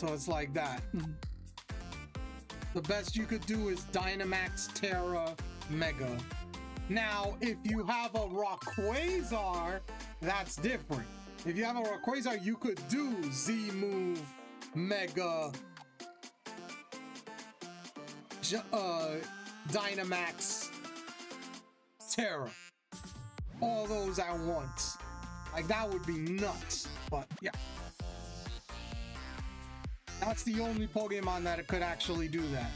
it's like that. The best you could do is Dynamax Terra Mega. Now, if you have a Rayquaza, that's different. If you have a Rayquaza, you could do Z move Mega Dynamax Terra. All those at once. Like, that would be nuts. But yeah. That's the only Pokemon that could actually do that.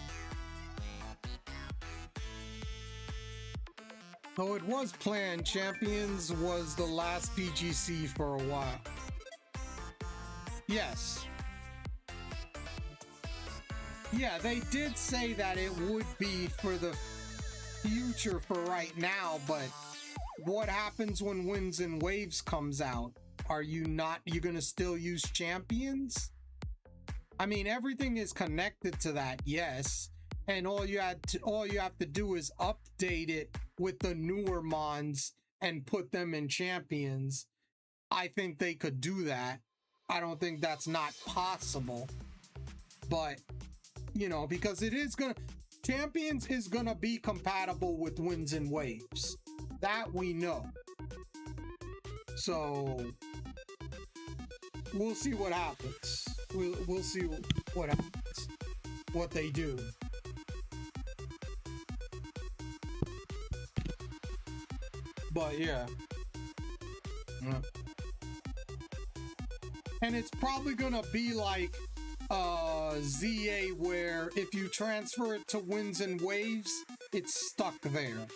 Though it was planned, Champions was the last PGC for a while. Yes. Yeah, they did say that it would be for the future for right now, but what happens when Winds and Waves comes out? Are you gonna still use Champions? I mean, everything is connected to that, yes. And all you have to do is update it with the newer mons and put them in Champions. I think they could do that. I don't think that's not possible. But, you know, because Champions is gonna be compatible with Winds and Waves. That we know. So we'll see what happens. We'll see what happens. What they do. But yeah. And it's probably gonna be like ZA, where if you transfer it to Winds and Waves, it's stuck there.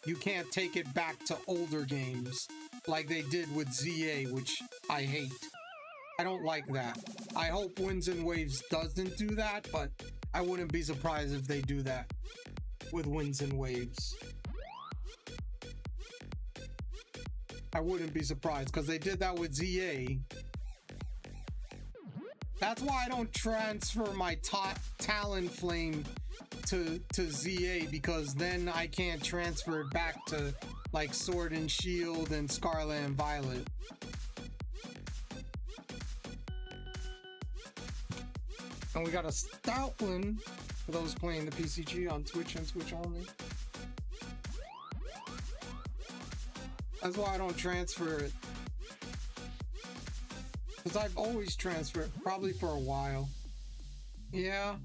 You can't take it back to older games like they did with ZA, which I hate. I don't like that. I hope Winds and Waves doesn't do that, but I wouldn't be surprised if they do that with Winds and Waves. I wouldn't be surprised because they did that with ZA. That's why I don't transfer my Talonflame to ZA, because then I can't transfer it back to like Sword and Shield and Scarlet and Violet. And we got a Stoutland for those playing the PCG on Twitch and Twitch only. That's why I don't transfer it. Because I've always transferred, probably for a while. Yeah.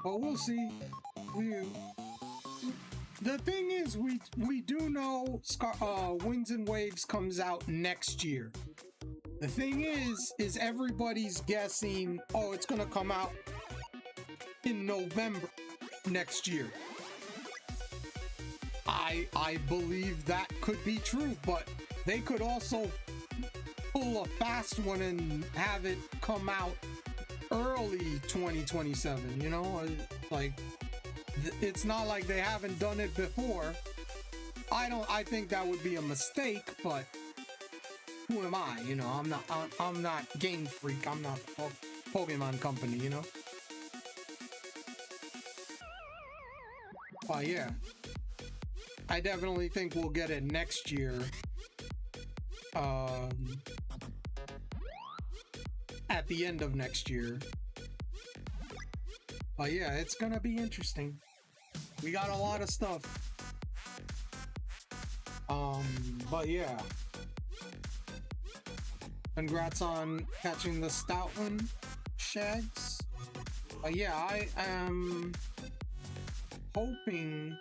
But we'll see. The thing is, we do know Winds and Waves comes out next year. The thing is everybody's guessing, oh, it's gonna come out in November next year. I believe that could be true, but they could also pull a fast one and have it come out early 2027, you know? Like, it's not like they haven't done it before. I think that would be a mistake, but who am I? You know, I'm not Game Freak. I'm not Pokemon Company, you know? But yeah, I definitely think we'll get it next year. At the end of next year. But yeah, it's gonna be interesting. We got a lot of stuff. But yeah. Congrats on catching the Stoutland, Shags. But yeah, I am hoping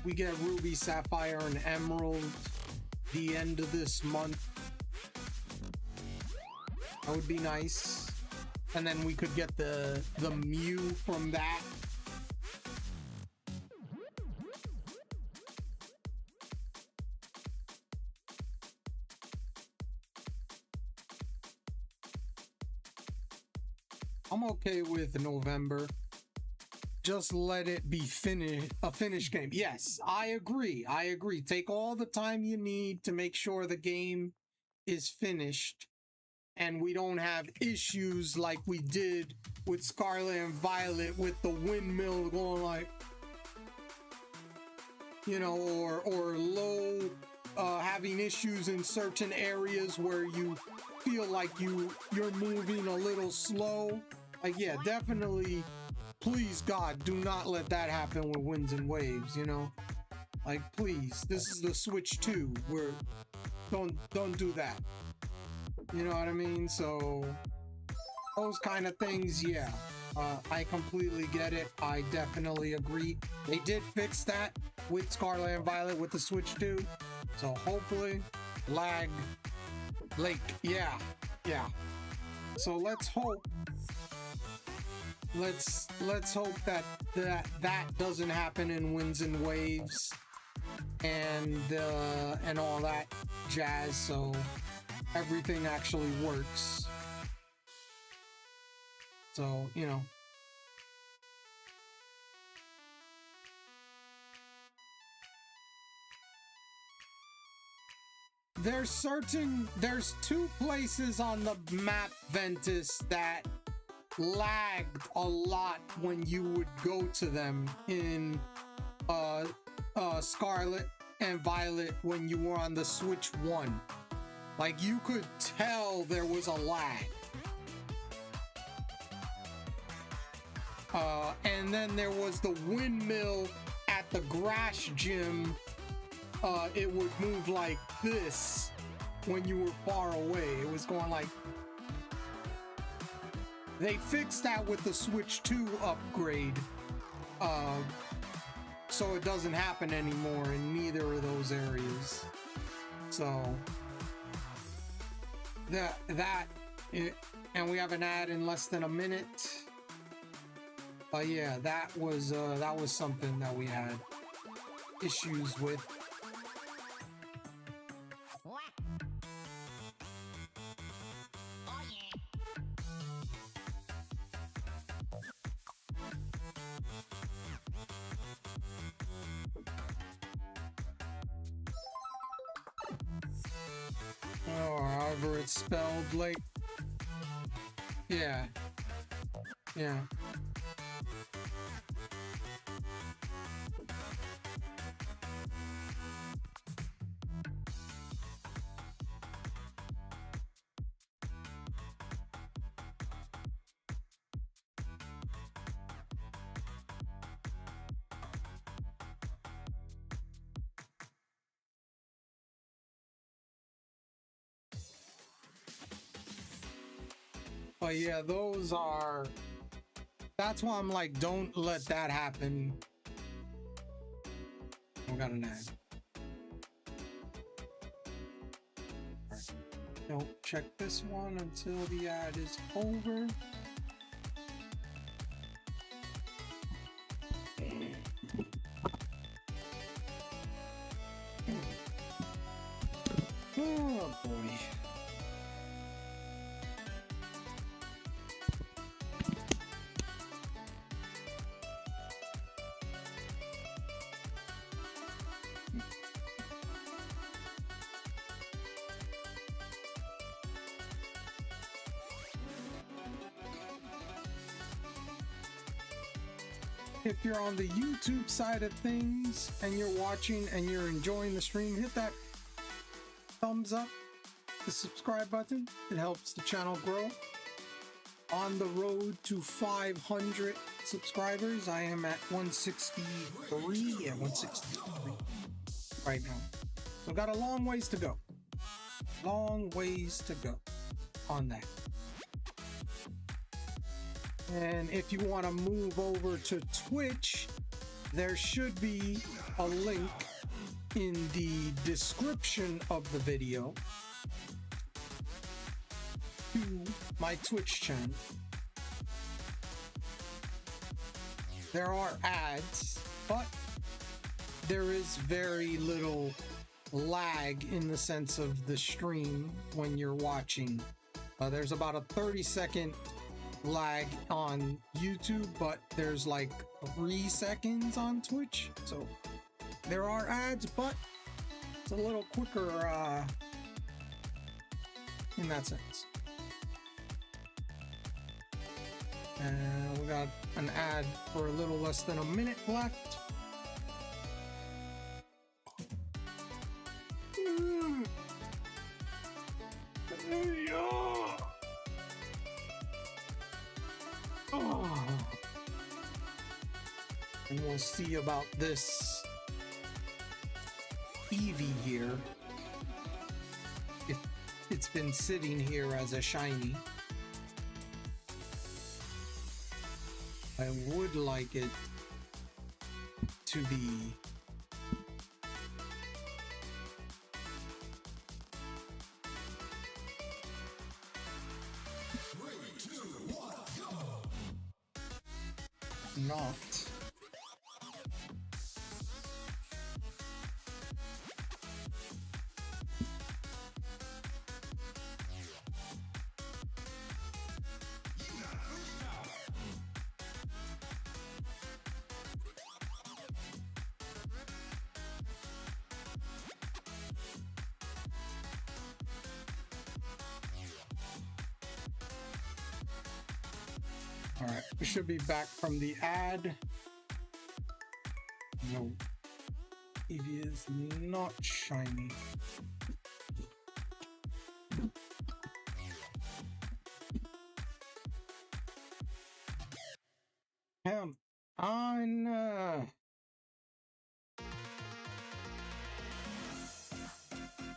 we get Ruby, Sapphire, and Emerald the end of this month. That would be nice. And then we could get the Mew from that. I'm okay with November. just let it be a finished game. Yes, I agree. I agree. Take all the time you need to make sure the game is finished and we don't have issues like we did with Scarlet and Violet with the windmill going like, you know, or low, having issues in certain areas where you feel like you're moving a little slow. Like, yeah, definitely, please God, do not let that happen with Winds and Waves, you know? Like, please, this is the Switch 2, where don't do that. You know what I mean? So those kind of things, yeah. I completely get it. I definitely agree. They did fix that with Scarlet and Violet with the Switch 2. So hopefully, lag, Lake, yeah. So let's hope. Let's hope that doesn't happen in Winds and Waves and all that jazz. So everything actually works. So, you know. There's two places on the map, Ventus, that lagged a lot when you would go to them in Scarlet and Violet when you were on the Switch 1. Like, you could tell there was a lag. And then there was the windmill at the grass gym. It would move like this when you were far away. It was going like... They fixed that with the Switch 2 upgrade. So it doesn't happen anymore in neither of those areas. So... and we have an ad in less than a minute. But yeah, that was something that we had issues with. Or however it's spelled, like, yeah. But yeah, that's why I'm like, don't let that happen. We got an ad. Right. Don't check this one until the ad is over. Oh boy. If you're on the YouTube side of things and you're watching and you're enjoying the stream, hit that thumbs up, the subscribe button. It helps the channel grow. On the road to 500 subscribers. I am at 163. Yeah, 163 right now. So got a long ways to go. Long ways to go on that. And if you want to move over to Twitch, there should be a link in the description of the video to my Twitch channel. There are ads, but there is very little lag in the sense of the stream when you're watching. There's about a 30-second lag on YouTube, but there's like 3 seconds on Twitch. So there are ads, but it's a little quicker in that sense. And we got an ad for a little less than a minute left. And we'll see about this Eevee here. If it's been sitting here as a shiny. I would like it to be not. All right, we should be back from the ad. No, Eevee is not shiny. On.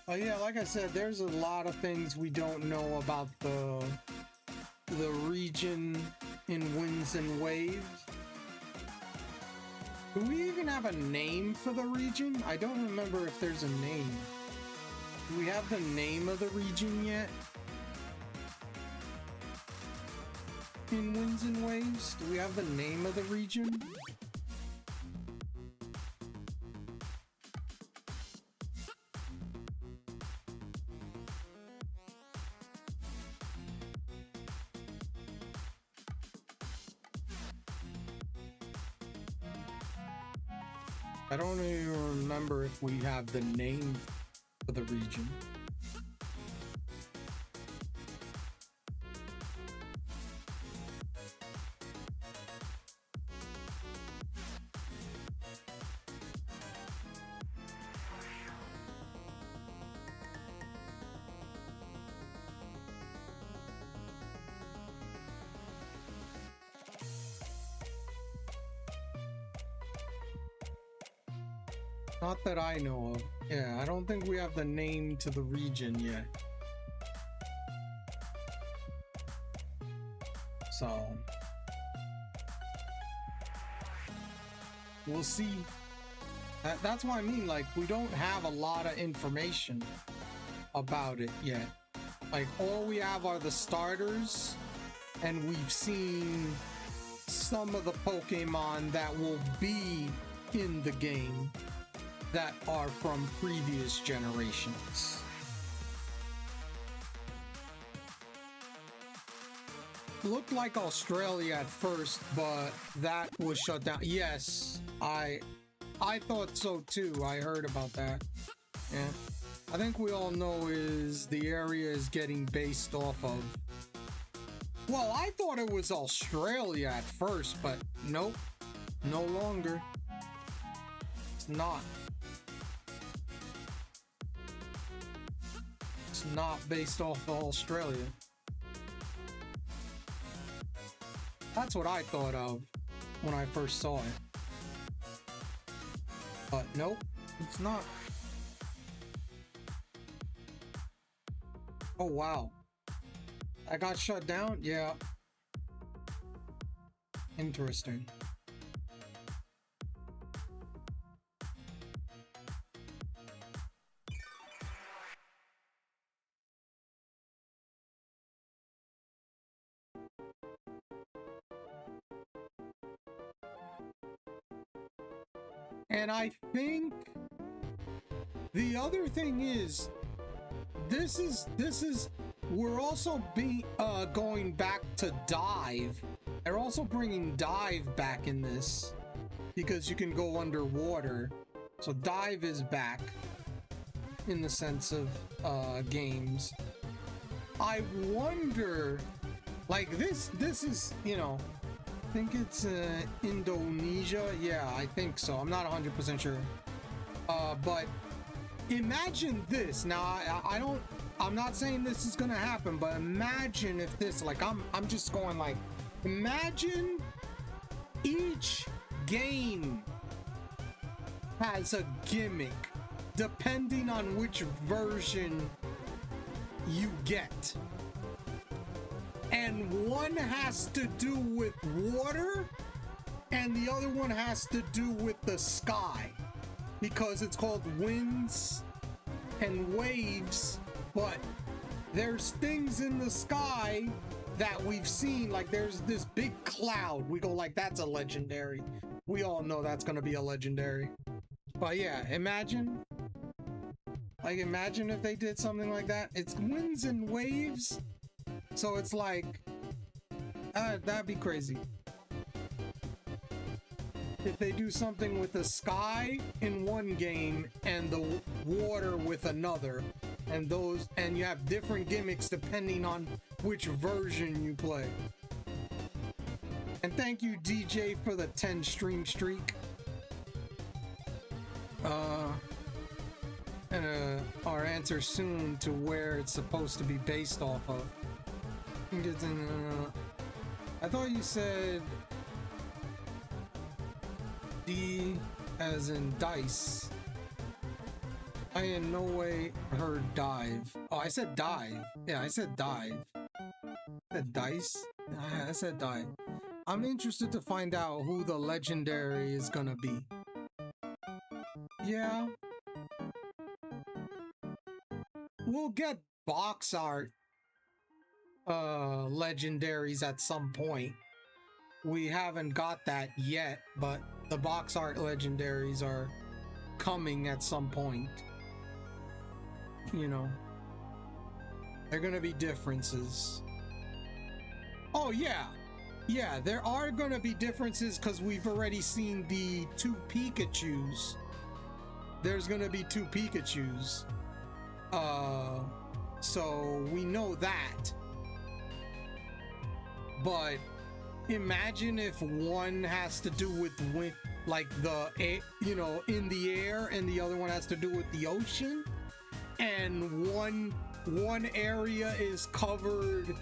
Oh yeah, like I said, there's a lot of things we don't know about the region in Winds and Waves. Do we even have a name for the region? I don't remember if there's a name. Do we have the name of the region yet? In Winds and Waves? Do we have the name of the region? I don't even remember if we have the name for the region. Not that I know of. Yeah, I don't think we have the name to the region yet. So we'll see. That's what I mean, like, we don't have a lot of information about it yet. Like, all we have are the starters, and we've seen some of the Pokemon that will be in the game that are from previous generations. Looked like Australia at first, but that was shut down. Yes, I thought so too. I heard about that. Yeah, I think we all know is the area is getting based off of. Well, I thought it was Australia at first, but nope, no longer. It's not. It's not based off of Australia. That's what I thought of when I first saw it. But nope, it's not. Oh wow. I got shut down? Yeah. Interesting. And I think the other thing is, this is we're also going back to dive. They're also bringing dive back in this because you can go underwater. So dive is back in the sense of games. I wonder, like this is, you know, I think it's Indonesia. Yeah, I think so. I'm not 100% sure. But imagine this. Now, I'm not saying this is gonna happen, but imagine if this, like, I'm just going like, imagine each game has a gimmick depending on which version you get. And one has to do with water and the other one has to do with the sky, because it's called winds and waves. But there's things in the sky that we've seen, like there's this big cloud. We go like, that's a legendary. We all know that's gonna be a legendary. But yeah, imagine if they did something like that. It's winds and waves, so it's like, that'd be crazy. If they do something with the sky in one game and the water with another, and you have different gimmicks depending on which version you play. And thank you, DJ, for the 10 stream streak. And our answer soon to where it's supposed to be based off of. I thought you said D as in dice. I in no way heard dive. Oh, I said dive. Yeah, I said dive. I said dice? I said dive. I'm interested to find out who the legendary is gonna be. Yeah. We'll get box art legendaries at some point. We haven't got that yet, but the box art legendaries are coming at some point. You know, they're gonna be differences. Oh yeah, yeah, there are gonna be differences because we've already seen the 2 Pikachus. There's gonna be 2 Pikachus. So we know that. But imagine if one has to do with wind, like the, you know, in the air, and the other one has to do with the ocean, and one area is covered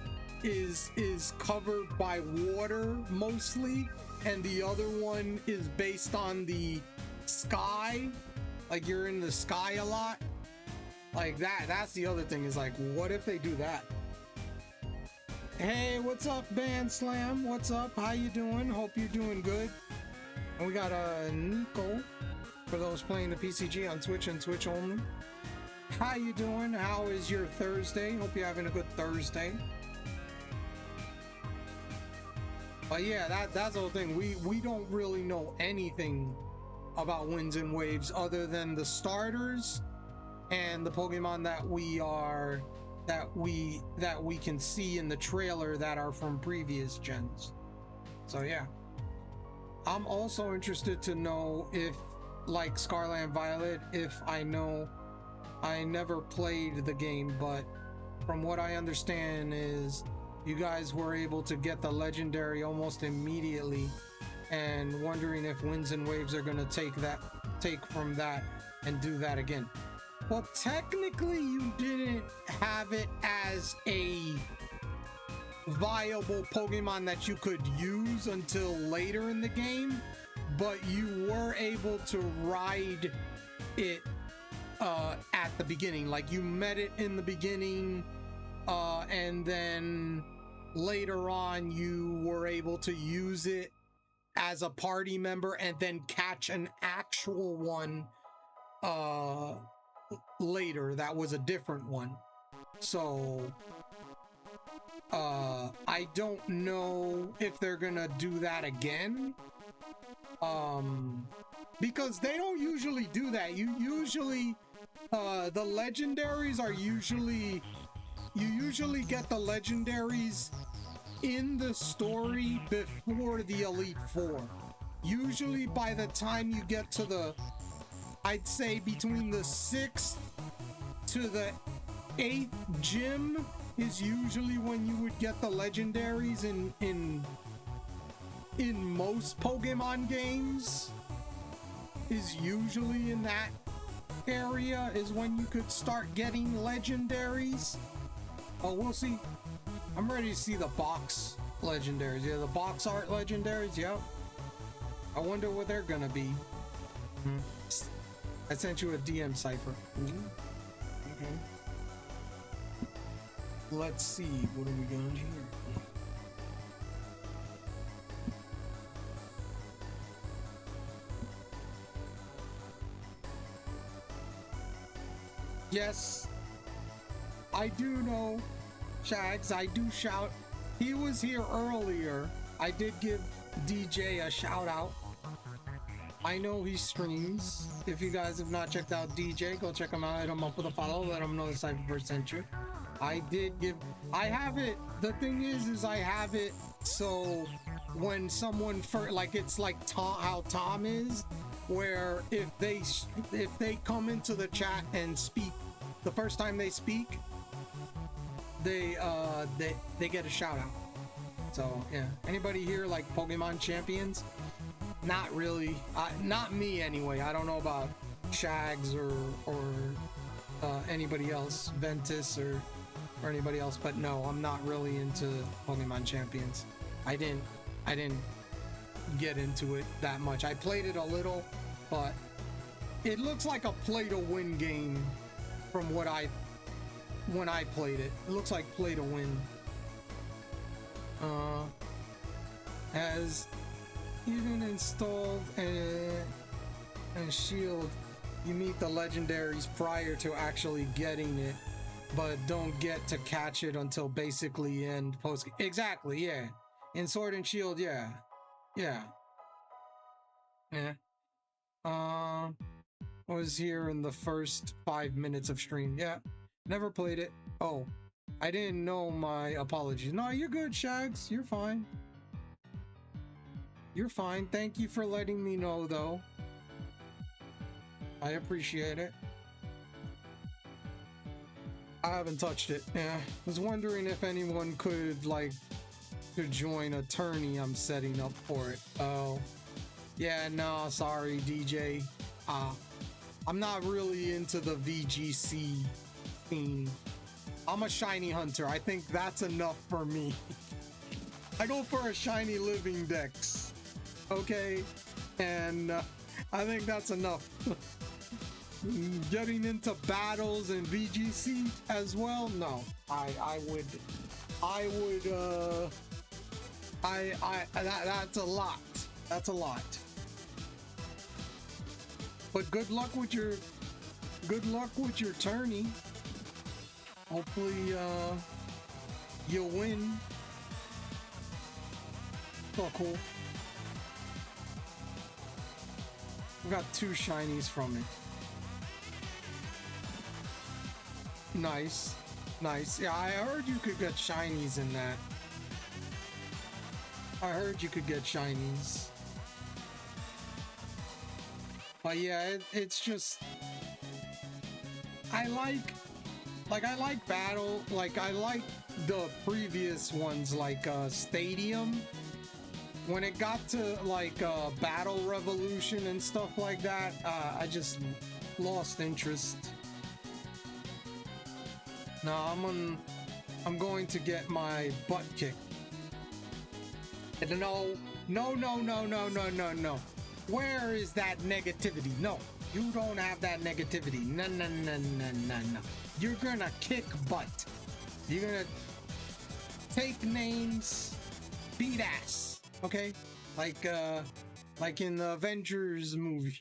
by water mostly, and the other one is based on the sky, like you're in the sky a lot, like that's the other thing, is like, what if they do that? Hey, what's up, Band Slam? What's up? How you doing? Hope you're doing good. And we got Nico, for those playing the PCG on Twitch and Twitch only. How you doing? How is your Thursday? Hope you're having a good Thursday. But yeah, that's the whole thing. We don't really know anything about winds and waves other than the starters and the Pokemon that we can see in the trailer that are from previous gens. So yeah, I'm also interested to know if, like Scarlet and Violet, if I never played the game, but from what I understand is you guys were able to get the legendary almost immediately, and wondering if winds and waves are going to take from that and do that again. Well, technically you didn't have it as a viable Pokemon that you could use until later in the game, but you were able to ride it at the beginning. Like, you met it in the beginning, and then later on you were able to use it as a party member and then catch an actual one later that was a different one. So I don't know if they're gonna do that again, because they don't usually do that. You usually the legendaries are usually you usually get the legendaries in the story before the Elite Four. Usually by the time you get to the, I'd say between the 6th to the 8th gym is usually when you would get the legendaries in most Pokemon games. Is usually in that area is when you could start getting legendaries. Oh, we'll see. I'm ready to see the box legendaries. Yeah, the box art legendaries. Yep. I wonder what they're gonna be. I sent you a DM cipher. Okay. Let's see. What are we gonna do here? Yes, I do know, Shags. I do shout. He was here earlier. I did give DJ a shout out. I know he streams. If you guys have not checked out DJ, go check him out. Hit him up with a follow. Let him know the Cypherverse sent you. I did give. I have it. The thing is I have it so when someone like it's like Tom, how Tom is, where if they come into the chat and speak, the first time they speak, they get a shout out. So yeah, anybody here like Pokemon champions? Not really. Not me anyway. I don't know about Shags or anybody else, Ventus or anybody else, but no, I'm not really into Pokemon champions. I didn't get into it that much. I played it a little, but it looks like a play to win game from when I played it. It looks like play to win. Has even installed and shield, you meet the legendaries prior to actually getting it, but don't get to catch it until basically end post. Exactly, yeah. In Sword and Shield, yeah. Was here in the first 5 minutes of stream. Yeah, never played it. Oh, I didn't know. My apologies. No, you're good, Shags. You're fine. You're fine. Thank you for letting me know, though. I appreciate it. I haven't touched it. Yeah, was wondering if anyone could join a tourney I'm setting up for it. Oh, yeah, no, sorry, DJ. I'm not really into the VGC theme. I'm a shiny hunter. I think that's enough for me. I go for a shiny living dex. Okay, and I think that's enough. Getting into battles and VGC as well? No, that's a lot. That's a lot. But good luck with your tourney. Hopefully you'll win. Oh, cool. We got 2 shinies from it. Nice. Yeah, I heard you could get shinies in that. I heard you could get shinies. But yeah, it's just, I like battle, I like the previous ones, Stadium. When it got to Battle Revolution and stuff like that, I just lost interest. No, I'm going to get my butt kicked. No. Where is that negativity? No, you don't have that negativity. No. You're gonna kick butt. You're gonna take names, beat ass. Okay? Like in the Avengers movie.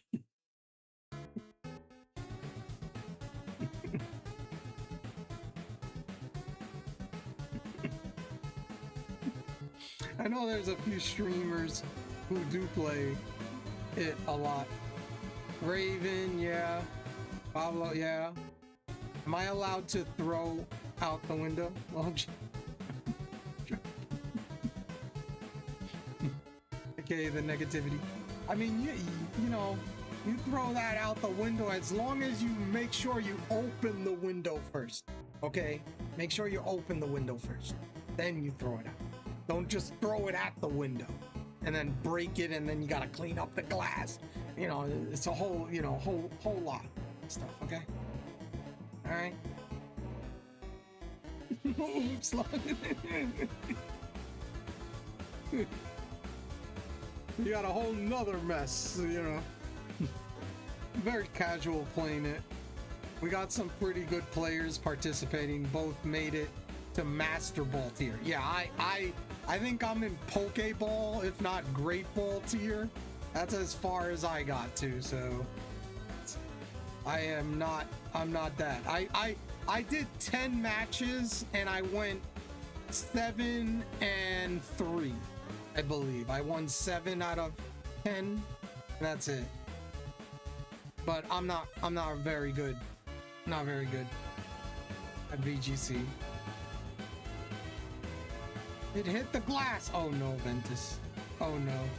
I know there's a few streamers who do play it a lot. Raven, yeah. Pablo, yeah. Am I allowed to throw out the window. Oh, okay, the negativity. I mean, you know, you throw that out the window as long as you make sure you open the window first. Okay? Make sure you open the window first. Then you throw it out. Don't just throw it at the window and then break it and then you gotta clean up the glass. You know, it's a whole, you know, whole lot of stuff, okay? Alright? Oops. You got a whole nother mess, you know. Very casual playing it. We got some pretty good players participating. Both made it to Master Ball tier. Yeah, I think I'm in Pokeball, if not Great Ball tier. That's as far as I got to, so I'm not that. I did 10 matches and I went 7-3, I believe. I won 7 out of 10, and that's it. But I'm not very good. Not very good at VGC. It hit the glass. Oh no, Ventus. Oh no.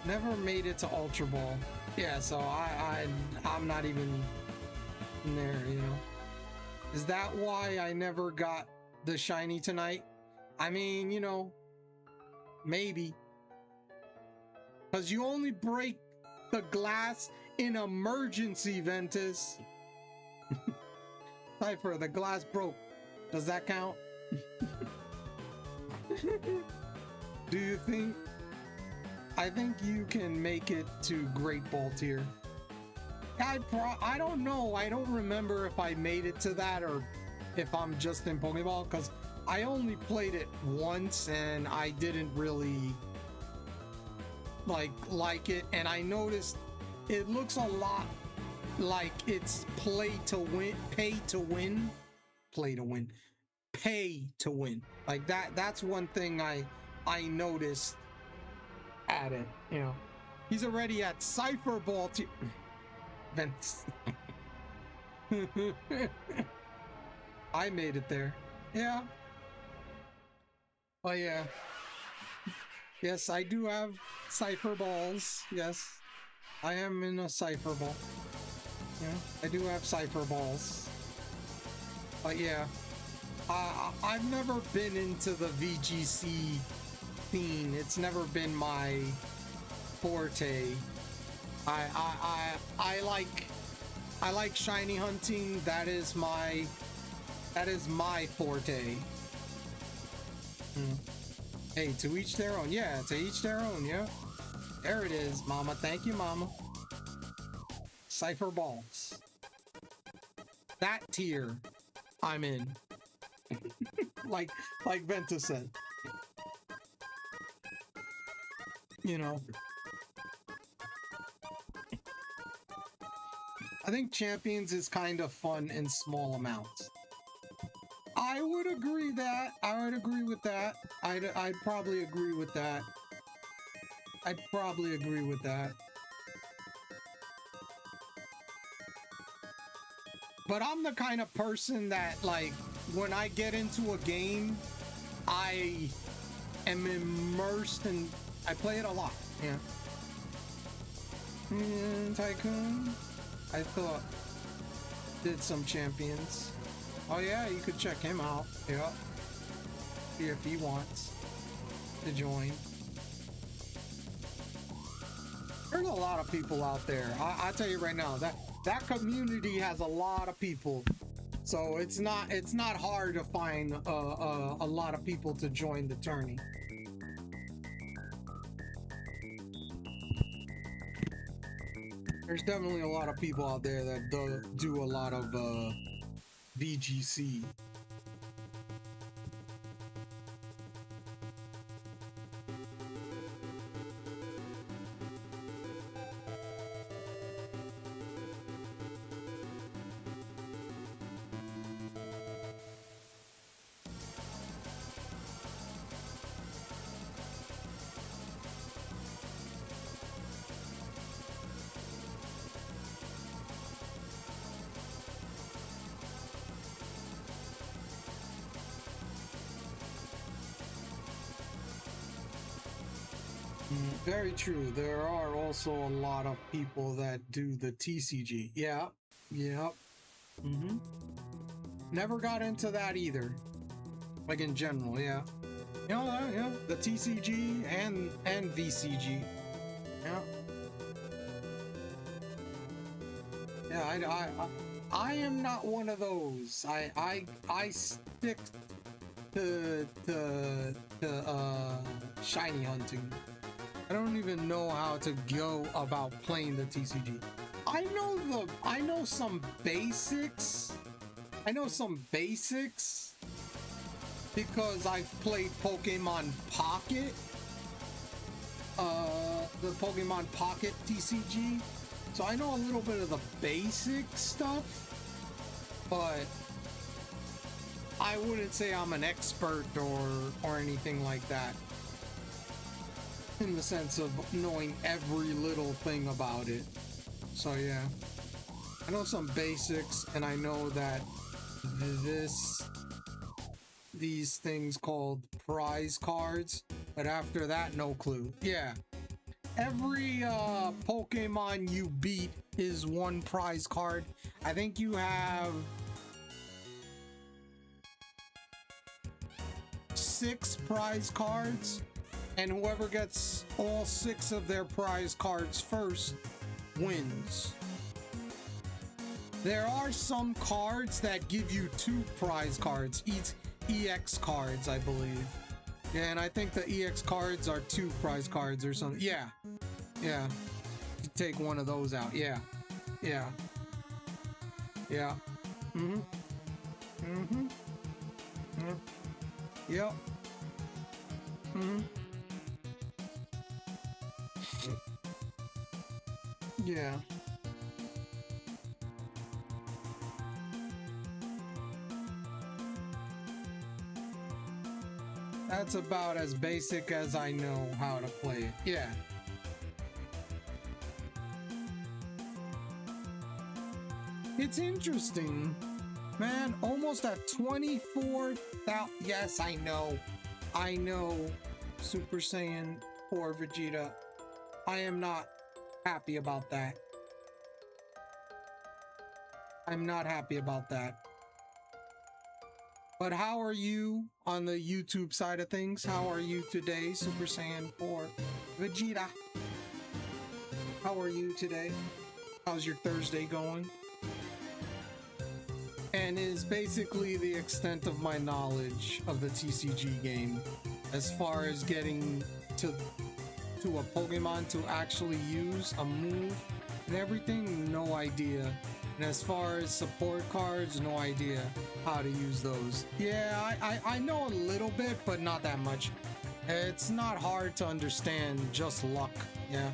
Never made it to Ultra Ball. Yeah, so I'm not even in there, you know. Is that why I never got the shiny tonight? I mean, you know, maybe. Because you only break the glass in emergency, Ventus. Cypher, the glass broke. Does that count? Do you think? I think you can make it to Great Ball tier. I don't know. I don't remember if I made it to that or if I'm just in Pokeball, because I only played it once and I didn't really like it, and I noticed it looks a lot like it's pay to win. Like that's one thing I noticed at it, you know. He's already at Cypher Ball tier. Vince. I made it there. Yeah. Oh yeah. Yes, I do have Cypher Balls. Yes. I am in a Cypher Ball. Yeah, I do have Cypher Balls. But yeah. I've never been into the VGC scene. It's never been my forte. I like shiny hunting. That is my forte. Hey, to each their own. Yeah, to each their own. Yeah, there it is, Mama. Thank you, Mama. Cypher Balls. That tier, I'm in. like Venta said. You know. I think Champions is kind of fun in small amounts. I would agree that. I would agree with that. I'd probably agree with that. I'd probably agree with that. But I'm the kind of person that, like, when I get into a game, I am immersed in... I play it a lot, yeah. Tycoon, I thought, did some Champions. Oh yeah, you could check him out. Yeah. See if he wants to join. There's a lot of people out there. I'll tell you right now, that community has a lot of people. So it's not hard to find a lot of people to join the tourney. There's definitely a lot of people out there that do a lot of VGC. Very true. There are also a lot of people that do the TCG. Yeah. Yep. Never got into that either. Like in general, yeah. You know, the TCG and VCG. Yeah. Yeah, I am not one of those. I stick to shiny hunting. I don't even know how to go about playing the TCG. I know some basics. I know some basics because I've played Pokemon Pocket. The Pokemon Pocket TCG. So I know a little bit of the basic stuff, but I wouldn't say I'm an expert or anything like that. In the sense of knowing every little thing about it. So yeah. I know some basics, and I know that these things called prize cards, but after that, no clue. Yeah. Every Pokemon you beat is one prize card. I think you have 6 prize cards, and whoever gets all 6 of their prize cards first wins. There are some cards that give you 2 prize cards, EX cards, I believe. Yeah, and I think the EX cards are 2 prize cards or something. Yeah. Yeah. You take one of those out. Yeah. Yeah. Yeah. Yep. Yeah. That's about as basic as I know how to play it. Yeah. It's interesting. Man, almost at 24,000. Yes, I know. I know. Super Saiyan 4 Vegeta. I am not happy about that. I'm not happy about that. But how are you on the YouTube side of things? How are you today, Super Saiyan 4 Vegeta? How are you today? How's your Thursday going? And is basically the extent of my knowledge of the TCG game as far as getting to a Pokemon to actually use a move and everything, no idea. And as far as support cards, no idea how to use those. Yeah, I know a little bit, but not that much. It's not hard to understand, just luck. Yeah.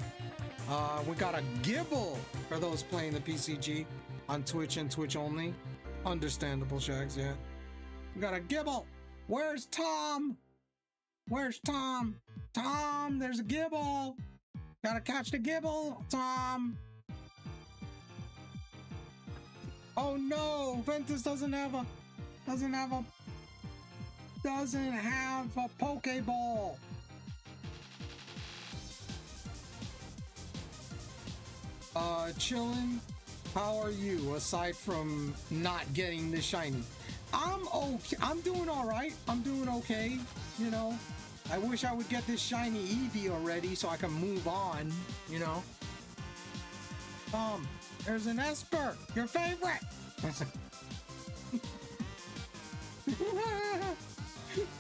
We got a Gibble for those playing the PCG on Twitch and Twitch only. Understandable, Shags, yeah. We got a Gibble. Where's Tom? Where's Tom? Tom, there's a Gibble. Gotta catch the Gibble, Tom. Oh no, Ventus doesn't have a Pokeball. Chillin'. How are you aside from not getting the shiny? I'm okay. I'm doing all right. I'm doing okay. You know, I wish I would get this shiny Eevee already so I can move on. You know. There's an Esper, your favorite.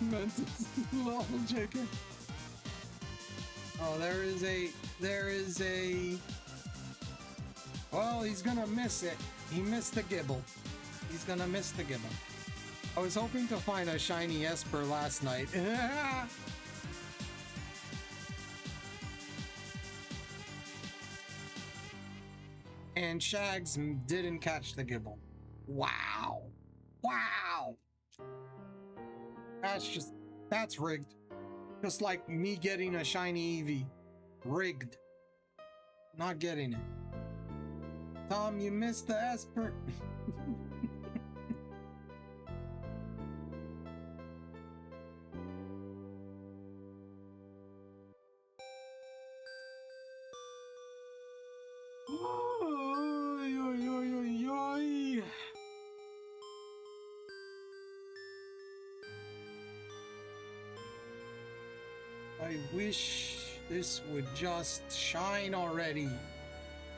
Mentus, lol, JK. Oh, there is a. Well, he's gonna miss it. He missed the Gibble. He's gonna miss the Gibble. I was hoping to find a shiny Esper last night. And Shags didn't catch the Gibble. Wow. Wow. That's rigged. Just like me getting a shiny Eevee. Rigged. Not getting it. Tom, you missed the Esper. I wish this would just shine already.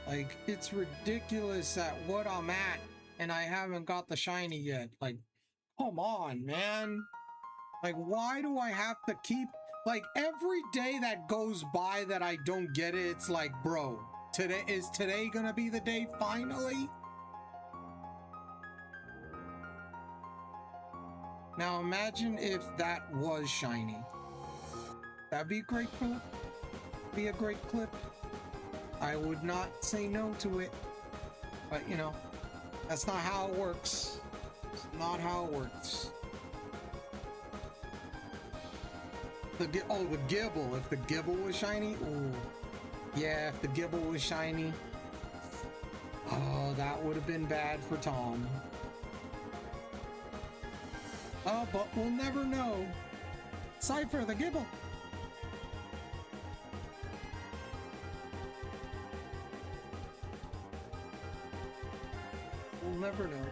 Like, it's ridiculous at what I'm at, and I haven't got the shiny yet. Like, come on, man. Like, why do I have to keep... Like, every day that goes by that I don't get it, it's like, bro, is today gonna be the day finally? Now imagine if that was shiny. That'd be a great clip. Be a great clip. I would not say no to it. But, you know, that's not how it works. It's not how it works. The Gibble. If the Gibble was shiny, ooh. Yeah, if the Gibble was shiny. Oh, that would have been bad for Tom. Oh, but we'll never know. Cypher, the Gibble. We'll never know.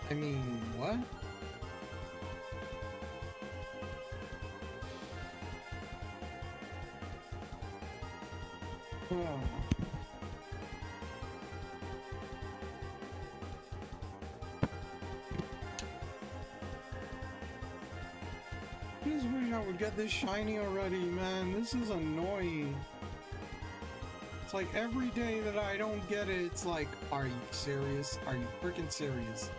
I mean, what? Oh. I just wish I would get this shiny already, man. This is annoying. It's like every day that I don't get it, it's like, are you serious? Are you freaking serious?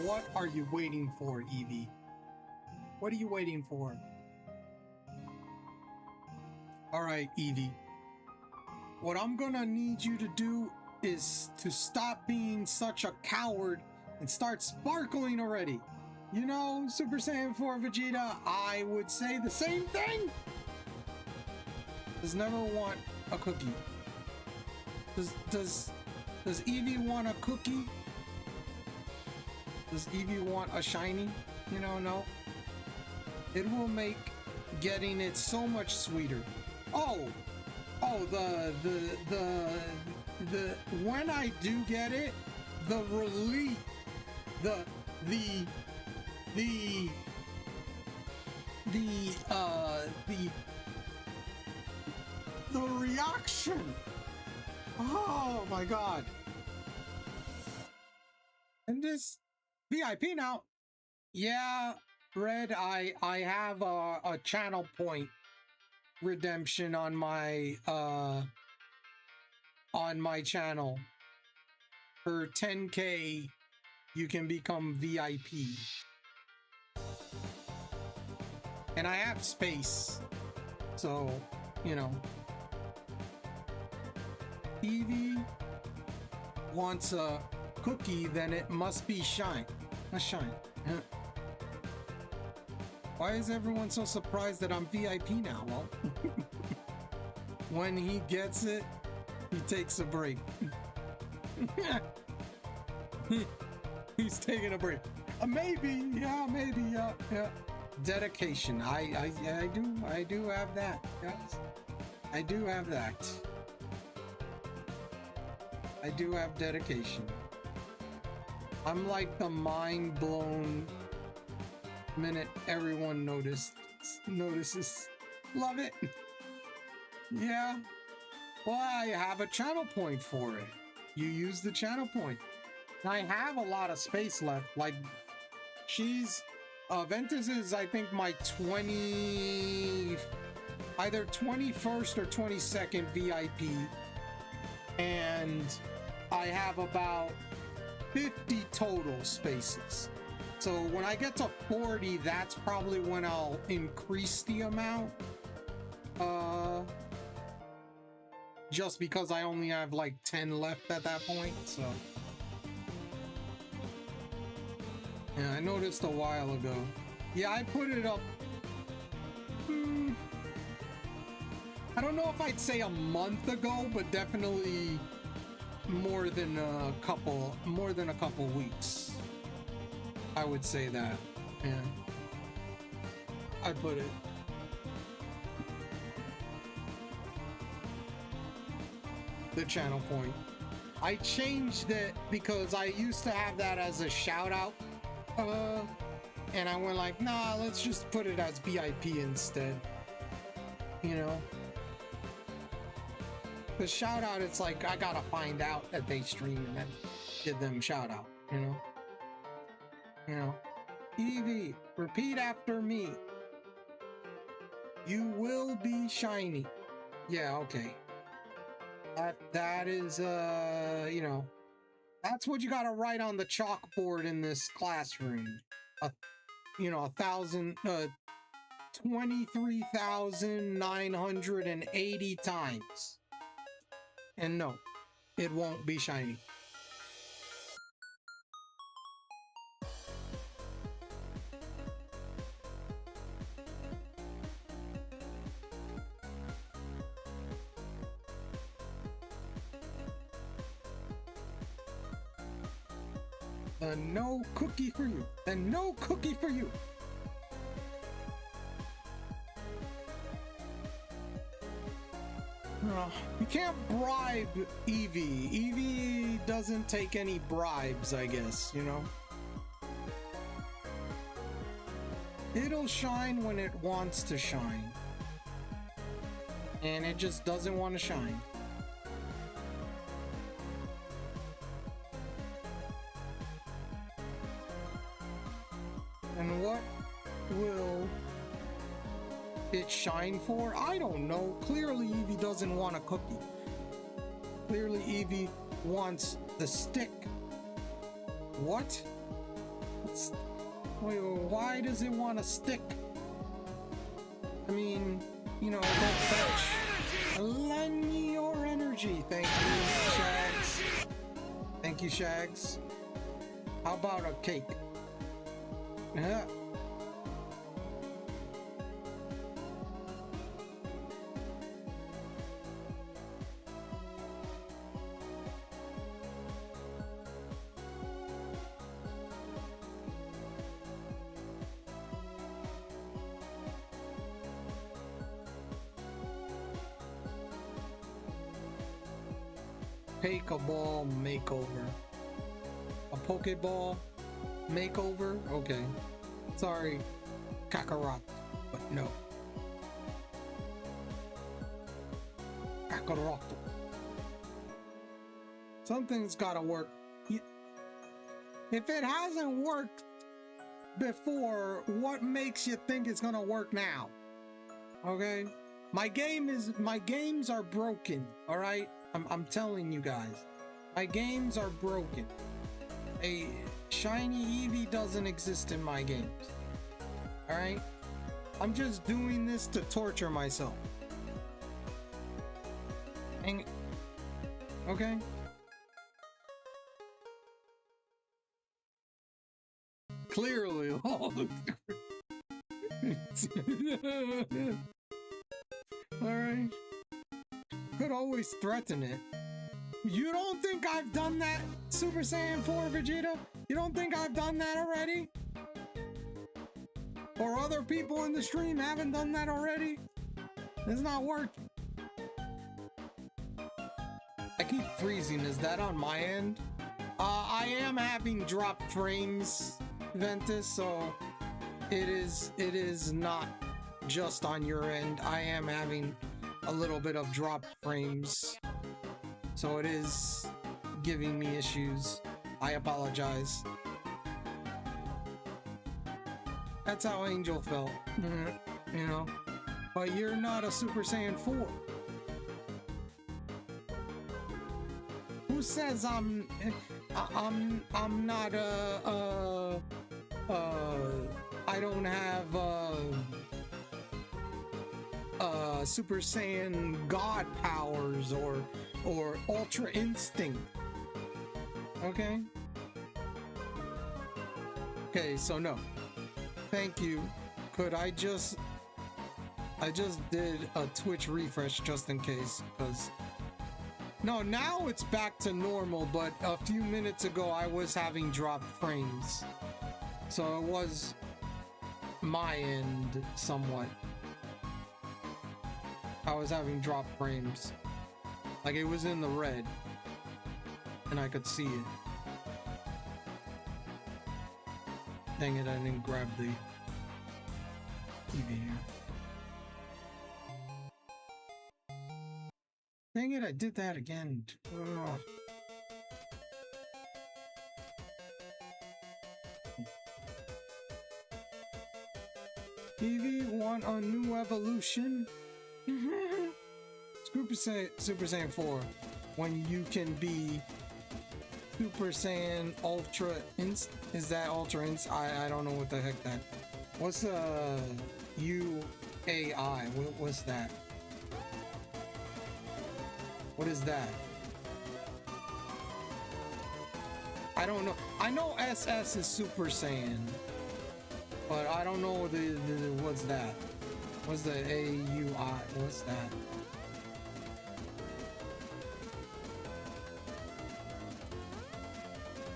What are you waiting for, Eevee? What are you waiting for? Alright, Eevee. What I'm gonna need you to do is to stop being such a coward and start sparkling already. You know, Super Saiyan 4 Vegeta, I would say the same thing. Does never want a cookie. Does Eevee want a cookie? Does Eevee want a shiny? You know, no. It will make getting it so much sweeter. Oh, the when I do get it, the relief, the reaction. Oh my god. And this VIP now. Yeah, Red, I have a channel point redemption on my channel. For 10K, you can become VIP. And I have space. So, you know. Eevee wants a cookie, then it must be shine. A shine. Yeah. Why is everyone so surprised that I'm VIP now? Well, when he gets it, he takes a break. He's taking a break. Maybe, yeah. Dedication. I do have that, guys. I do have that. I do have dedication. I'm like the mind blown minute everyone notices. Love it. Yeah. Well, I have a channel point for it. You use the channel point. I have a lot of space left. Like, she's Ventus is, I think, my either 21st or 22nd VIP, and I have about 50 total spaces. So when I get to 40, that's probably when I'll increase the amount. Just because I only have like 10 left at that point, so. Yeah, I noticed a while ago. Yeah, I put it up. I don't know if I'd say a month ago, but definitely more than a couple weeks. I would say that. Yeah. I put it. The channel point. I changed it because I used to have that as a shout out. And I went like, nah, let's just put it as VIP instead. You know? The shout out, it's like I gotta find out that they stream and then give them shout out, you know? You know? Eevee, repeat after me. You will be shiny. Yeah, okay. That is you know, that's what you gotta write on the chalkboard in this classroom. You know, 23,980 times. And no, it won't be shiny. No cookie for you. And no cookie for you. You can't bribe Eevee. Eevee doesn't take any bribes, I guess, you know? It'll shine when it wants to shine. And it just doesn't want to shine. And what will it shine for? I don't know. Clearly Eevee doesn't want a cookie. Clearly Eevee wants the stick. What? Wait, why does it want a stick? I mean, you know, don't fetch. Lend me your energy. Thank you, Shags. Thank you, Shags. How about a cake? Yeah. Pokeball makeover. A Pokeball makeover? Okay. Sorry, Kakarot, but no. Kakarot. Something's gotta work. If it hasn't worked before, what makes you think it's gonna work now? Okay? My games are broken, alright? I'm telling you guys. My games are broken. A shiny Eevee doesn't exist in my games. Alright? I'm just doing this to torture myself. And, okay? Clearly. Alright. Could always threaten it. You don't think I've done that, Super Saiyan 4 Vegeta? You don't think I've done that already? Or other people in the stream haven't done that already? It's not working. I keep freezing. Is that on my end? I am having drop frames, Ventus, so it is not just on your end. I am having a little bit of drop frames. So it is giving me issues. I apologize. That's how Angel felt, you know. But you're not a Super Saiyan 4. Who says I'm not I don't have Super Saiyan God powers or Ultra Instinct. Okay? Okay, so no. Thank you. Could I just did a Twitch refresh just in case, because no, now it's back to normal, but a few minutes ago I was having dropped frames. So it was my end somewhat. I was having drop frames. Like it was in the red. and I could see it. Dang it, I didn't grab the Eevee here. Dang it, I did that again. Ugh. Eevee want a new evolution? Super Saiyan 4. When you can be Super Saiyan Ultra Inst. Is that Ultra Inst? I don't know what the heck that. What's UAI? What's that? What is that? I don't know. I know SS is Super Saiyan, but I don't know the what's that? What's the AUI? What's that?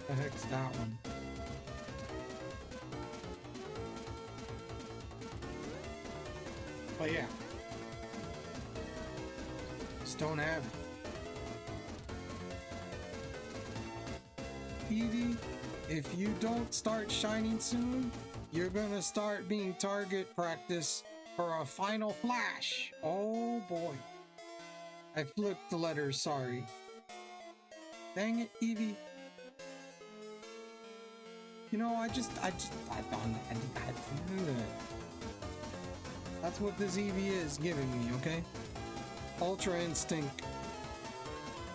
The heck's that one? But yeah, just don't have it. Eevee, if you don't start shining soon, you're gonna start being target practice for a final flash. Oh boy. I flipped the letters, sorry. Dang it, Eevee. You know, I thought that's what this Eevee is giving me, okay? Ultra Instinct.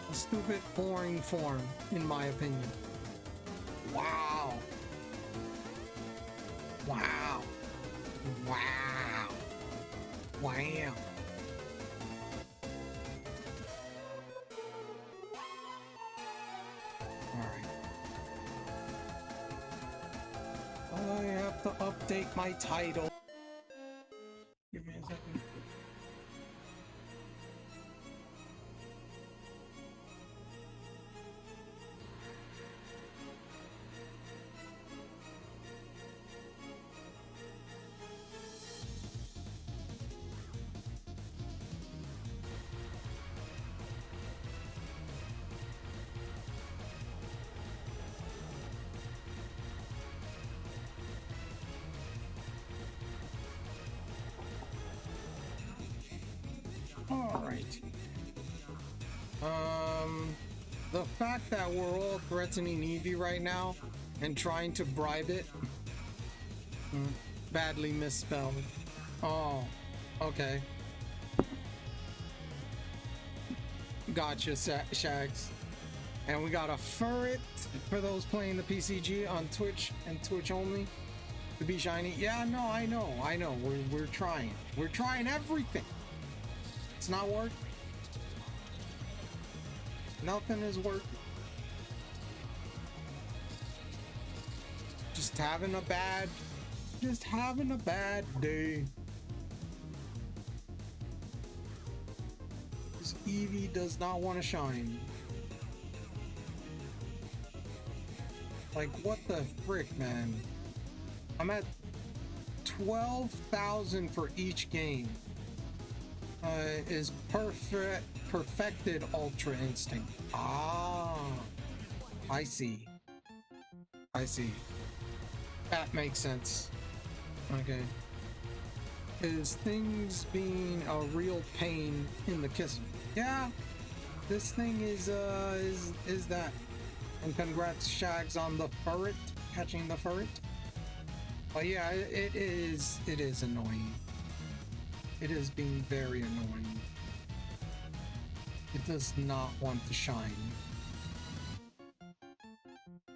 A stupid, boring form, in my opinion. Wow. Wow. Wow. Wow. Alright. I have to update my title. Give me a second. All right. The fact that we're all threatening Eevee right now and trying to bribe it, badly misspelled. Oh, okay. Gotcha, Shags. And we got a Furret for those playing the PCG on Twitch and Twitch only to be shiny. Yeah, no, I know. We're trying. We're trying everything. It's not working. Nothing is working. Just having a bad day. This Eevee does not want to shine. Like, what the frick, man? I'm at 12,000 for each game. Is perfected Ultra Instinct. Ah, I see. That makes sense. Okay. Is things being a real pain in the kitchen? Yeah, this thing is that. And congrats, Shags, on the Furret, catching the Furret. But yeah, it is annoying. It is being very annoying. It does not want to shine.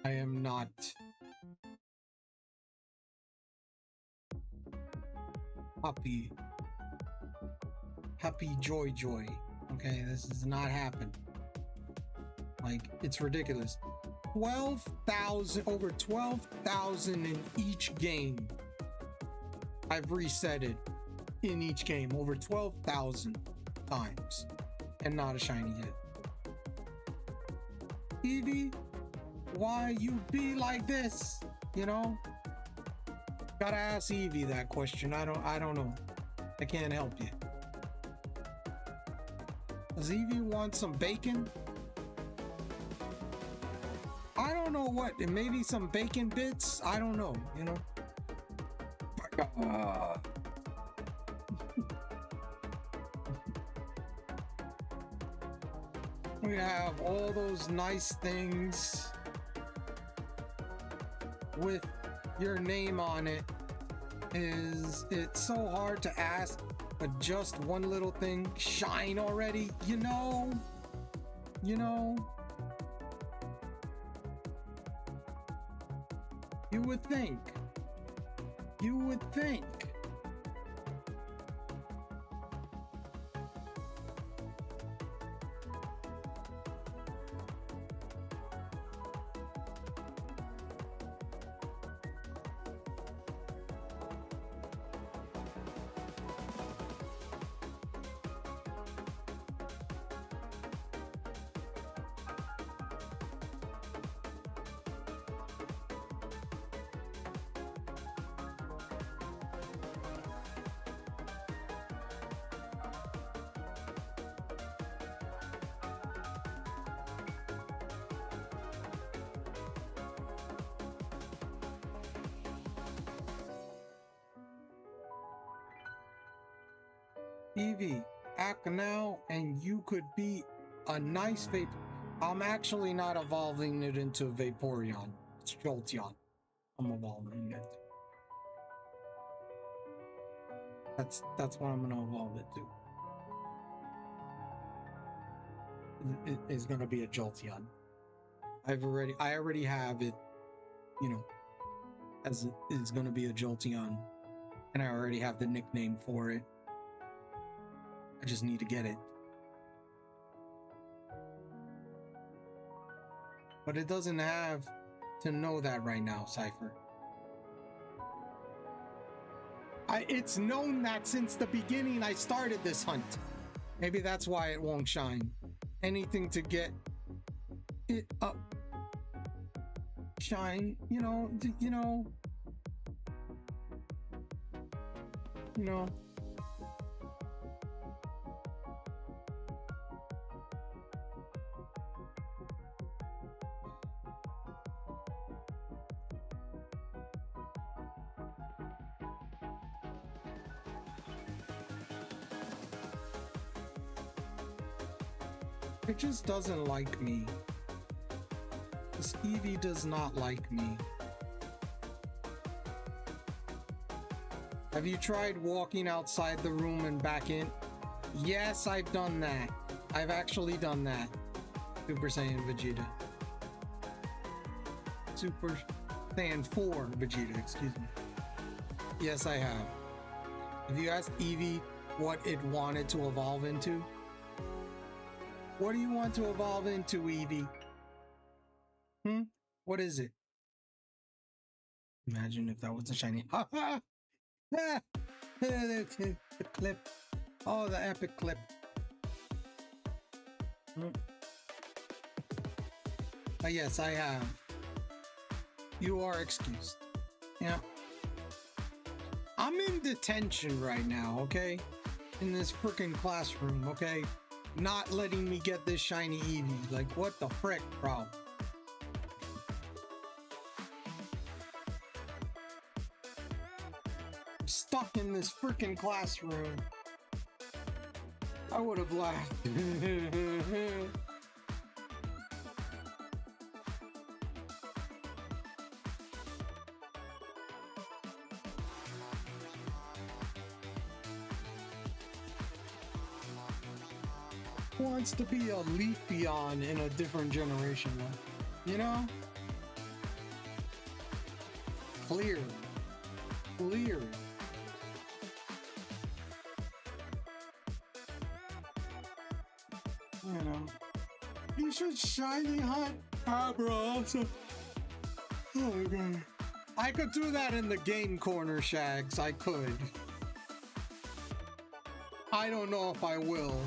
I am not happy joy. Okay, this does not happen. Like, it's ridiculous. 12,000, over 12,000 in each game. I've reset it in each game over 12,000 times and not a shiny yet. Eevee, why you be like this? You know? Gotta ask Eevee that question. I don't know. I can't help you. Does Eevee want some bacon? know what. Maybe some bacon bits. I don't know, you know. We have all those nice things with your name on it. It's so hard to ask, but just one little thing, shine already, you know. You would think. Eevee, act now and you could be a nice vape. I'm actually not evolving it into Vaporeon. It's Jolteon. I'm evolving it. That's what I'm gonna evolve it to. It is gonna be a Jolteon. I already have it, you know, as it's gonna be a Jolteon. And I already have the nickname for it. I just need to get it. But it doesn't have to know that right now, Cypher. It's known that since the beginning I started this hunt. Maybe that's why it won't shine. Anything to get it up. Shine, you know. It just doesn't like me. This Eevee does not like me. Have you tried walking outside the room and back in? Yes, I've done that. I've actually done that. Super Saiyan Vegeta. Super Saiyan 4 Vegeta, excuse me. Yes, I have. Have you asked Eevee what it wanted to evolve into? What do you want to evolve into, Eevee? What is it? Imagine if that was a shiny. Ha ha! The clip. Oh, the epic clip. But yes, I have. You are excused. Yeah. I'm in detention right now, okay? In this freaking classroom, okay? Not letting me get this shiny Eevee. Like, what the frick, bro? I'm stuck in this freaking classroom. I would have laughed. Wants to be a Leafeon in a different generation, though. You know? Clear. You know. You should shiny hunt Abra. Oh my god. I could do that in the game corner, Shags. I could. I don't know if I will.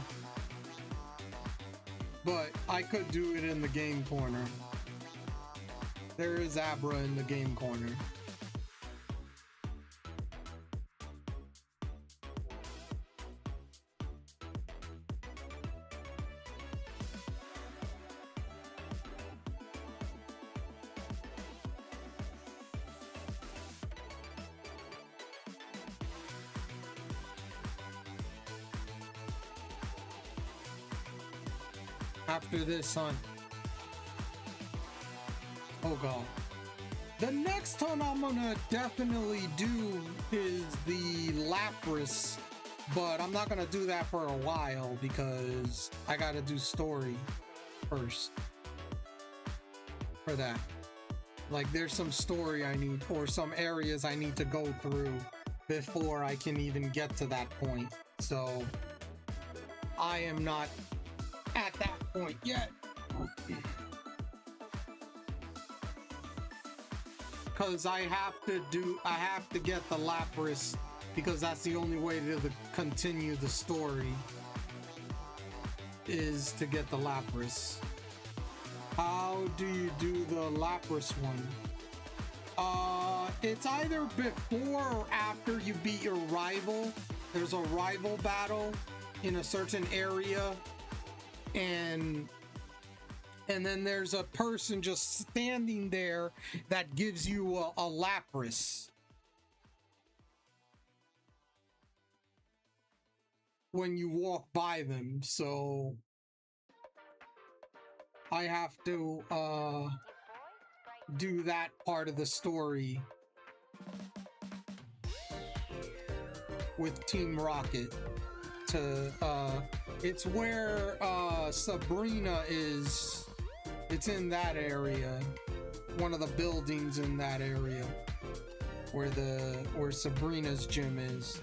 But I could do it in the game corner. There is Abra in the game corner. after this hunt. Oh god. The next hunt I'm gonna definitely do is the Lapras, but I'm not gonna do that for a while because I gotta do story first for that. Like there's some story I need, or some areas I need to go through before I can even get to that point. So I am not at that point yet. Because I have to get the Lapras because that's the only way to continue the story is to get the Lapras. How do you do the Lapras one? It's either before or after you beat your rival. There's a rival battle in a certain area, and then there's a person just standing there that gives you a Lapras when you walk by them. So I have to do that part of the story with Team Rocket to it's where Sabrina is. It's in that area, one of the buildings in that area where Sabrina's gym is.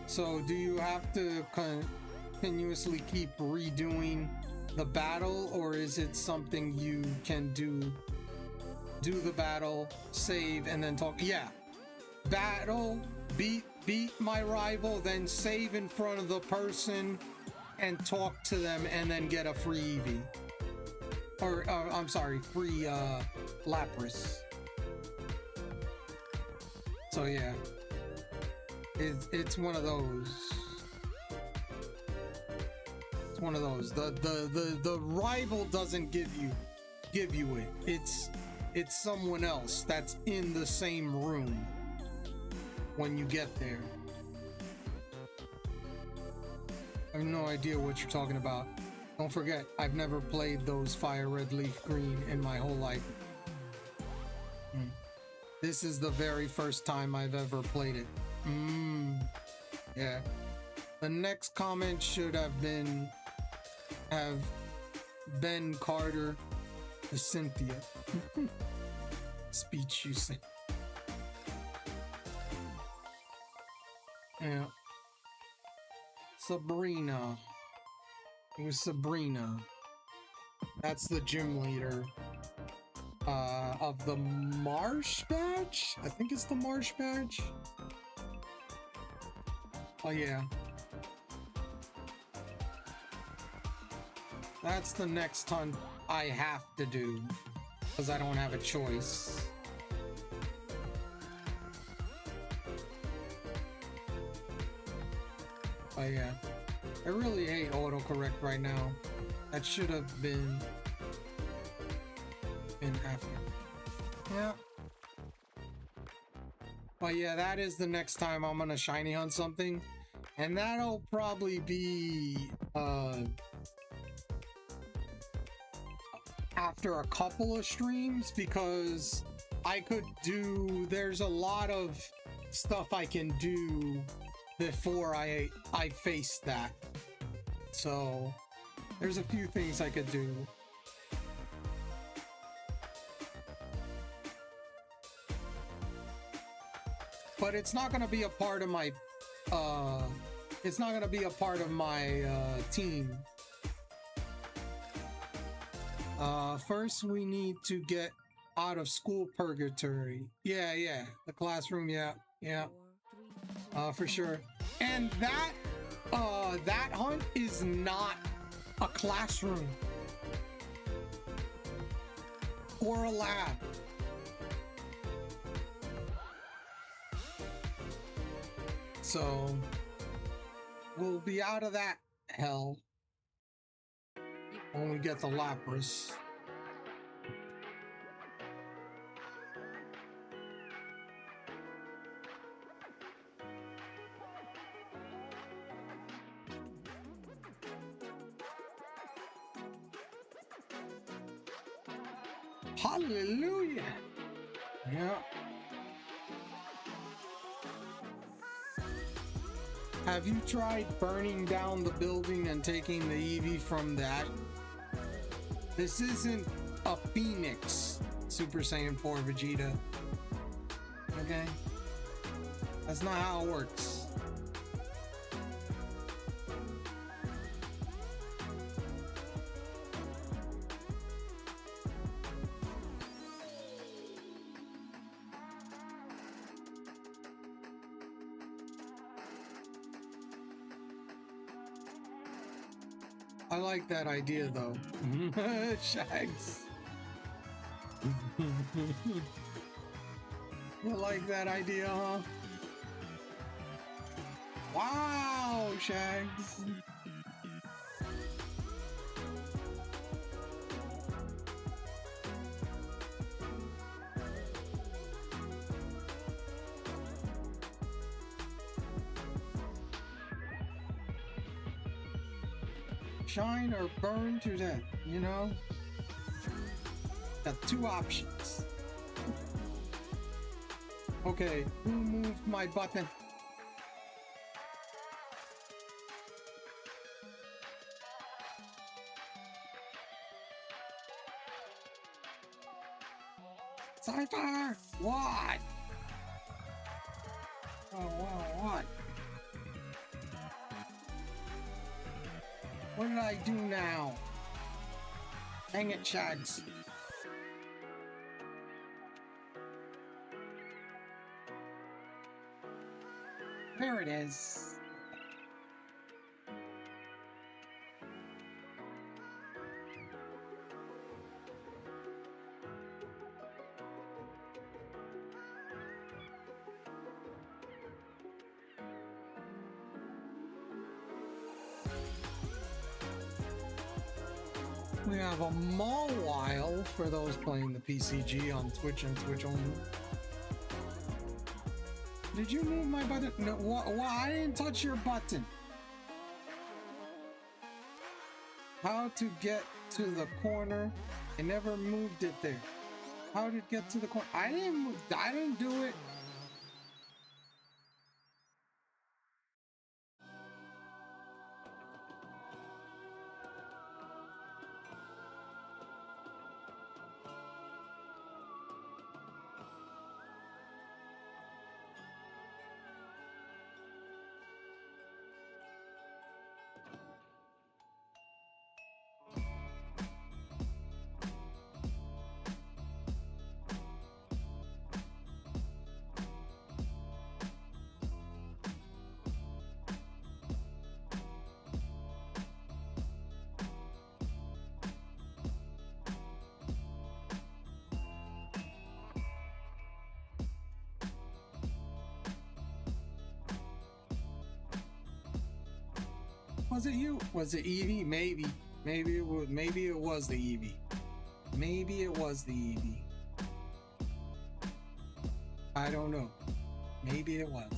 So do you have to continuously keep redoing the battle, or is it something you can do the battle, save, and then talk? Yeah, battle, beat my rival, then save in front of the person and talk to them, and then get a free Eevee, or I'm sorry, free Lapras. So yeah, it's one of those. It's one of those. The rival doesn't give you it. It's someone else that's in the same room when you get there. I have no idea what you're talking about. Don't forget, I've never played those Fire Red Leaf Green in my whole life. This is the very first time I've ever played it. Yeah. The next comment should have been Ben Carter to Cynthia. Speech you say. Yeah. Sabrina. It was Sabrina. That's the gym leader of the Marsh Badge? I think it's the Marsh Badge. Oh yeah. That's the next hunt I have to do because I don't have a choice. Oh yeah. I really hate autocorrect right now. That should have been after. Yeah. But yeah, that is the next time I'm gonna shiny hunt something. And that'll probably be after a couple of streams, because there's a lot of stuff I can do before I face that. So there's a few things I could do. But it's not going to be a part of my team. First we need to get out of school purgatory. Yeah, the classroom, yeah. For sure. And that hunt is not a classroom or a lab. So we'll be out of that hell when we get the Lapras. Hallelujah. Yeah. Have you tried burning down the building and taking the Eevee from that? This isn't a Phoenix Super Saiyan 4 Vegeta. Okay? That's not how it works. I like that idea though. Shags. You like that idea, huh? Wow, Shags. Shine or burn to death, you know? Got two options. Okay, who moved my button? Cypher! What? Oh, what? What did I do now? Dang it, Shags. There it is. We have a Mawile for those playing the PCG on Twitch and Twitch only. Did you move my button? No, I didn't touch your button. How to get to the corner? I never moved it there. How did it get to the corner? I didn't do it. Was it you? Was it Eevee? Maybe. Maybe it was. Maybe it was the Eevee. Maybe it was the Eevee. I don't know. Maybe it was.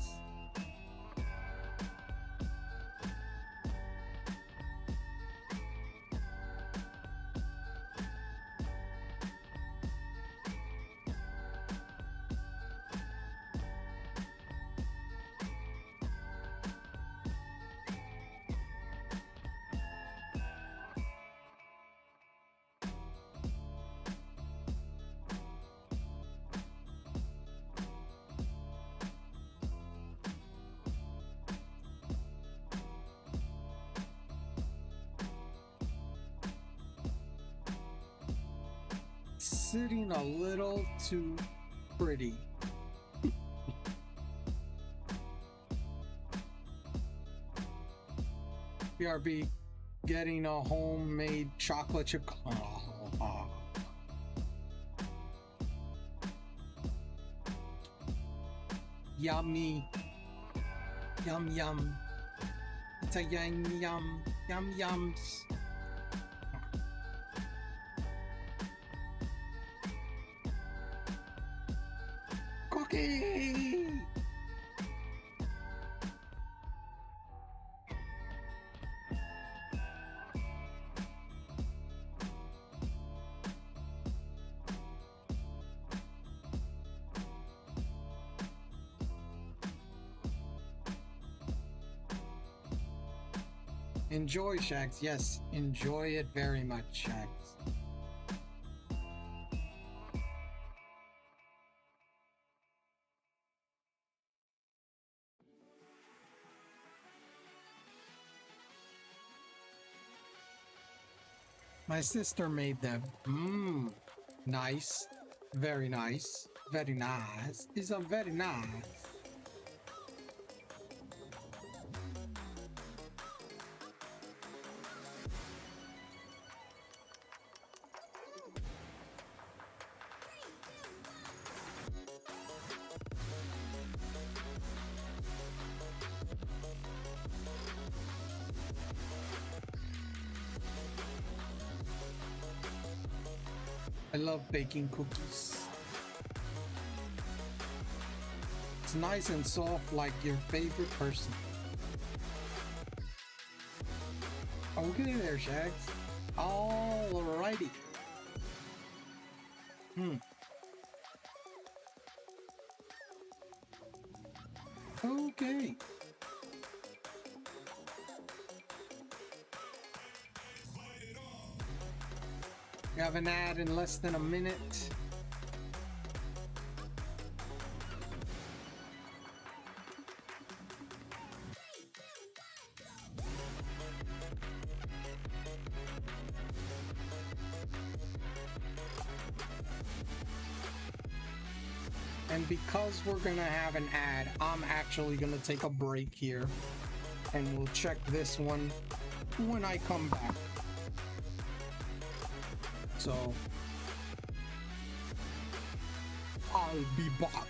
Sitting a little too pretty. BRB getting a homemade chocolate chip. Oh. Yummy. Yum yum. It's a yum yum. Yum yums. Cookie! Enjoy, Shags. Yes, enjoy it very much, Shags. My sister made them. Mmm. Nice. Very nice. Very nice. It's a very nice. I love baking cookies. It's nice and soft like your favorite person. Okay there, Shags. Alrighty. Okay. We have an ad in less than a minute. And because we're gonna have an ad, I'm actually gonna take a break here. And we'll check this one when I come back. So, I'll be back.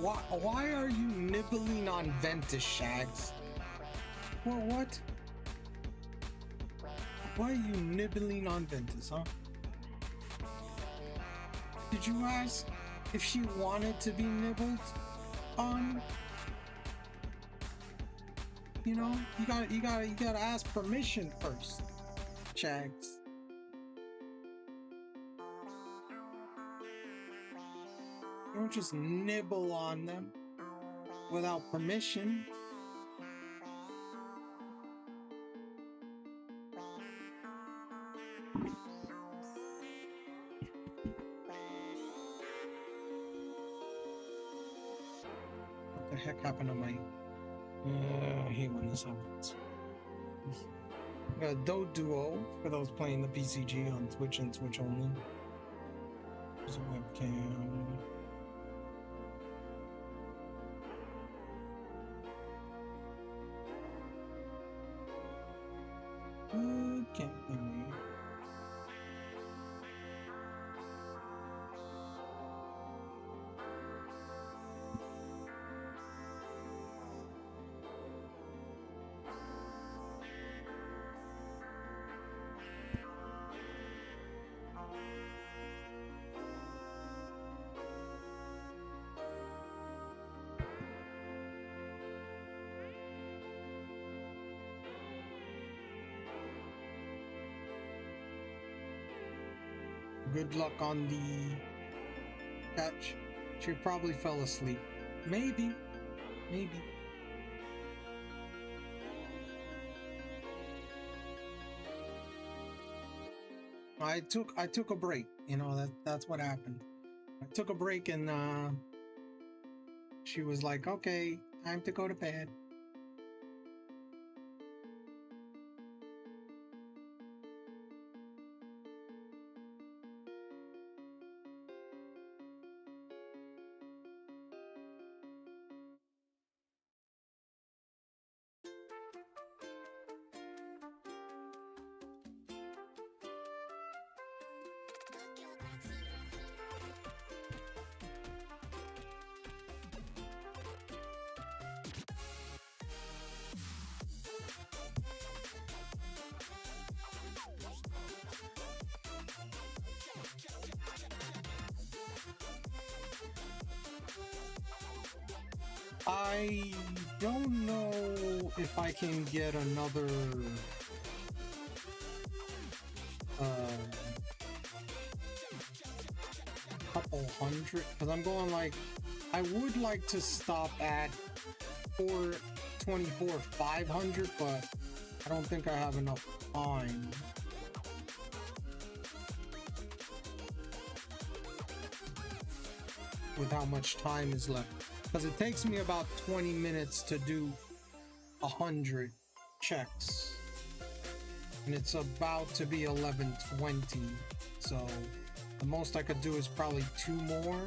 Why are you nibbling on Ventus, Shags? What? Why are you nibbling on Ventus, huh? Did you ask if she wanted to be nibbled on? You know, you gotta ask permission first, Shags. You don't just nibble on them without permission. What the heck happened to my... I hate when this happens. We got Do Duo for those playing the PCG on Twitch and Twitch only. There's a webcam. Can't hear me. Good luck on the catch. She probably fell asleep. Maybe. I took a break. You know, that's what happened. I took a break and she was like, "Okay, time to go to bed." I don't know if I can get another couple hundred, because I'm going like, I would like to stop at 424 500, but I don't think I have enough time. With how much time is left, because it takes me about 20 minutes to do 100 checks, and it's about to be 11:20, so the most I could do is probably 2 more.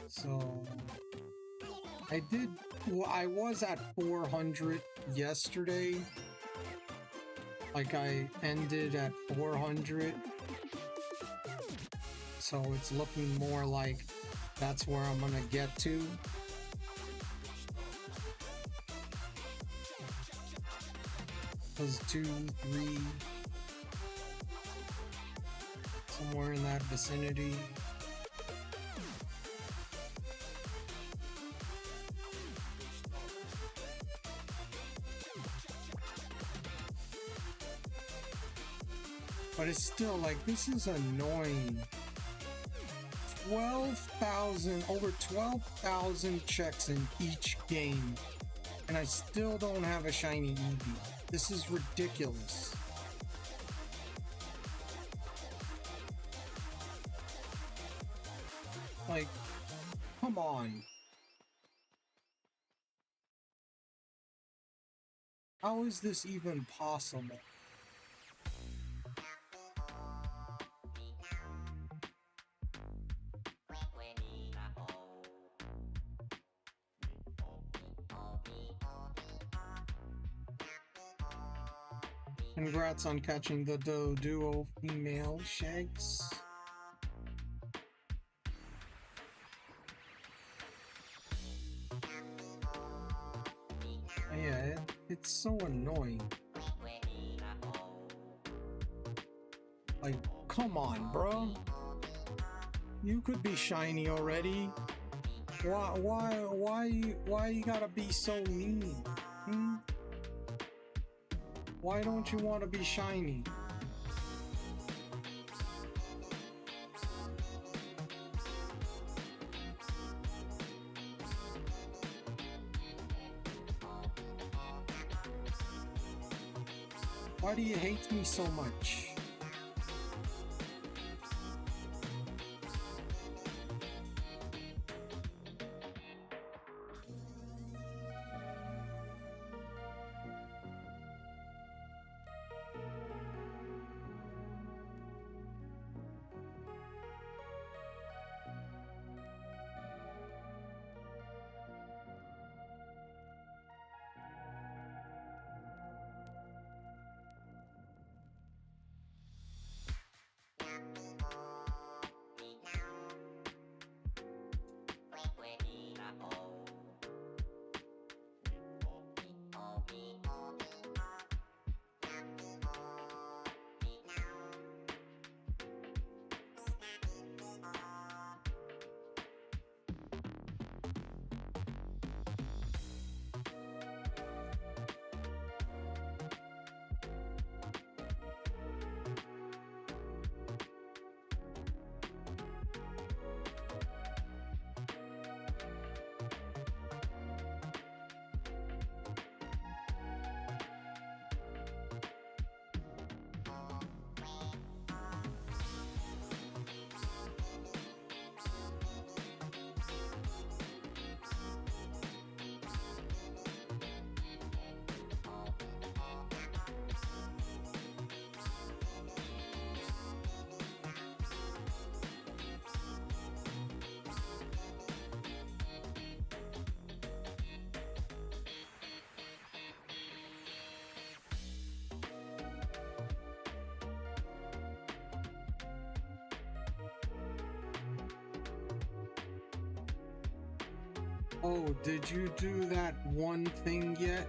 So I was at 400 yesterday. Like, I ended at 400, so it's looking more like that's where I'm gonna get to. Was 2, 3, somewhere in that vicinity. But it's still like, this is annoying. 12,000, over 12,000 checks in each game, and I still don't have a shiny Eevee. This is ridiculous. Like, come on. How is this even possible? Congrats on catching the duo female shags. Yeah, it's so annoying. Like, come on, bro. You could be shiny already. Why you gotta be so mean? Hmm? Why don't you want to be shiny? Why do you hate me so much? Oh, did you do that one thing yet?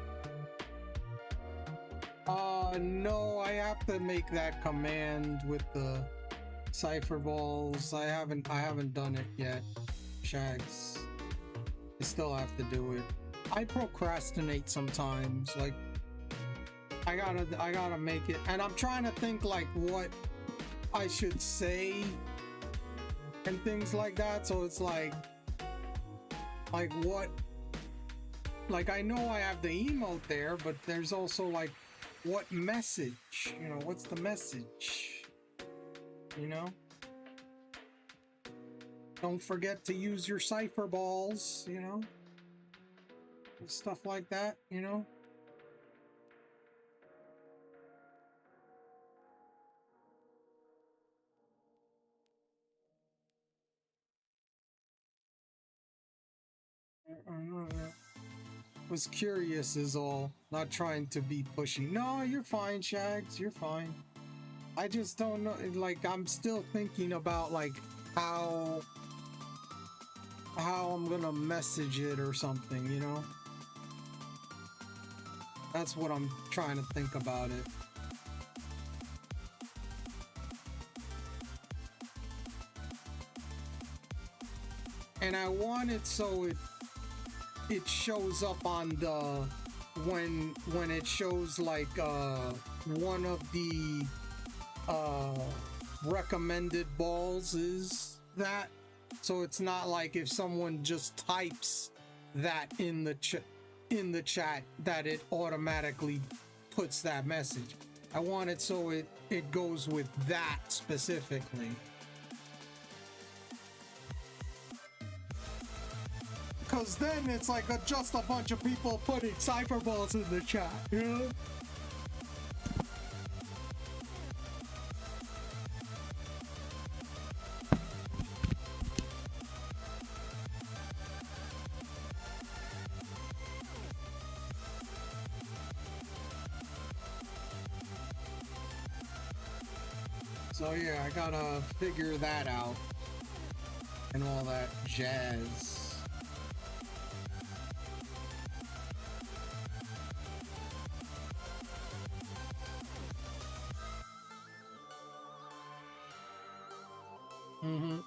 No, I have to make that command with the cipher balls. I haven't done it yet, Shags. I still have to do it. I procrastinate sometimes. Like, I gotta make it, and I'm trying to think like what I should say and things like that. So it's like what, like I know I have the emote there, but there's also like what message, you know, what's the message, you know? Don't forget to use your cipher balls, you know, and stuff like that, you know? Was curious is all, not trying to be pushy. No, you're fine, Shags, you're fine. I just don't know, like I'm still thinking about like how I'm gonna message it or something, you know? That's what I'm trying to think about it. And I want it so it shows up on the when it shows like one of the recommended balls is that, so it's not like if someone just types that in the chat that it automatically puts that message. I want it so it goes with that specifically. Because then it's like just a bunch of people putting cipher balls in the chat, you know? So yeah, I gotta figure that out and all that jazz. Mm-hmm.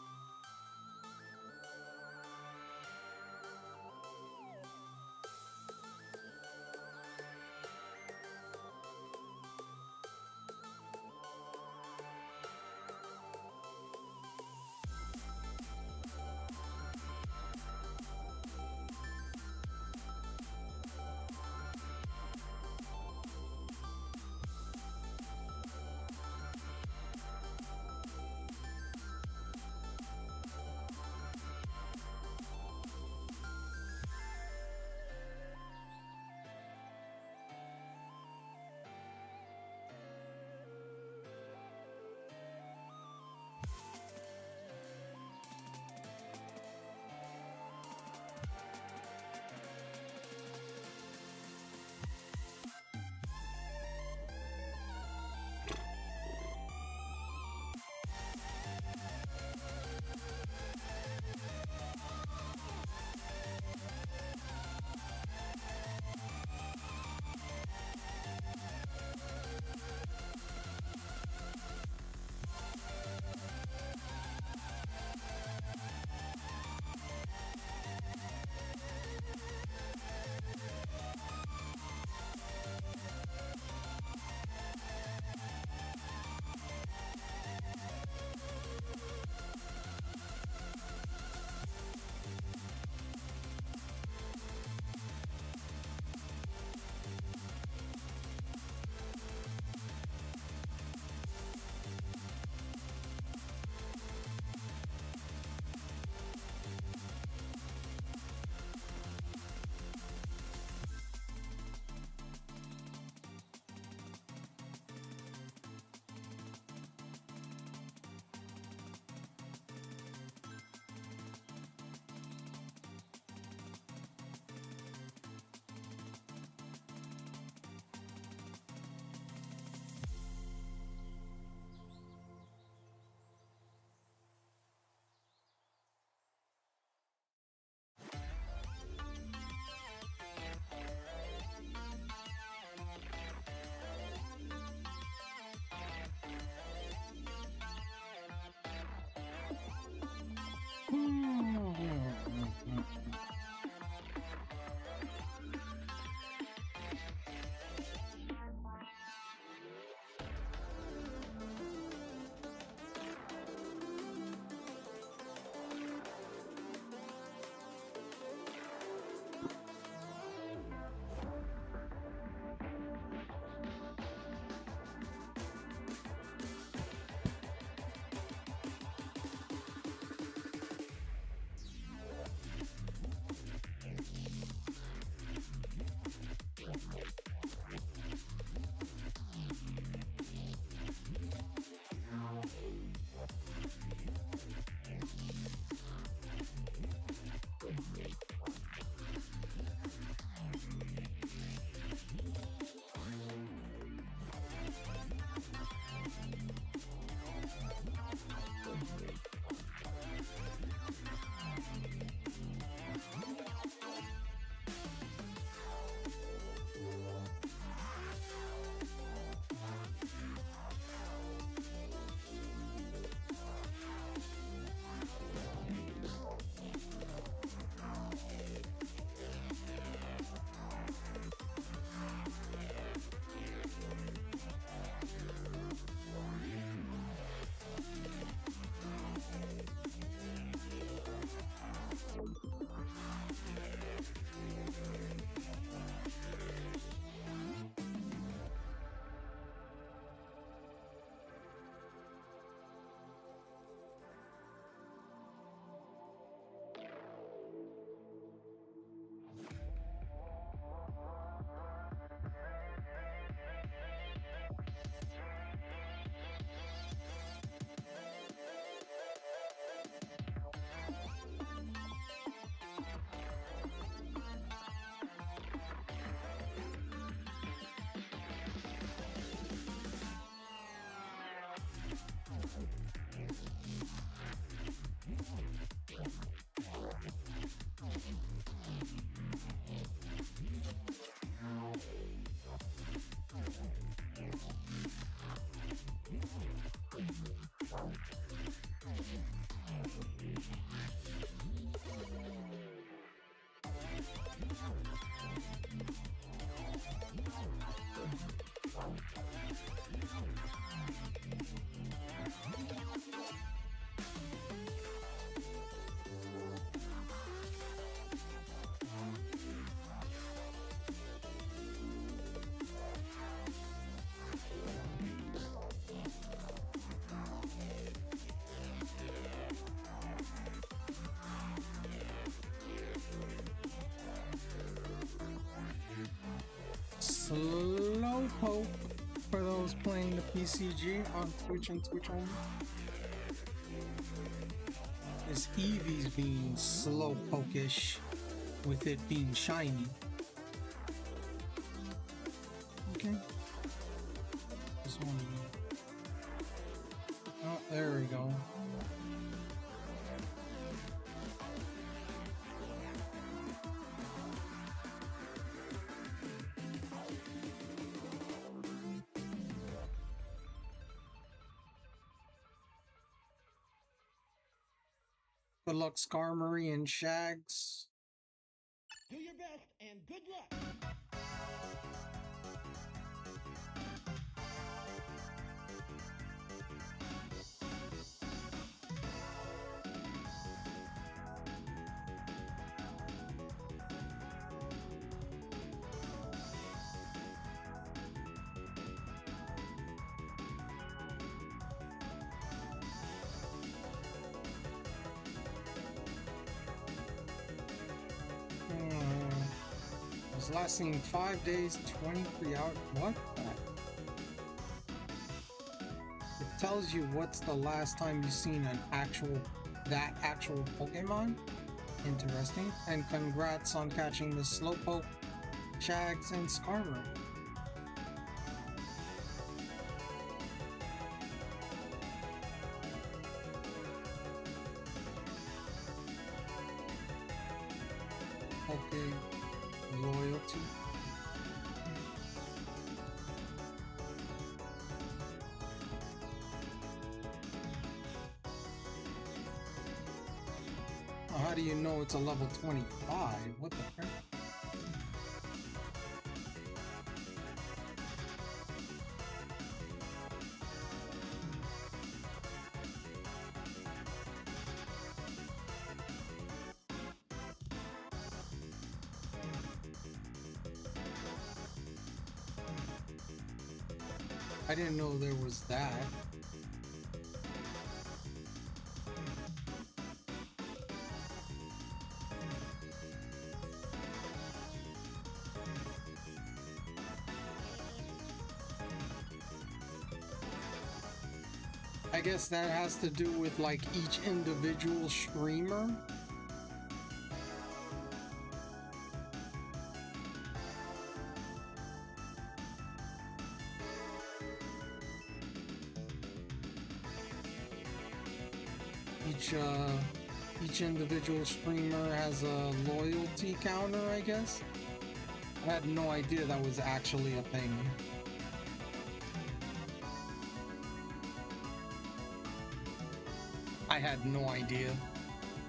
Slowpoke for those playing the PCG on Twitch and Twitch only. This Eevee's being slowpoke-ish with it being shiny. Okay. Just one of them. Oh, there we go. Good luck, Skarmory and Shags. Do your best and good luck. Was last seen 5 days, 23 hours. What? It tells you what's the last time you've seen an actual Pokemon. Interesting. And congrats on catching the Slowpoke, Shags, and Skarmory. Okay. Loyalty. Oh, how do you know it's a level 25? What the heck? I didn't know there was that. I guess that has to do with like each individual streamer. Each individual streamer has a loyalty counter, I guess. I had no idea that was actually a thing. I had no idea.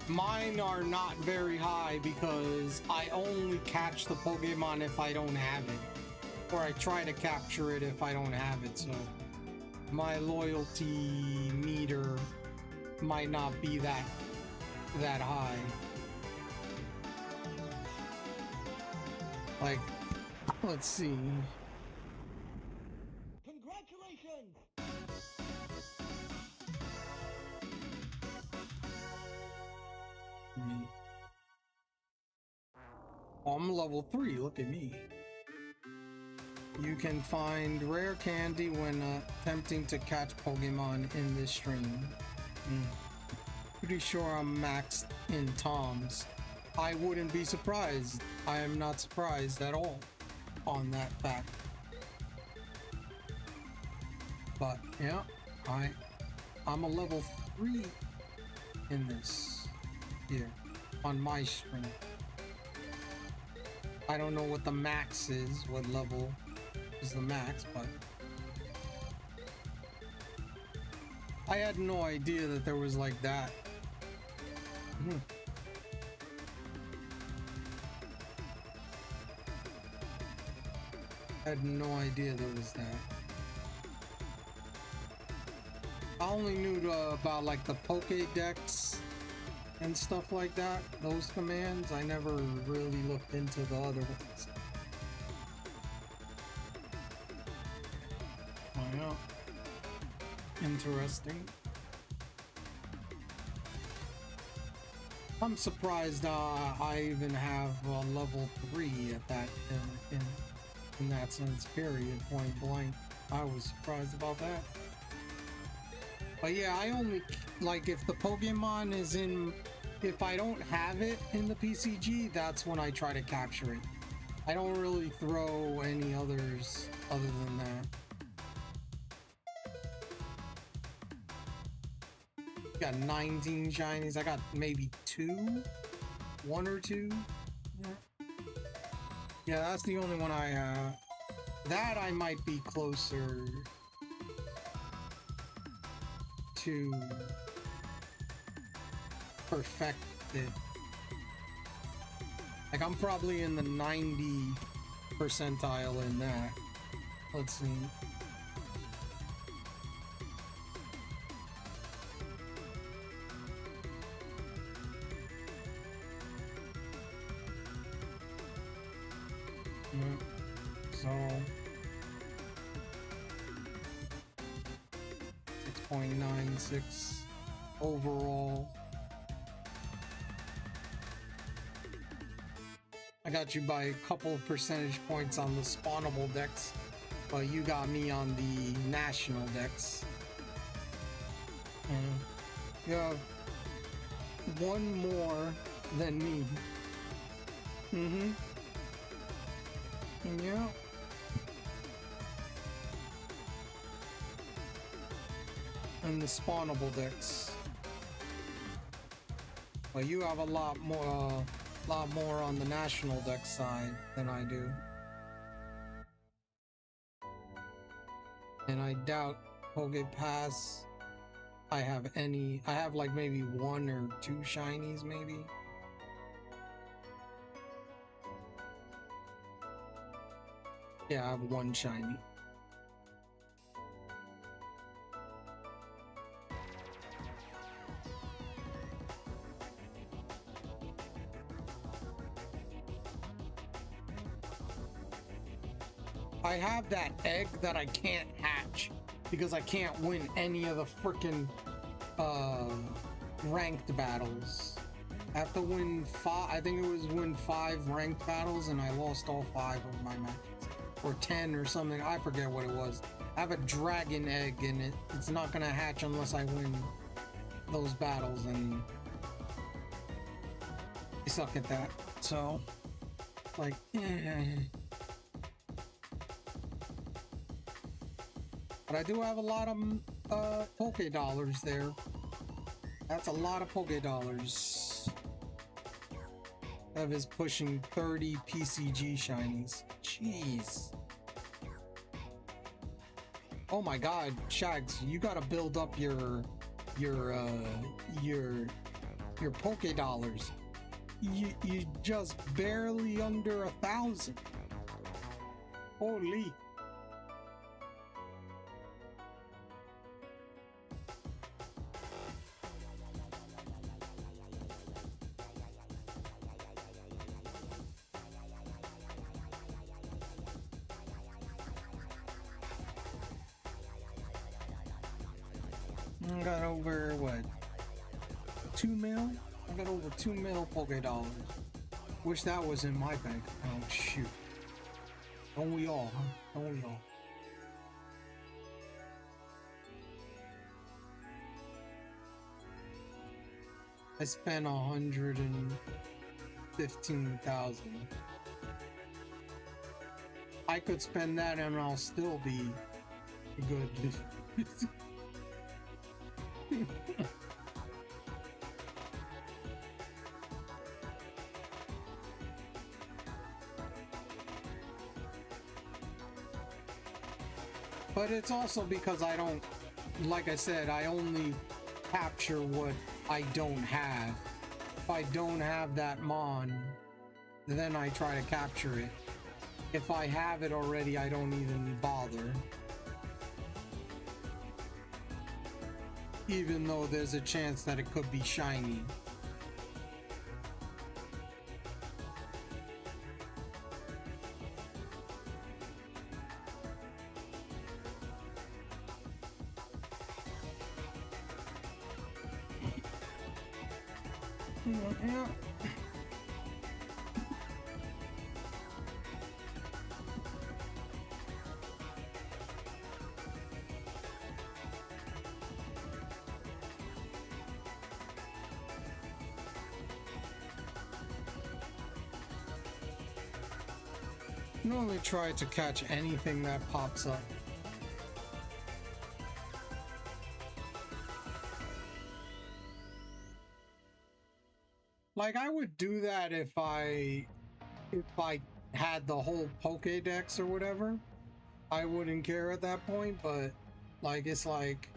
Mine are not very high because I only catch the Pokemon if I don't have it. Or I try to capture it if I don't have it, so my loyalty meter might not be that high. Like, let's see. Congratulations! Oh, I'm level 3, look at me. You can find rare candy when attempting to catch Pokemon in this stream. Pretty sure I'm maxed in Toms. I wouldn't be surprised. I am not surprised at all on that fact. But yeah, I'm a level 3 in this here on my stream. I don't know what the max is, what level is the max, but I had no idea that there was like that. I had no idea there was that. I only knew about like the Pokédex and stuff like that, those commands. I never really looked into the other ones. Oh yeah. Interesting. I'm surprised I even have level 3 at that in that sense, period, point blank. I was surprised about that. But yeah, I only, like, if the Pokemon is in, if I don't have it in the PCG, that's when I try to capture it. I don't really throw any others other than that. Got 19 shinies. I got maybe 1 or 2. Yeah, that's the only one I have. That I might be closer to perfected. Like, I'm probably in the 90 percentile in that. Let's see. So 6.96 overall. I got you by a couple of percentage points on the spawnable decks, but you got me on the national decks. And you have 1 more than me. Yeah. And the spawnable decks. Well, you have a lot more on the national deck side than I do. And I doubt Pokepass I have any. I have like maybe 1 or 2 shinies, maybe. Yeah, I have 1 shiny. I have that egg that I can't hatch because I can't win any of the frickin' ranked battles. I have to win 5, I think it was win 5 ranked battles and I lost all 5 of my matches. Or 10 or something, I forget what it was. I have a dragon egg and it's not gonna hatch unless I win those battles, and I suck at that. So, like, But I do have a lot of Poke Dollars there. That's a lot of Poke Dollars. That is pushing 30 PCG shinies. Jeez. Oh my god, Shags, you gotta build up your Poke Dollars. You just barely under 1,000. Holy. I got over, what, 2 mil? I got over 2 mil Poke Dollars. Wish that was in my bank account. Shoot. Don't we all, huh? Don't we all? I spent 115,000. I could spend that and I'll still be good. But it's also because I don't, like I said, I only capture what I don't have. If I don't have that Mon, then I try to capture it. If I have it already, I don't even bother. Even though there's a chance that it could be shiny. Yeah. Normally try to catch anything that pops up. Like I would do that if I had the whole Pokédex or whatever. I wouldn't care at that point, but like it's like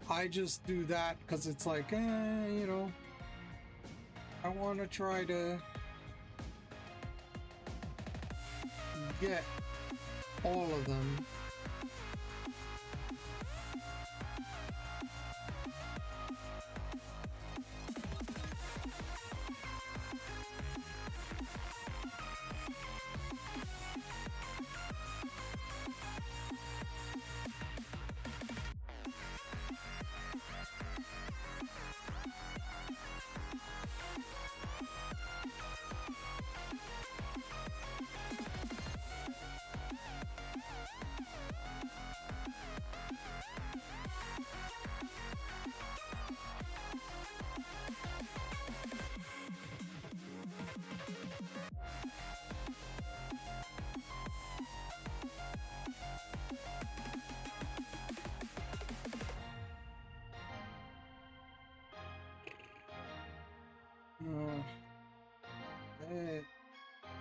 I just do that because it's like, you know, I want to try to get all of them.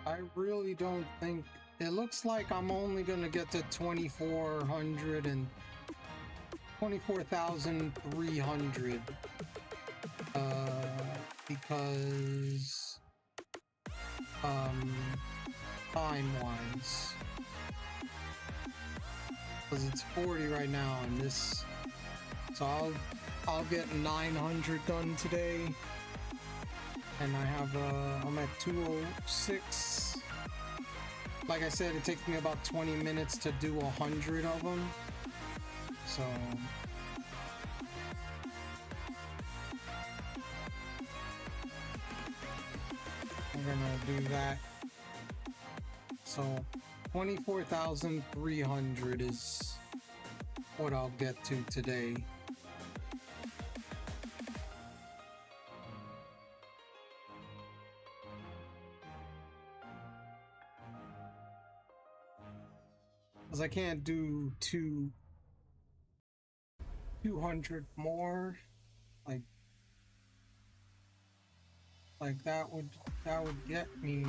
I really don't think it looks like I'm only gonna get to 2400 and 24,300 because time wise, because it's 40 right now and this, so I'll get 900 done today. And I have, I'm at 206. Like I said, it takes me about 20 minutes to do 100 of them. So... I'm gonna do that. So, 24,300 is what I'll get to today. I can't do 200 more, like that would get me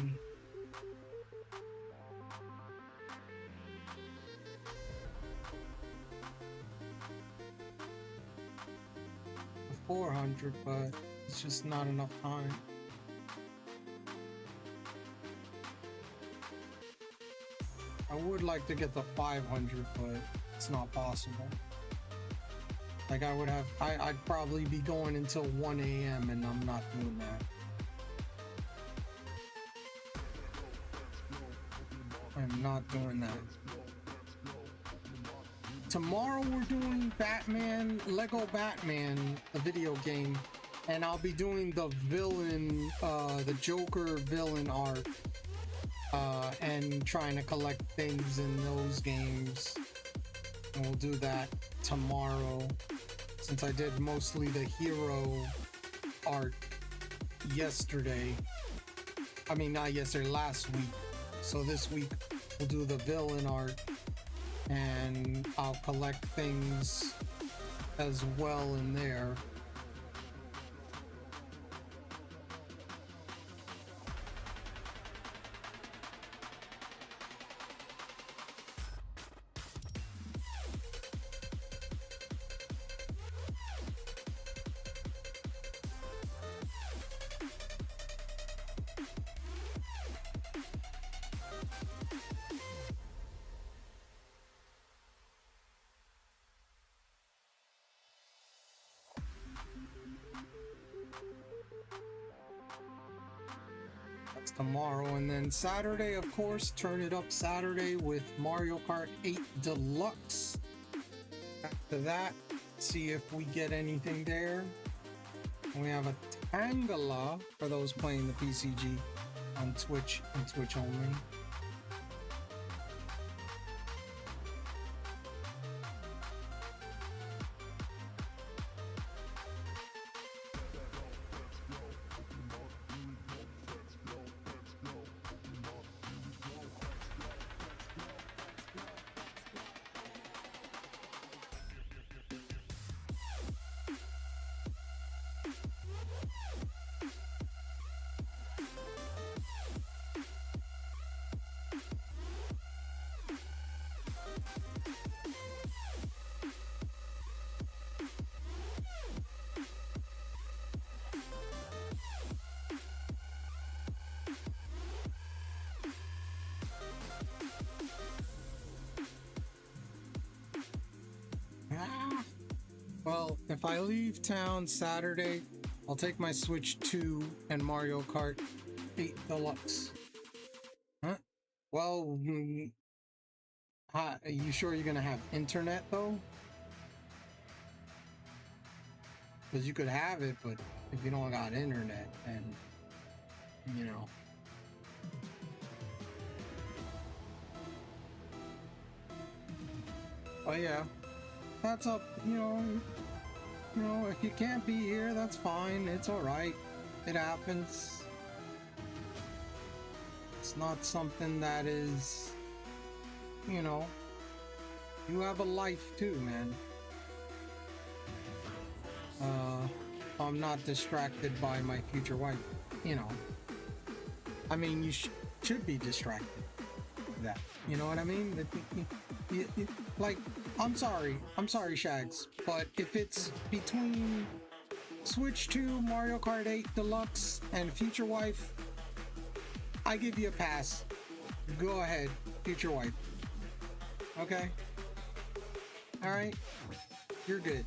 to 400, but it's just not enough time. I would like to get to 500, but it's not possible. Like I'd probably be going until 1 a.m. and I'm not doing that. I'm not doing that. Tomorrow we're doing Batman, Lego Batman, the video game, and I'll be doing the villain, the Joker villain art. And trying to collect things in those games, and we'll do that tomorrow since I did mostly the hero art yesterday. I mean, not yesterday, last week. So this week we'll do the villain art and I'll collect things as well in there. Tomorrow, and then Saturday, of course, turn it up Saturday with Mario Kart 8 Deluxe. After that, see if we get anything there. We have a Tangela for those playing the PCG on Twitch and Twitch only. Well, if I leave town Saturday, I'll take my Switch 2 and Mario Kart 8 Deluxe. Huh? Well, are you sure you're gonna have internet though? Because you could have it, but if you don't got internet, then, you know. Oh yeah, that's up, you know, if you can't be here, that's fine, it's alright. It happens. It's not something that is, you know, you have a life too, man. I'm not distracted by my future wife, you know. I mean, you should be distracted with that, you know what I mean? Like, I'm sorry, Shags, but if it's between Switch 2, Mario Kart 8 Deluxe, and future wife, I give you a pass. Go ahead, future wife. Okay? Alright? You're good.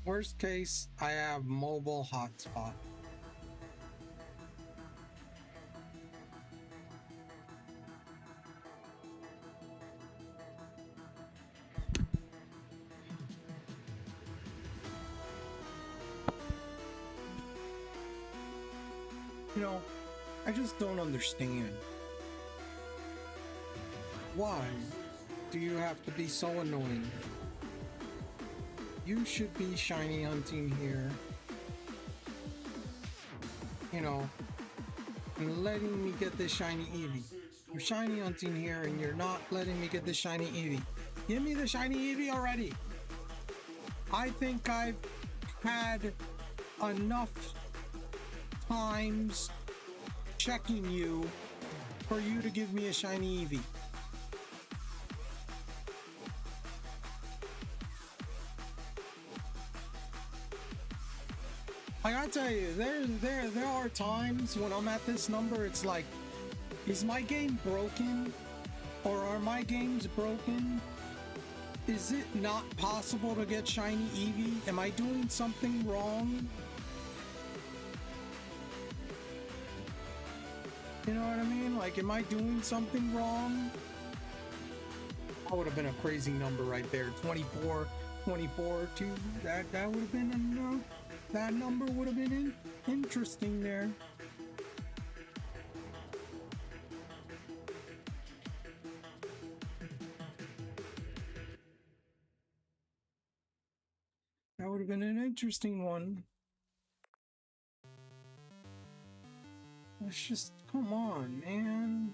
Worst case, I have mobile hotspot. You know, I just don't understand. Why do you have to be so annoying? You should be shiny hunting here, you know, and letting me get this shiny Eevee. You're shiny hunting here and you're not letting me get this shiny Eevee. Give me the shiny Eevee already. I think I've had enough times checking you for you to give me a shiny Eevee. I gotta tell you, there are times when I'm at this number, it's like, is my game broken? Or are my games broken? Is it not possible to get shiny Eevee? Am I doing something wrong? You know what I mean? Like, am I doing something wrong? That would have been a crazy number right there. 24, 2. That would have been enough. That number would have been interesting there. That would have been an interesting one. Let's just, come on, man.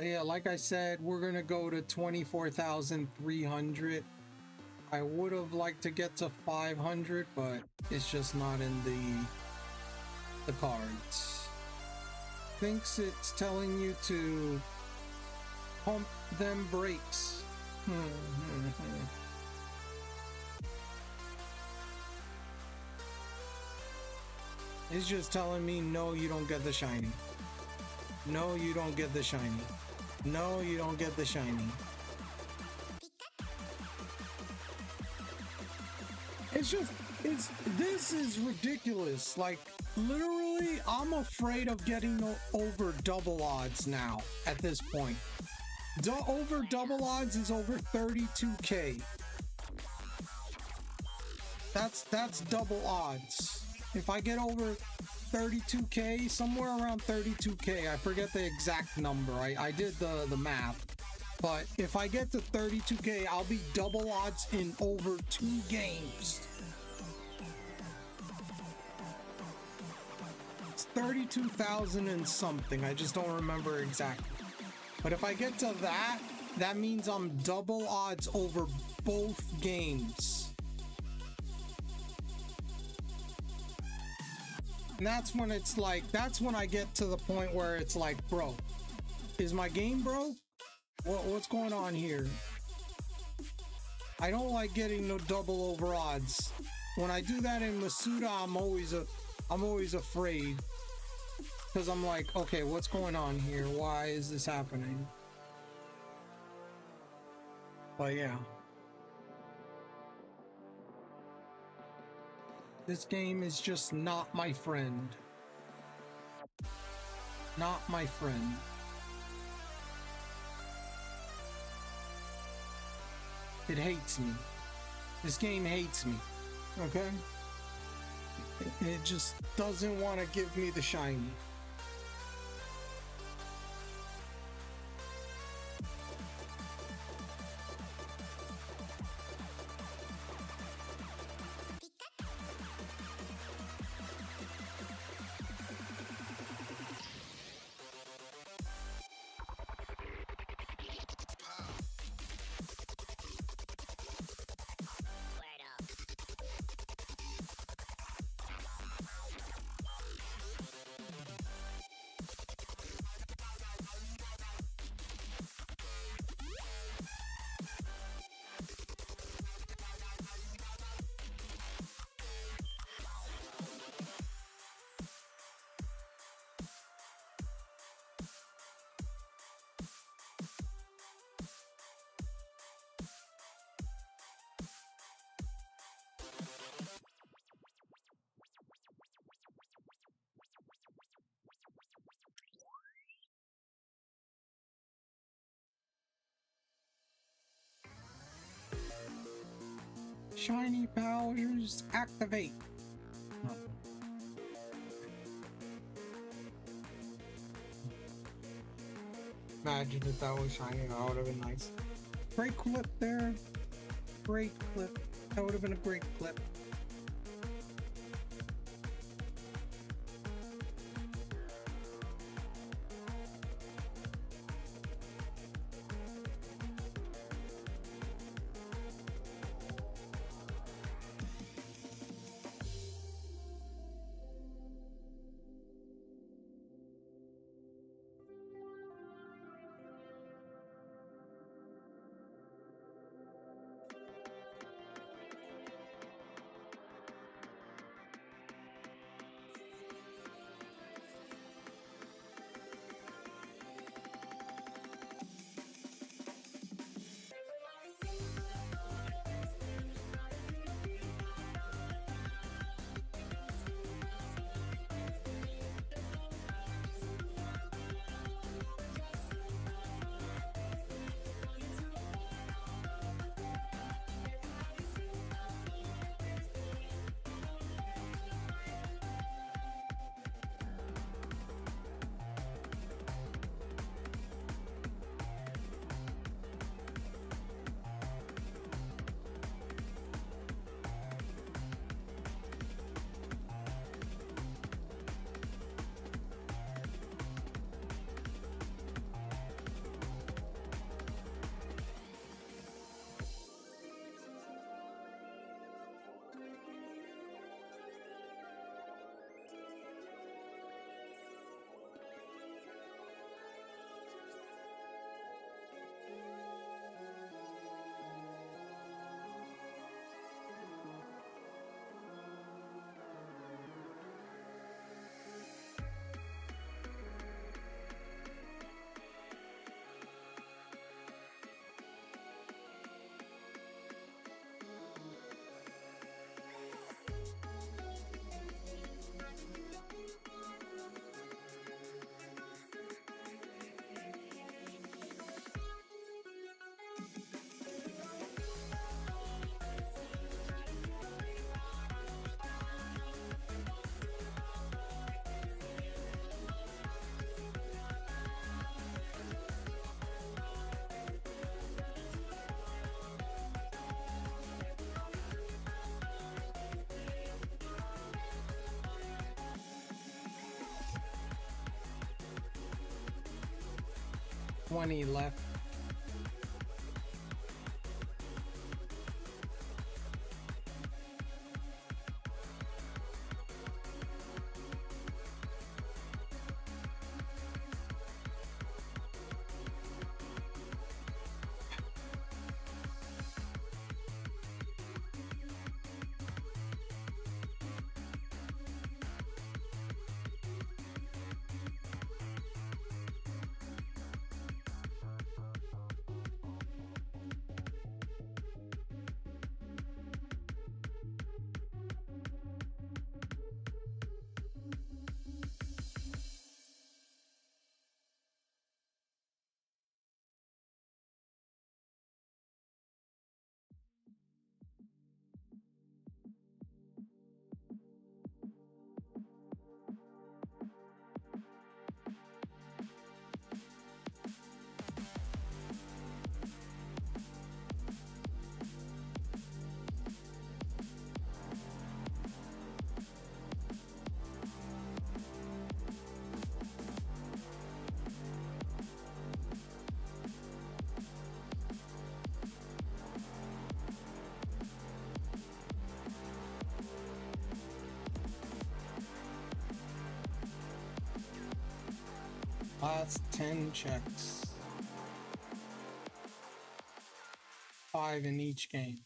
Yeah, like I said, we're gonna go to 24,300. I would have liked to get to 500, but it's just not in the cards. Thinks it's telling you to pump them brakes. It's just telling me, no, you don't get the shiny. No, you don't get the shiny. No, you don't get the shiny. This is ridiculous. Like, literally, I'm afraid of getting over double odds now at this point. Over double odds is over 32k. That's double odds. If I get over 32k, somewhere around 32k, I forget the exact number. I did the math. But if I get to 32k, I'll be double odds in over 2 games. It's 32,000 and something. I just don't remember exactly. But if I get to that, that means I'm double odds over both games. And that's when it's like, that's when I get to the point where it's like, bro, is my game broke? What's going on here? I don't like getting no double over odds. When I do that in Masuda, I'm always afraid. Because I'm like, okay, what's going on here? Why is this happening? But yeah. This game is just not my friend. Not my friend. It hates me. This game hates me. Okay? It just doesn't want to give me the shiny. Shiny powers activate. Oh. Imagine if that was shiny, that would have been nice. Great clip there. Great clip. That would have been a great clip. Left. Last 10 checks. 5 in each game.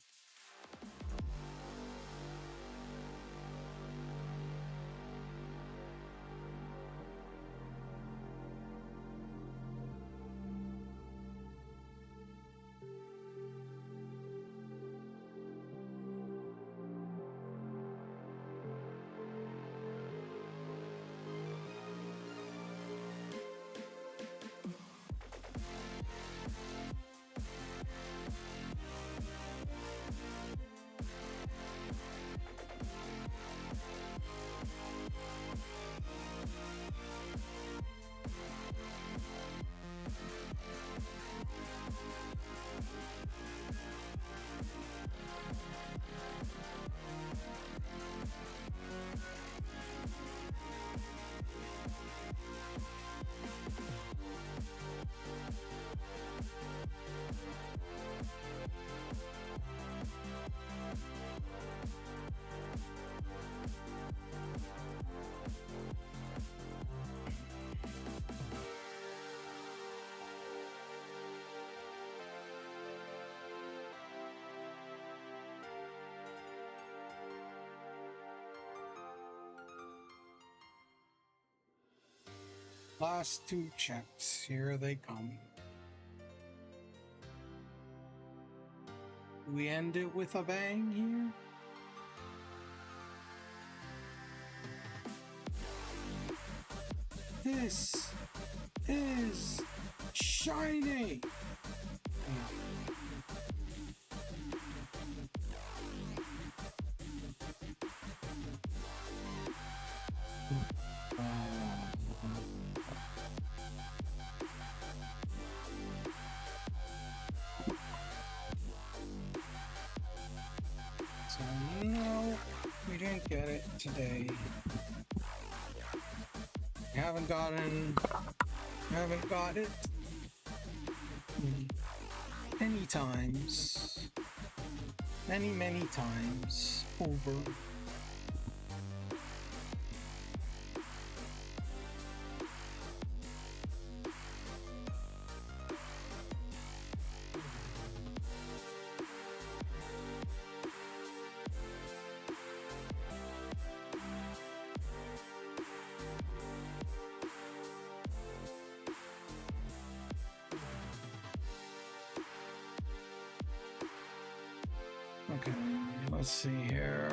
Last 2 checks. Here they come. We end it with a bang here. This is shiny. So no, we didn't get it today. Haven't got it many times, many times over. Okay, let's see here.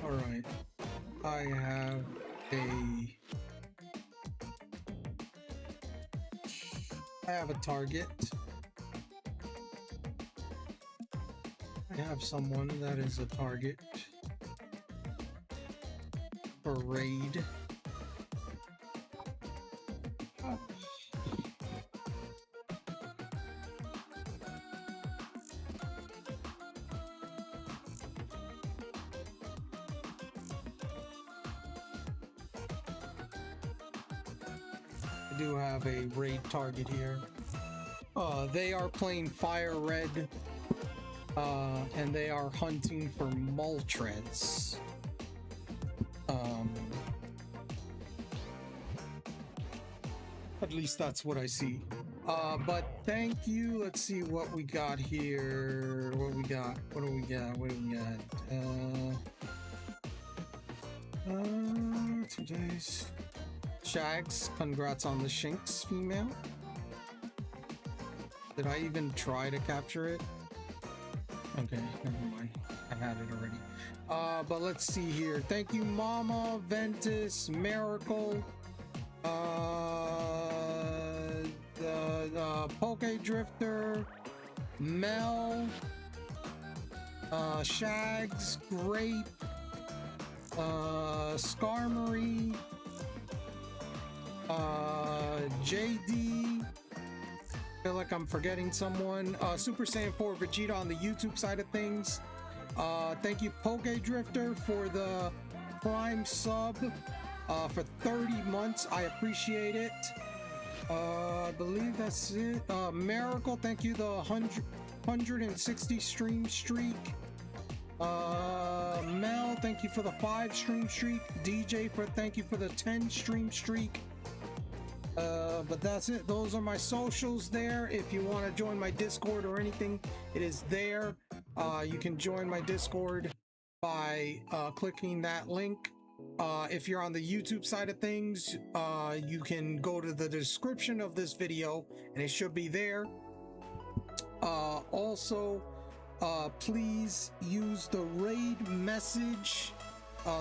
All right, I have a target. I have someone that is a target for raid. I do have a raid target here. They are playing Fire Red. And they are hunting for Moltres. At least that's what I see. But thank you. Let's see what we got here. What do we got? Today's Shags. Congrats on the Shinx female. Did I even try to capture it? Okay, never mind. I had it already. But let's see here. Thank you, Mama, Ventus, Miracle, Poke Drifter, Mel, Shags, Grape, Skarmory, JD. Feel like I'm forgetting someone. Super Saiyan 4 Vegeta on the YouTube side of things. Thank you, Poke Drifter, for the Prime sub. for 30 months. I appreciate it. I believe that's it. Miracle, thank you, the 160 stream streak. Mel, thank you for the 5 stream streak. DJ, thank you for the 10 stream streak. But that's it. Those are my socials there. If you want to join my Discord or anything, it is there. You can join my Discord by clicking that link. If you're on the YouTube side of things, you can go to the description of this video and it should be there. Also, please use the raid message.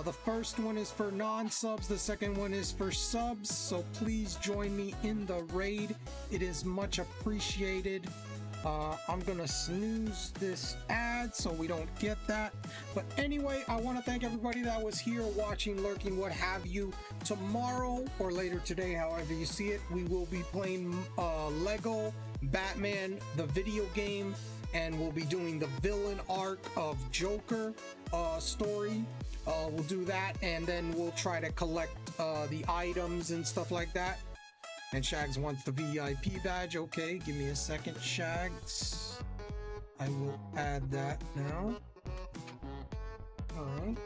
The first one is for non-subs, the second one is for subs, so please join me in the raid. It is much appreciated. I'm gonna snooze this ad so we don't get that. But anyway, I want to thank everybody that was here watching, lurking, what have you. Tomorrow or later today, however you see it, we will be playing Lego Batman, the video game, and we'll be doing the villain arc of Joker story. We'll do that, and then we'll try to collect the items and stuff like that. And Shags wants the VIP badge. Okay, give me a second, Shags. I will add that now. All right.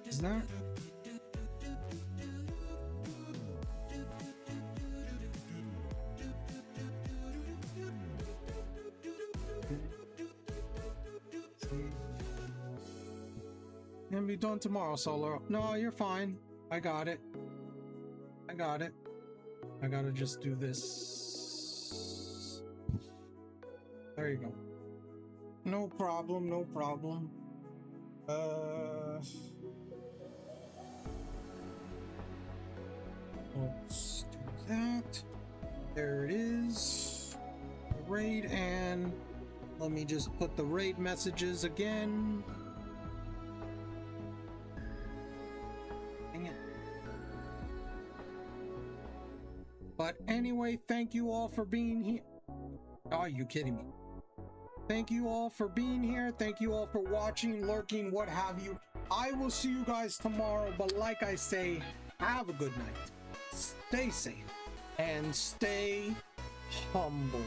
Is that? Gonna be done tomorrow, Solo. No, you're fine. I got it. I got it. I gotta just do this. There you go. No problem, no problem. Let's do that. There it is. Raid, and let me just put the raid messages again. Dang it. But anyway, thank you all for being here. Are you kidding me? Thank you all for being here. Thank you all for watching, lurking, what have you. I will see you guys tomorrow, but like I say, have a good night. Stay safe and stay humble.